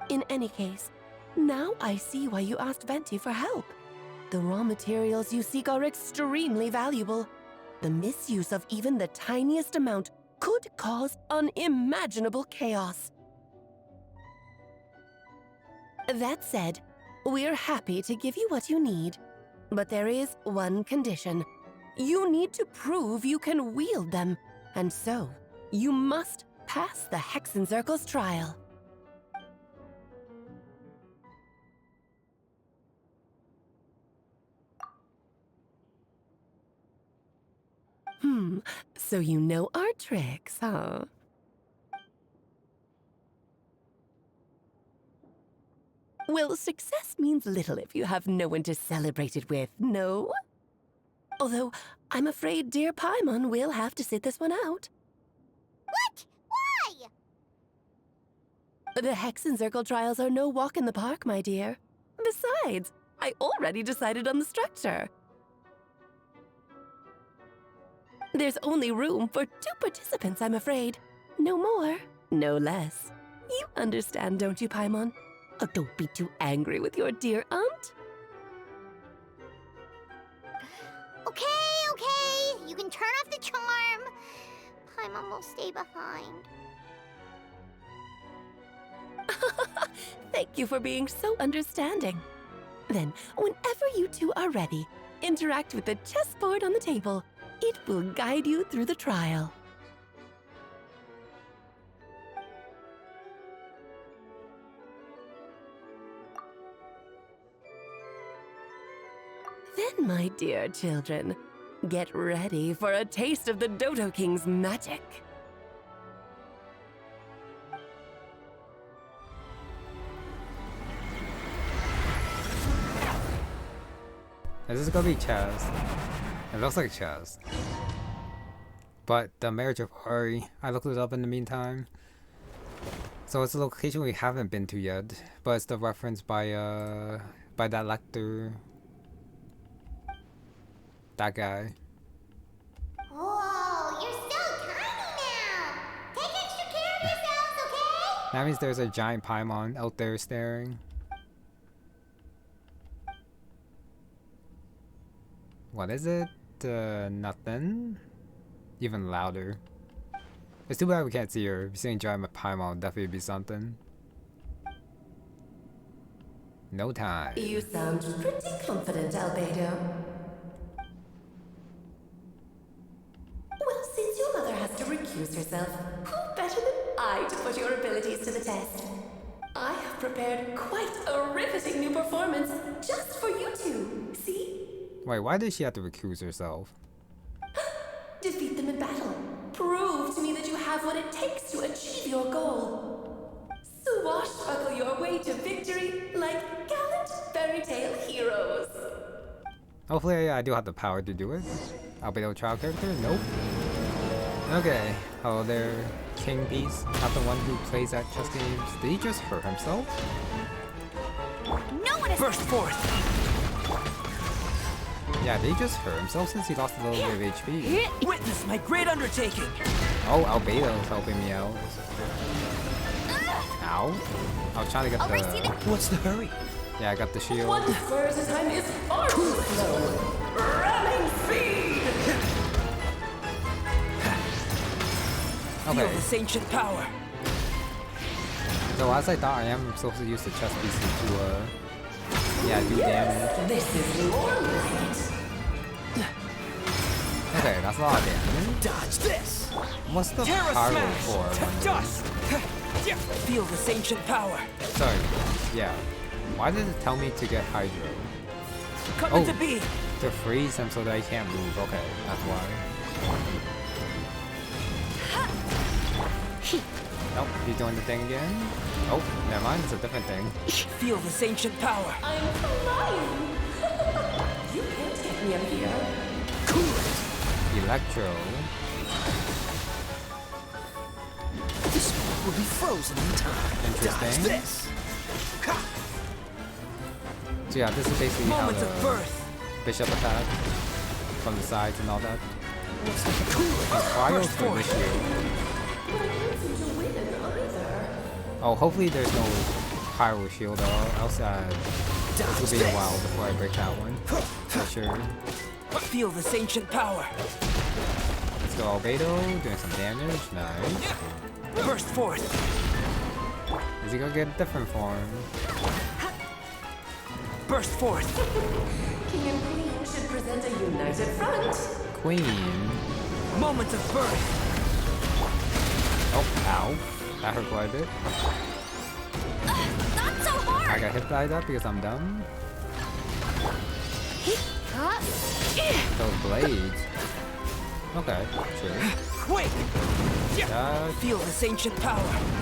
In any case, Now I see why you asked Venti for help. The raw materials you seek are extremely valuable. The misuse of even the tiniest amount could cause unimaginable chaos. That said, we're happy to give you what you need. But there is one condition. You need to prove you can wield them, and so you must pass the Hexencircle's trial. So you know our tricks, huh? Well, success means little if you have no one to celebrate it with, no? Although, I'm afraid dear Paimon will have to sit this one out. What? Why? The Hexencircle trials are no walk in the park, my dear. Besides, I already decided on the structure. There's only room for 2 participants, I'm afraid. No more, no less. You understand, don't you, Paimon? Oh, don't be too angry with your dear aunt. Okay. You can turn off the charm. Paimon will stay behind. Thank you for being so understanding. Then, whenever you two are ready, interact with the chessboard on the table. It will guide you through the trial. Then, my dear children, get ready for a taste of the Dodo King's magic. This is gonna be Chaz. It looks like Chaz. But the marriage of Ari, I looked it up in the meantime. So it's a location we haven't been to yet, but it's the reference by that lector. That guy. Whoa, you're so tiny now! Take extra care of yourselves, okay? That means there's a giant Paimon out there staring. What is it? Nothing? Even louder. It's too bad we can't see her. If you're seeing giant Paimon, would definitely be something. No time. You sound pretty confident, Albedo. Well, since your mother has to recuse herself, who better than I to put your abilities to the test? I have prepared quite a riveting new performance just for you two. See? Wait, why did she have to recuse herself? Defeat them in battle. Prove to me that you have what it takes to achieve your goal. Swashbuckle your way to victory like gallant fairy tale heroes. Hopefully I do have the power to do it. Albedo trial character? Nope. Okay. Hello there, King Beast. Not the one who plays at chess games. Did he just hurt himself? No one is burst forth! Yeah, did he just hurt himself since he lost a little bit of HP? Witness my great undertaking! Oh, Albedo's helping me out. Ow. I was trying to get the... What's the hurry? Yeah, I got the shield. One spurs at a time is far too slow. Ramming speed! Okay. Feel this ancient power. So as I thought, I am supposed to use the chess piece to, yeah, do damage. This is more like it. Okay, that's a lot of damage. Dodge this! What's the Terra pyro smash! for? Dust! Feel this ancient power. Sorry. Yeah. Why did it tell me to get Hydro? Come into being. To freeze him so that he can't move. Okay, that's why. Nope, he's doing the thing again. Oh, never mind, it's a different thing. Feel this ancient power. I'm flying. You can't get me up here. Cool it. Electro. This one will be frozen in time. Interesting. Dodge this. So yeah, this is basically Moment how of the birth. bishop attack from the sides and all that. What's the cool Trials for this year. Oh, hopefully there's no Pyro Shield though. Else this will be a while before I break that one. For sure. Feel this ancient power. Let's go Albedo, doing some damage. Nice. Burst forth. Is he gonna get a different form? Burst forth. King and Queen should present a united front. Queen. Moment of birth. Oh, ow. That hurt quite a bit. Not so hard! I got hit by that because I'm dumb. Those blades. Okay, sure. Quick! That. Feel this ancient power.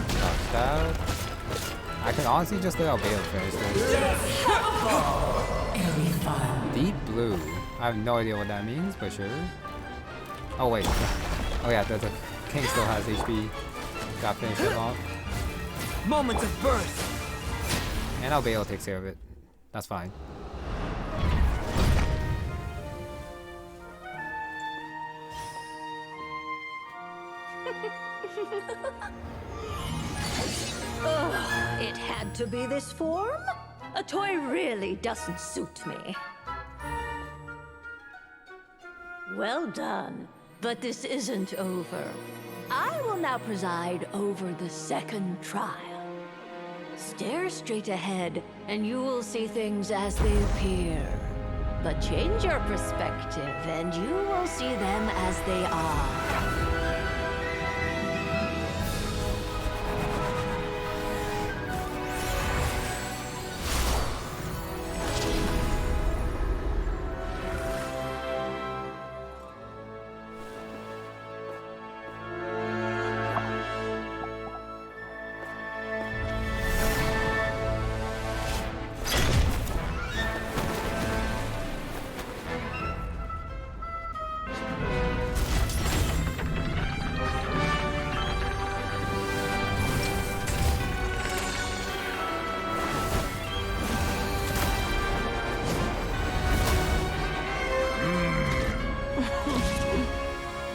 Dodge that. I can honestly just let Albedo finish this. Deep blue. I have no idea what that means, but sure. Oh wait. Oh yeah, the king still has HP. Got to finish him off. Moment of birth. And Albedo takes care of it. That's fine. Ugh, it had to be this form? A toy really doesn't suit me. Well done, but this isn't over. I will now preside over the second trial. Stare straight ahead, and you will see things as they appear. But change your perspective, and you will see them as they are.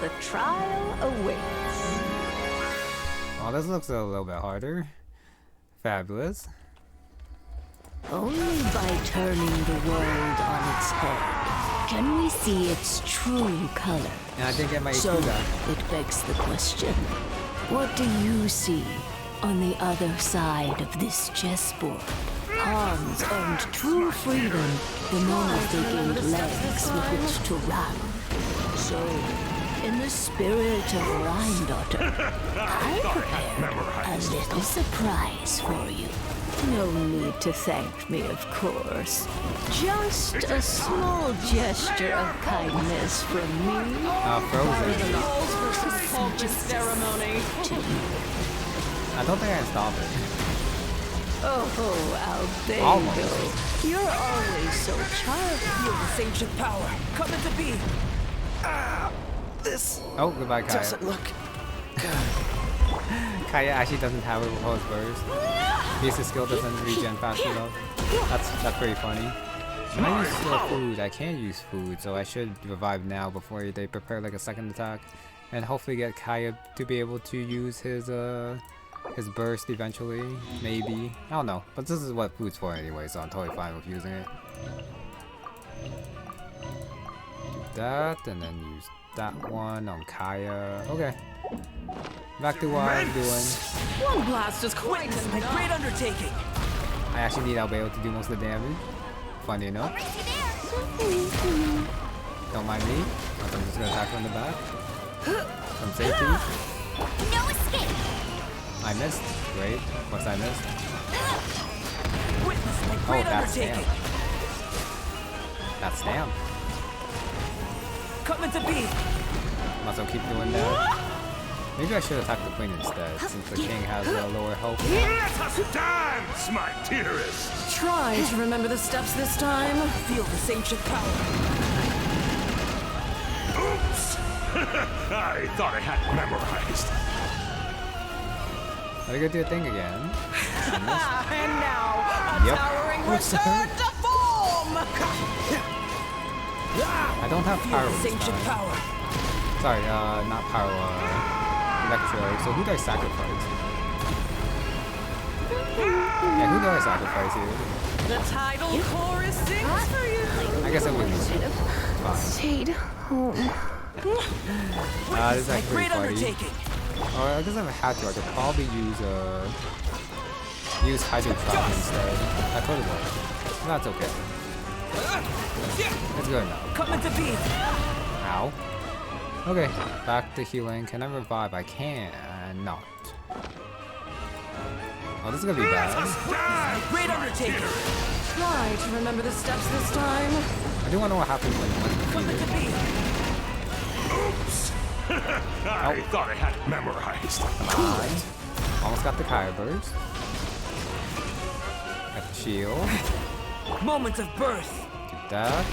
The trial awaits. Oh, this looks a little bit harder. Fabulous. Only by turning the world on its head can we see its true color. And I didn't get my So HP back. it begs the question, what do you see on the other side of this chessboard? Pawns earned true freedom the moment they gained legs with which to run. So, in the spirit of Rhine-daughter, I prepared a little surprise for you. No need to thank me, of course. Just a small gesture of kindness from me. Frozen. Ceremony. I don't think I can stop it. Oh, Albedo. Almost. You're always so charming. Feel this ancient power. Come into being. This Oh, goodbye, Kaya. doesn't look Kaya actually doesn't have a proposed burst. His skill doesn't regen fast enough. That's pretty funny. Can I use food? I can't use food, so I should revive now before they prepare like a second attack, and hopefully get Kaya to be able to use his burst eventually. Maybe, I don't know. But this is what food's for anyway, so I'm totally fine with using it. Do that, and then use that one on Kaya. Okay. Back to what I'm doing. One blast is quite a great undertaking. I actually need Albedo to do most of the damage. Funny enough. Don't mind me. I'm just gonna attack from the back. From safety. No escape! I missed. Great. Of course I missed. Witness my Oh, great that's undertaking. stamp. That's stamp. Come into being. Might as well keep doing that. Maybe I should attack the queen instead, since the king has a lower health. Let us dance, my dearest. Try to remember the steps this time. Feel this ancient power. Oops! I thought I had it memorized. Let me go do a thing again. And now, a Yep. towering What's the return to form! I don't have Feel pyro this this ancient time. power. Sorry, not pyro, electro. So who do I sacrifice? Yeah, who do I sacrifice here? The tidal chorus sings for you. I guess I would use it. Stayed home. This is actually pretty funny. Or I guess if I had to, I could probably use Hydro Trap instead. That could have worked. That's okay. It's good enough. Coming to be. Ow. Okay, back to healing. Can I revive? I can not. Oh, this is gonna be bad. Great undertaker. Try to remember the steps this time. I do want to know what happens when one defeated. Oops! I thought I had it memorized. Come on. Almost got the Kaya Burst. Got the shield. Moments of birth. Do that.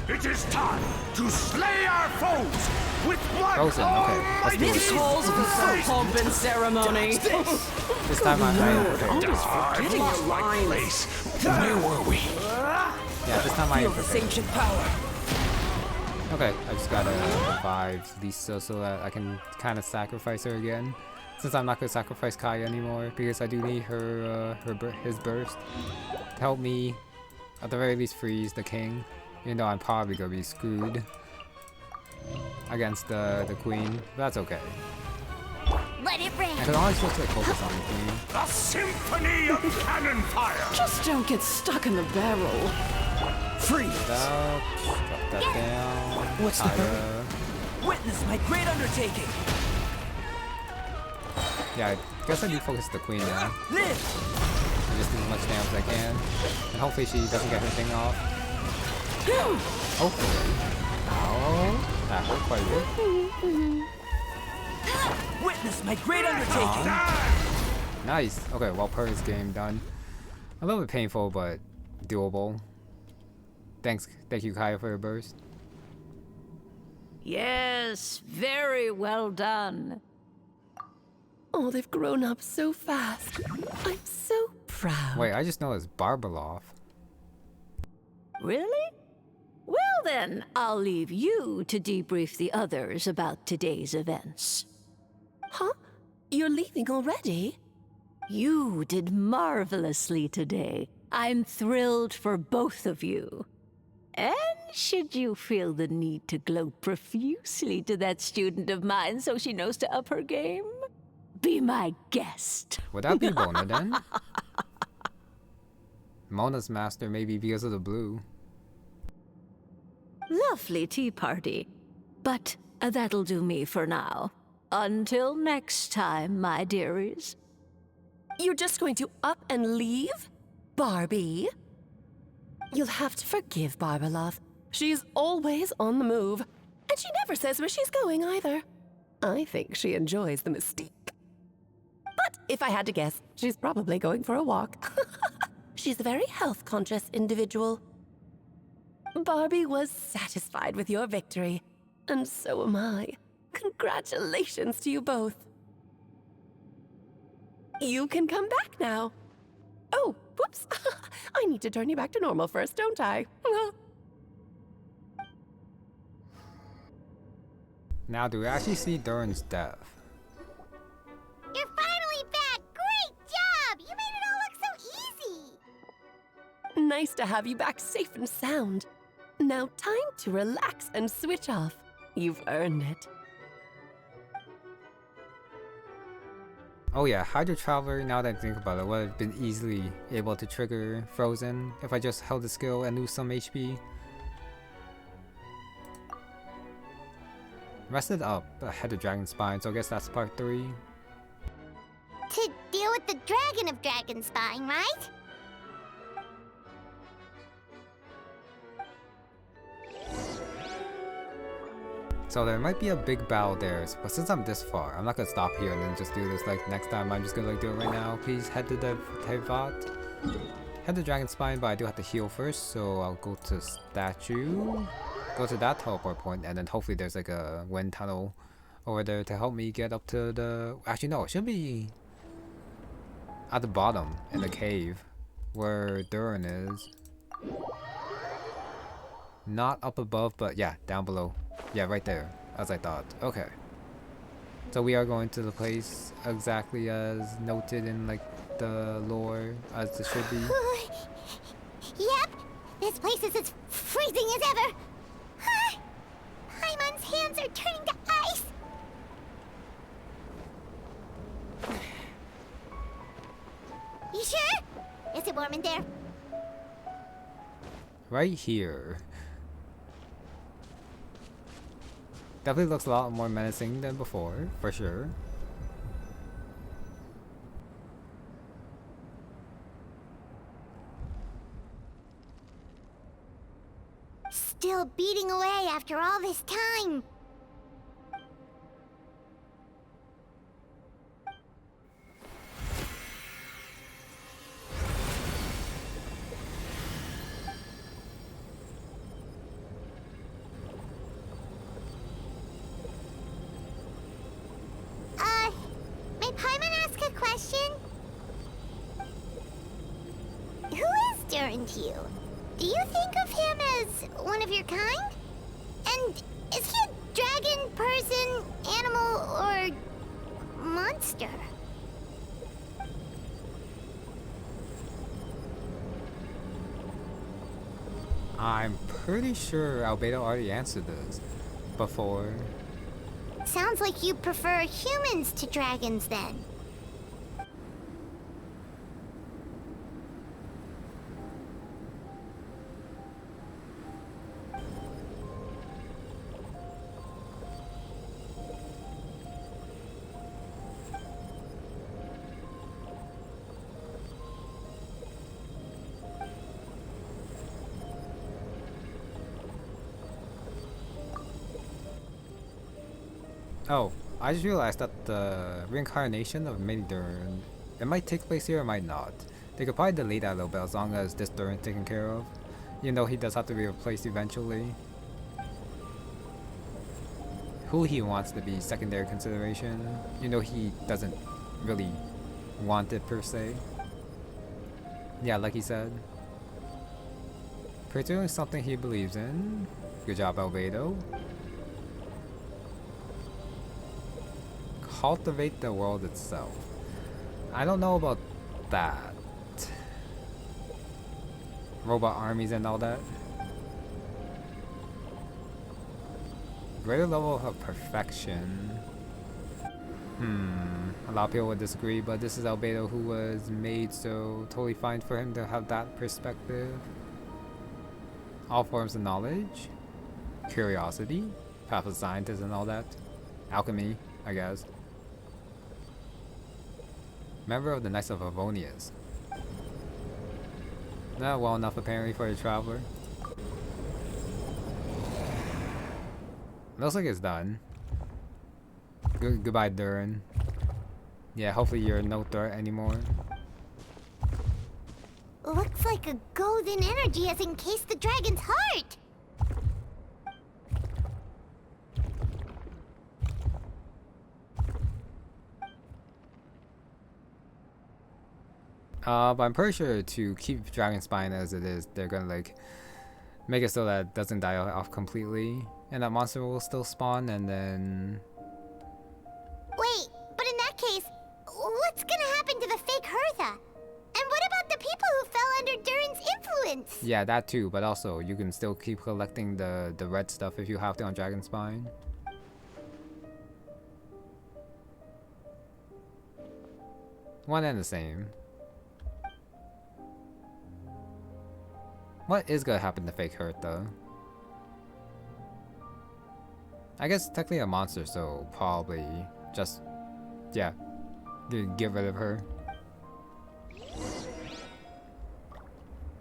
It is time to slay our foes with blood. Frozen, okay. Let's do This it. calls for some pomp and ceremony. This time I'm prepared. Forgetting your lines. Where were we? Yeah, this time I am Feel this prepared. ancient power. Okay, I just gotta revive Lisa so that I can kind of sacrifice her again. Since I'm not gonna sacrifice Kaya anymore, because I do need his burst to help me, at the very least, freeze the king. Even though I'm probably gonna be screwed against the queen, but that's okay. Let it rain. I can always just like focus on the queen. A symphony of cannon fire. Just don't get stuck in the barrel. Freeze. Drop that down. What's the hurry? Witness my great undertaking. Yeah, I guess I do focus the queen now. Live. Just do as much damage as I can, and hopefully she doesn't get her thing off. Hopefully. Oh, that hurt quite a bit. Witness my great undertaking. Nice. Okay, well, Purr's game done. A little bit painful, but doable. Thank you, Kaya, for your burst. Yes, very well done. Oh, they've grown up so fast. I'm so proud. Wait, I just noticed Barbeloff. Really? Well then, I'll leave you to debrief the others about today's events. Huh? You're leaving already? You did marvelously today. I'm thrilled for both of you. And should you feel the need to gloat profusely to that student of mine so she knows to up her game, be my guest. Would that be Mona then? Mona's master, maybe because of the blue. Lovely tea party. But that'll do me for now. Until next time, my dearies. You're just going to up and leave? Barbie? You'll have to forgive Barbeloff. She's always on the move. And she never says where she's going either. I think she enjoys the mystique. But if I had to guess, she's probably going for a walk. She's a very health-conscious individual. Barbie was satisfied with your victory, and so am I. Congratulations to you both. You can come back now. Oh, whoops. I need to turn you back to normal first, don't I? Now, do we actually see Durin's death? You're finally back! Great job! You made it all look so easy! Nice to have you back safe and sound. Now time to relax and switch off. You've earned it. Oh yeah, Hydro Traveler, now that I think about it, would have been easily able to trigger Frozen if I just held the skill and lose some HP. Rested up ahead of Dragonspine, so I guess that's part 3. To deal with the Dragon of Dragonspine, right? So there might be a big battle there, but since I'm this far, I'm not gonna stop here and then just do this like next time. I'm just gonna like do it right now. Please head to the Tevat. Head to Dragonspine, but I do have to heal first, so I'll go to Statue. Go to that teleport point, and then hopefully there's like a wind tunnel over there to help me get up to the... Actually no, it should be at the bottom in the cave where Durin is. Not up above, but yeah, down below. Yeah, right there, as I thought. Okay. So we are going to the place exactly as noted in like the lore as it should be. Yep, this place is as freezing as ever. Paimon's hands are turning to ice. You sure? Is it warm in there? Right here. Definitely looks a lot more menacing than before, for sure. Still beating away after all this time. May Paimon ask a question? Who is Durin to you? Do you think of him as one of your kind? And is he a dragon, person, animal, or monster? I'm pretty sure Albedo already answered this before. Sounds like you prefer humans to dragons then. Oh, I just realized that the reincarnation of Mini Durin, it might take place here, it might not. They could probably delete that a little bit as long as this Durin is taken care of. You know, he does have to be replaced eventually. Who he wants to be secondary consideration. You know, he doesn't really want it per se. Yeah, like he said. Pursuing something he believes in. Good job, Albedo. Cultivate the world itself. I don't know about that. Robot armies and all that. Greater level of perfection. A lot of people would disagree, but this is Albedo who was made, so totally fine for him to have that perspective. All forms of knowledge. Curiosity. Path of scientist and all that. Alchemy, I guess. Member of the Knights of Avonius. Not well enough apparently for a traveler. Looks like it's done. Goodbye, Durin. Yeah, hopefully you're no threat anymore. Looks like a golden energy has encased the dragon's heart. But I'm pretty sure to keep Dragonspine as it is, they're gonna like make it so that it doesn't die off completely, and that monster will still spawn, and then. Wait, but in that case, what's gonna happen to the fake Hertha? And what about the people who fell under Durin's influence? Yeah, that too. But also, you can still keep collecting the red stuff if you have to on Dragonspine. One and the same. What is gonna happen to fake Hurt though? I guess technically a monster, so probably just, yeah, get rid of her.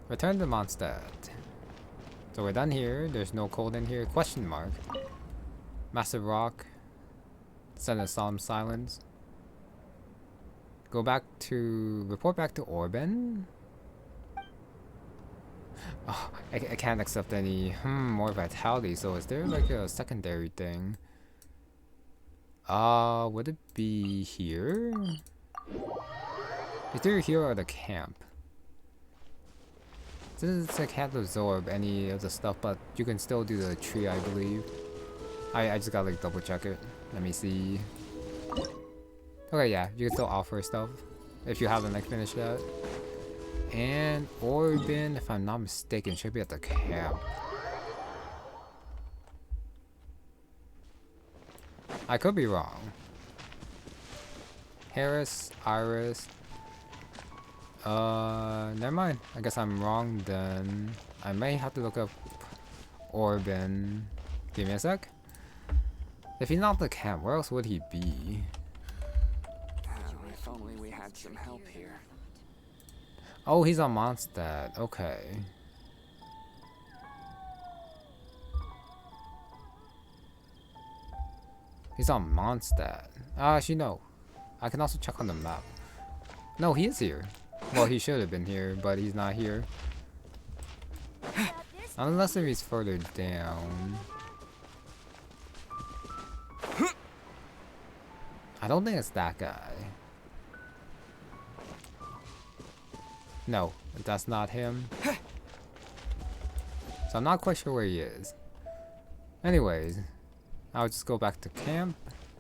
Return to Monstadt. So we're done here. There's no cold in here. Question mark. Massive rock. Send a solemn silence. Go back to report back to Orban. Oh, I can't accept any more vitality, so is there like a secondary thing? Would it be here? Either here or the camp. Since I can't absorb any of the stuff, but you can still do the tree, I believe. I just gotta like double check it. Let me see. Okay, yeah, you can still offer stuff if you haven't like finished that. And Orbin, if I'm not mistaken, should be at the camp. I could be wrong. Harris, Iris. Never mind. I guess I'm wrong then. I may have to look up Orbin. Give me a sec. If he's not at the camp, where else would he be? If only we had some help here. Oh, he's on Monstadt. Okay. He's on Monstadt. Actually, no. I can also check on the map. No, he is here. Well, he should have been here, but he's not here. Unless if he's further down. I don't think it's that guy. No, that's not him. So I'm not quite sure where he is. Anyways, I'll just go back to camp,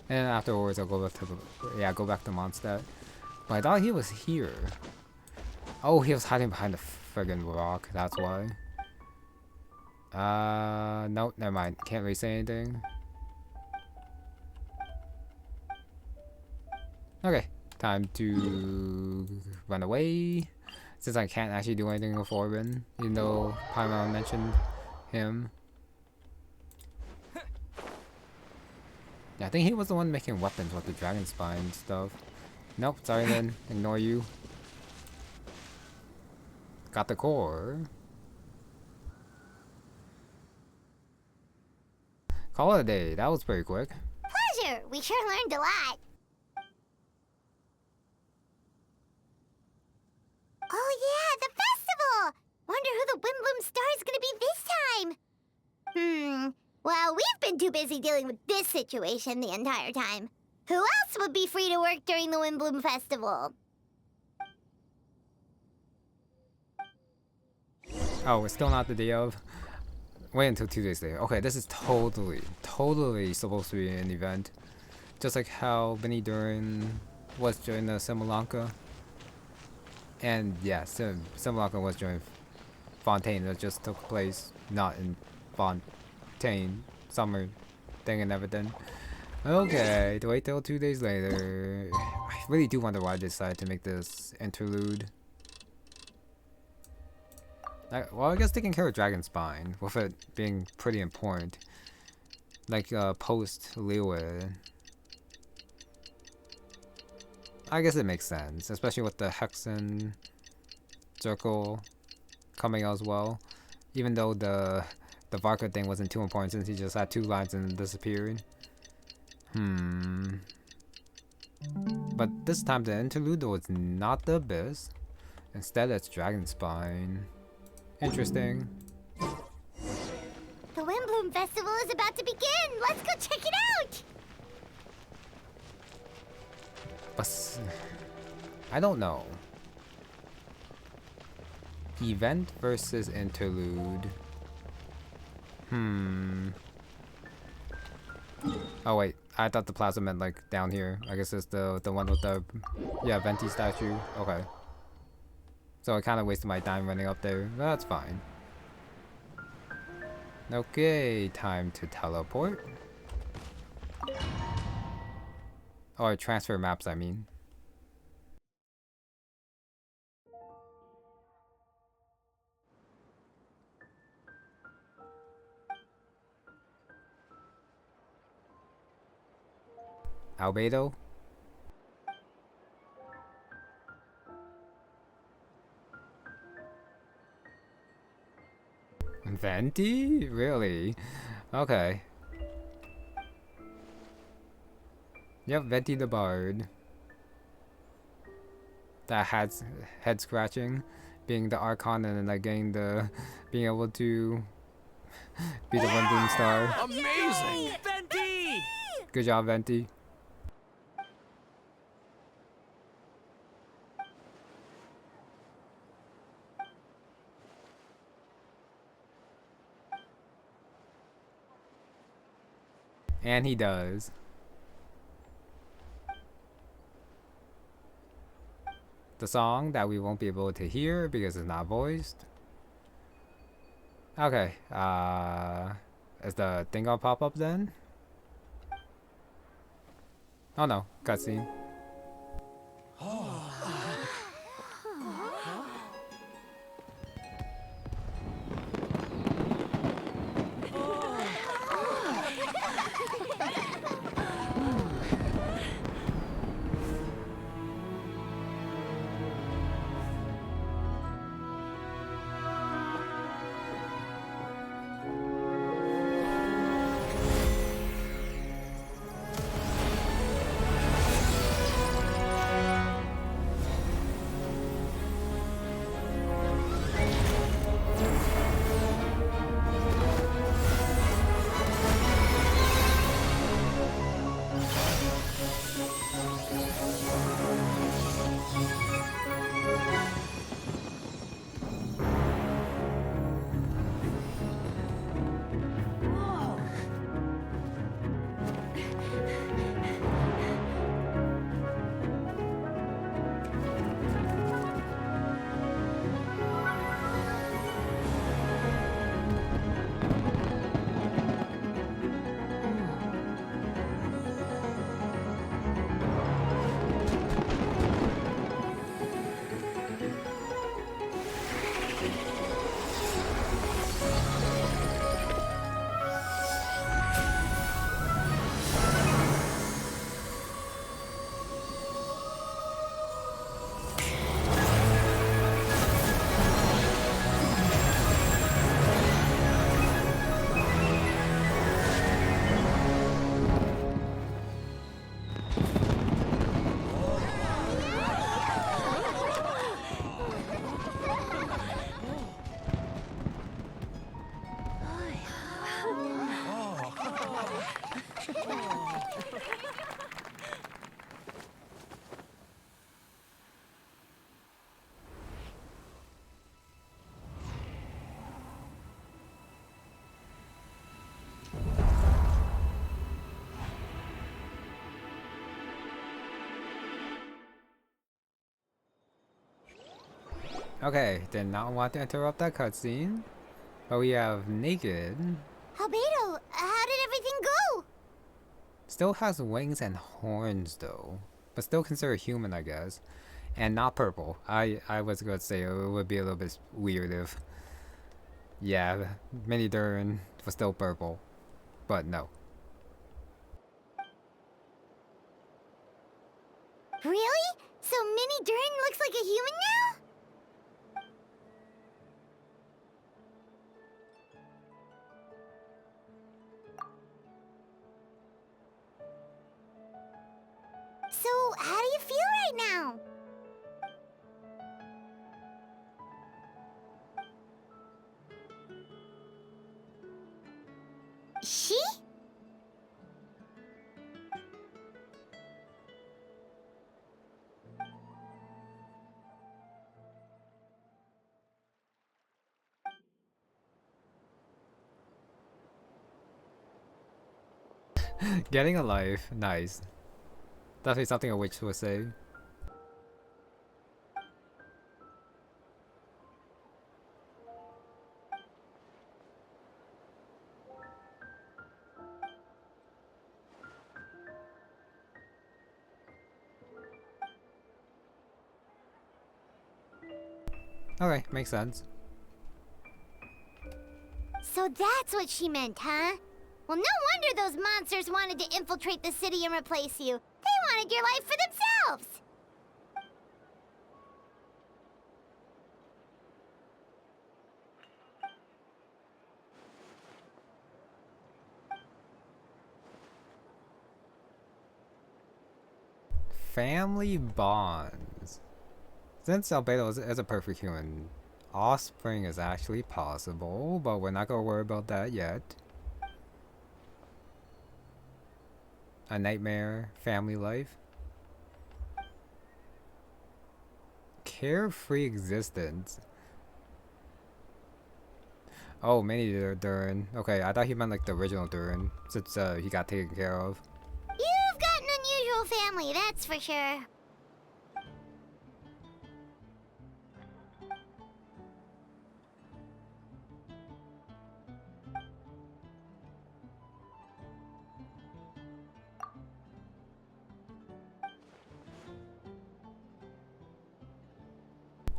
and afterwards I'll go back to the, go back to Monstadt. But I thought he was here. Oh, he was hiding behind the friggin' rock. That's why. No, never mind. Can't really say anything. Okay, time to run away. Since I can't actually do anything with Orbin, even though Paimon mentioned him. Yeah, I think he was the one making weapons with the Dragonspine stuff. Nope, sorry then, ignore you. Got the core. Call it a day, that was pretty quick. Pleasure! We sure learned a lot. Oh yeah, the festival! Wonder who the Windblume Star is gonna be this time. Well, we've been too busy dealing with this situation the entire time. Who else would be free to work during the Windblume Festival? Oh, it's still not the day of? Wait until 2 days later. Okay, this is totally supposed to be an event. Just like how Mini Durin was during the Simulacra. And yeah, Simulacra was during Fontaine. That just took place not in Fontaine. Summer thing and everything. Okay, to wait till 2 days later. I really do wonder why I decided to make this interlude. Well, I guess taking care of Dragonspine, with it being pretty important. Like, post Liyue. I guess it makes sense, especially with the Hexen circle coming out as well. Even though the Varka thing wasn't too important since he just had 2 lines and disappeared. But this time the interlude was not the best. Instead it's Dragonspine. Interesting. The Windblume Festival is about to begin! Let's go check it out! But I don't know. Event versus interlude. Oh wait, I thought the plaza meant like down here. I guess it's the one with the Venti statue. Okay. So I kind of wasted my time running up there. But that's fine. Okay, time to teleport. Or transfer maps, I mean. Albedo? Venti? Really? Okay. Yep, Venti the Bard. That has head scratching, being the Archon and then like being able to be the Windblume Star. Amazing! Venti! Good job, Venti. And he does. the song that we won't be able to hear because it's not voiced. Okay, is the thing gonna pop up then? Oh no, cutscene. Okay, did not want to interrupt that cutscene, but we have Naked. Albedo, how did everything go? Still has wings and horns though, but still considered human, I guess, and not purple. I was gonna say it would be a little bit weird if, yeah, Mini Durin was still purple, but no. Really? So Mini Durin looks like a human now? So, how do you feel right now? She? Getting a life, nice. Definitely something a witch would say. Okay, makes sense. So that's what she meant, huh? Well, no wonder those monsters wanted to infiltrate the city and replace you. They wanted your life for themselves! Family bonds. Since Albedo is a perfect human, offspring is actually possible, but we're not gonna worry about that yet. A nightmare family life. Carefree existence. Oh, Mini Durin. Okay, I thought he meant like the original Durin, since he got taken care of. You've got an unusual family, that's for sure.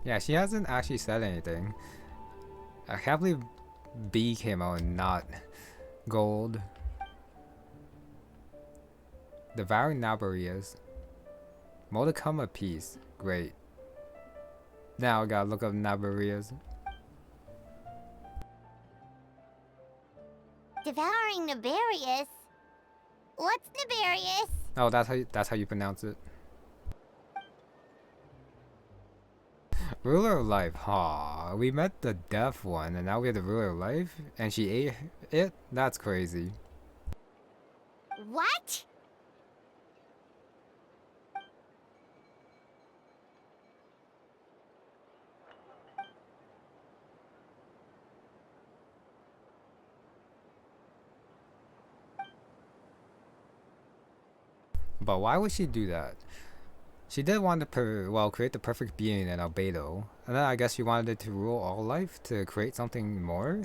Yeah, she hasn't actually said anything. I can't believe B came out and not gold. Devouring Nabarias. Modicum of peace. Great. Now I gotta look up Nabarias. Devouring Nabarius? What's Nabarius? Oh, that's how you pronounce it. Ruler of Life. Aw, we met the deaf one and now we have the Ruler of Life and she ate it? That's crazy. What? But why would she do that? She did want to create the perfect being in Albedo, and then I guess she wanted it to rule all life to create something more.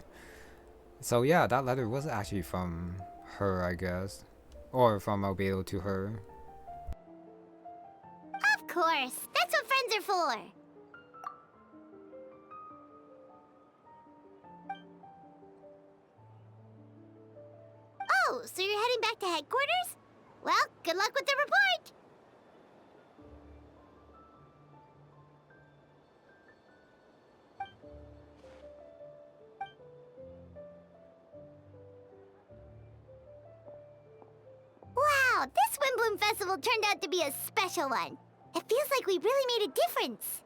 So yeah, that letter was actually from her, I guess, or from Albedo to her. Of course, that's what friends are for. Oh, so you're heading back to headquarters? Well, good luck with the report! Wow, this Windblume Festival turned out to be a special one. It feels like we really made a difference.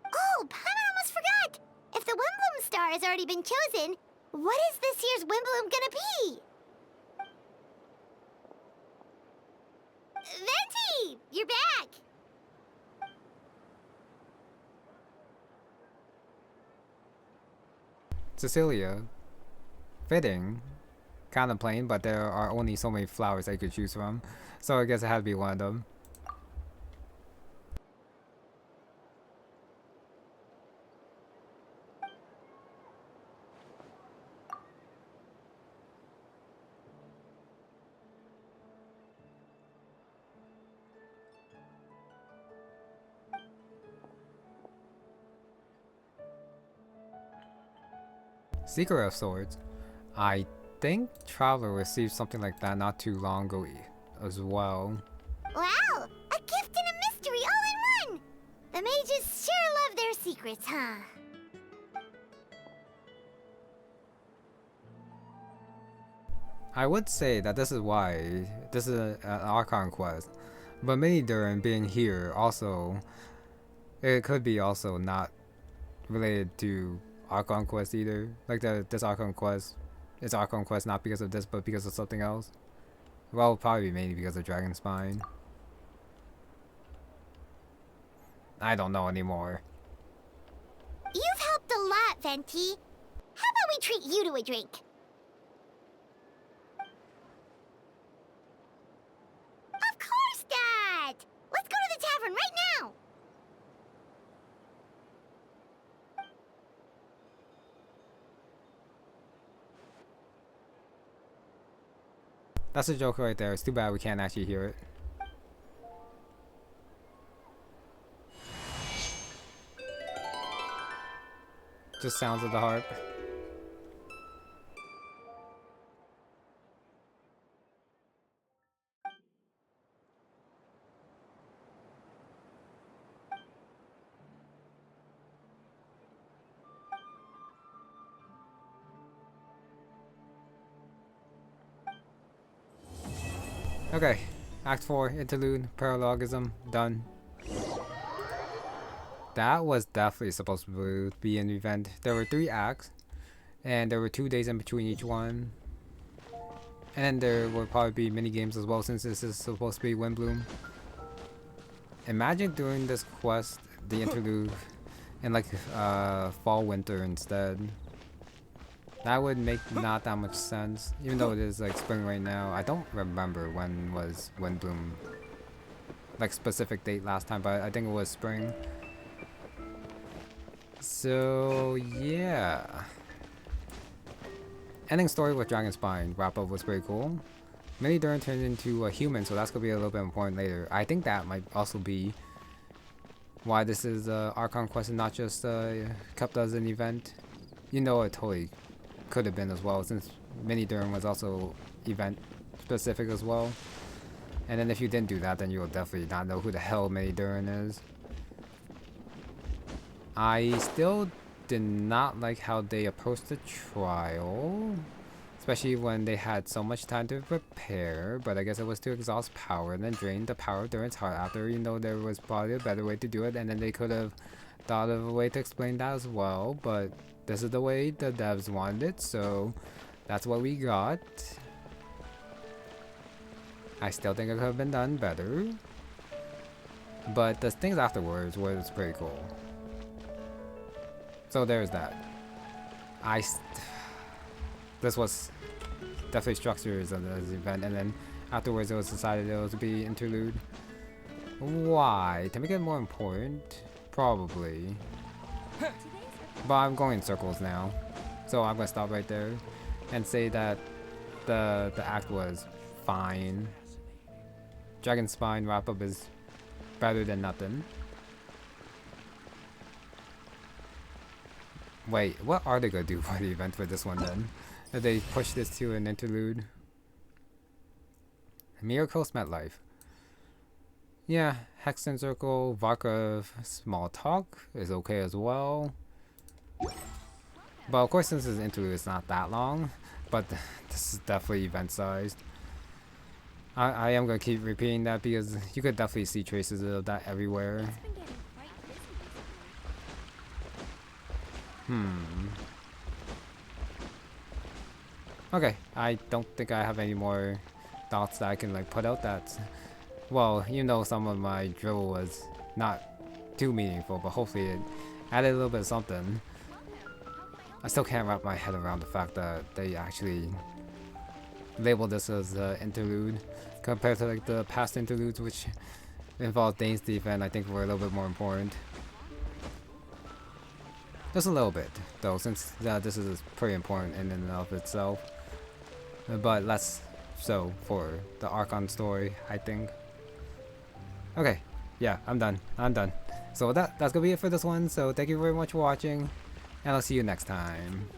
Oh, Paimon almost forgot! If the Windblume star has already been chosen, what is this year's Windblume gonna be? Venti! You're back! Cecilia. Fitting. Kind of plain, but there are only so many flowers I could choose from. So I guess it had to be one of them. Seeker of Swords. I think Traveler received something like that not too long ago as well. Wow! A gift and a mystery all in one! The mages sure love their secrets, huh? I would say that this is why this is an Archon quest, but Mini Durin being here also, it could be also not related to Archon quest either. Like this Archon quest, it's Archon quest not because of this, but because of something else. Well, probably mainly because of Dragonspine. I don't know anymore. You've helped a lot, Venti. How about we treat you to a drink? Of course, Dad! Let's go to the tavern right now! That's a joke right there. It's too bad we can't actually hear it. Just sounds of the harp. Okay, Act 4, Interlude, Paralogism, done. That was definitely supposed to be an event. There were 3 acts, and there were 2 days in between each one. And there will probably be mini games as well, since this is supposed to be Windblume. Imagine doing this quest, the Interlude, in like fall winter instead. That would make not that much sense, even though it is like spring right now. I don't remember when was Windblume, like specific date last time, but I think it was spring. So yeah. Ending story with Dragonspine wrap up was pretty cool. Mini Durin turned into a human, so that's gonna be a little bit important later. I think that might also be why this is Archon quest and not just kept as an event. You know, it totally could have been as well, since Mini Durin was also event specific as well. And then if you didn't do that, then you will definitely not know who the hell Mini Durin is. I still did not like how they approached the trial, especially when they had so much time to prepare, but I guess it was to exhaust power and then drain the power of Durin's heart after, you know, there was probably a better way to do it, and then they could have thought of a way to explain that as well, but this is the way the devs wanted it, so that's what we got. I still think it could have been done better, but the things afterwards was pretty cool. So there's that. This was definitely structured as an event, and then afterwards it was decided it was to be Interlude. Why? To make it more important? Probably. But I'm going in circles now, so I'm gonna stop right there and say that the act was fine. Dragonspine wrap up is better than nothing. Wait, what are they gonna do for the event for this one then? If they push this to an interlude? Miracles met life. Yeah, Hexen Circle, Vodka, Small Talk is okay as well. But of course, since this interlude is not that long, but this is definitely event sized. I am gonna keep repeating that because you could definitely see traces of that everywhere. Okay, I don't think I have any more thoughts that I can like put out. That's, well, you know, some of my drill was not too meaningful, but hopefully it added a little bit of something. I still can't wrap my head around the fact that they actually labeled this as an interlude compared to like the past interludes, which involved Dainsleif and I think were a little bit more important. Just a little bit, though, since this is pretty important in and of itself. But less so for the Archon story, I think. Okay, yeah, I'm done. So that's gonna be it for this one. So thank you very much for watching, and I'll see you next time.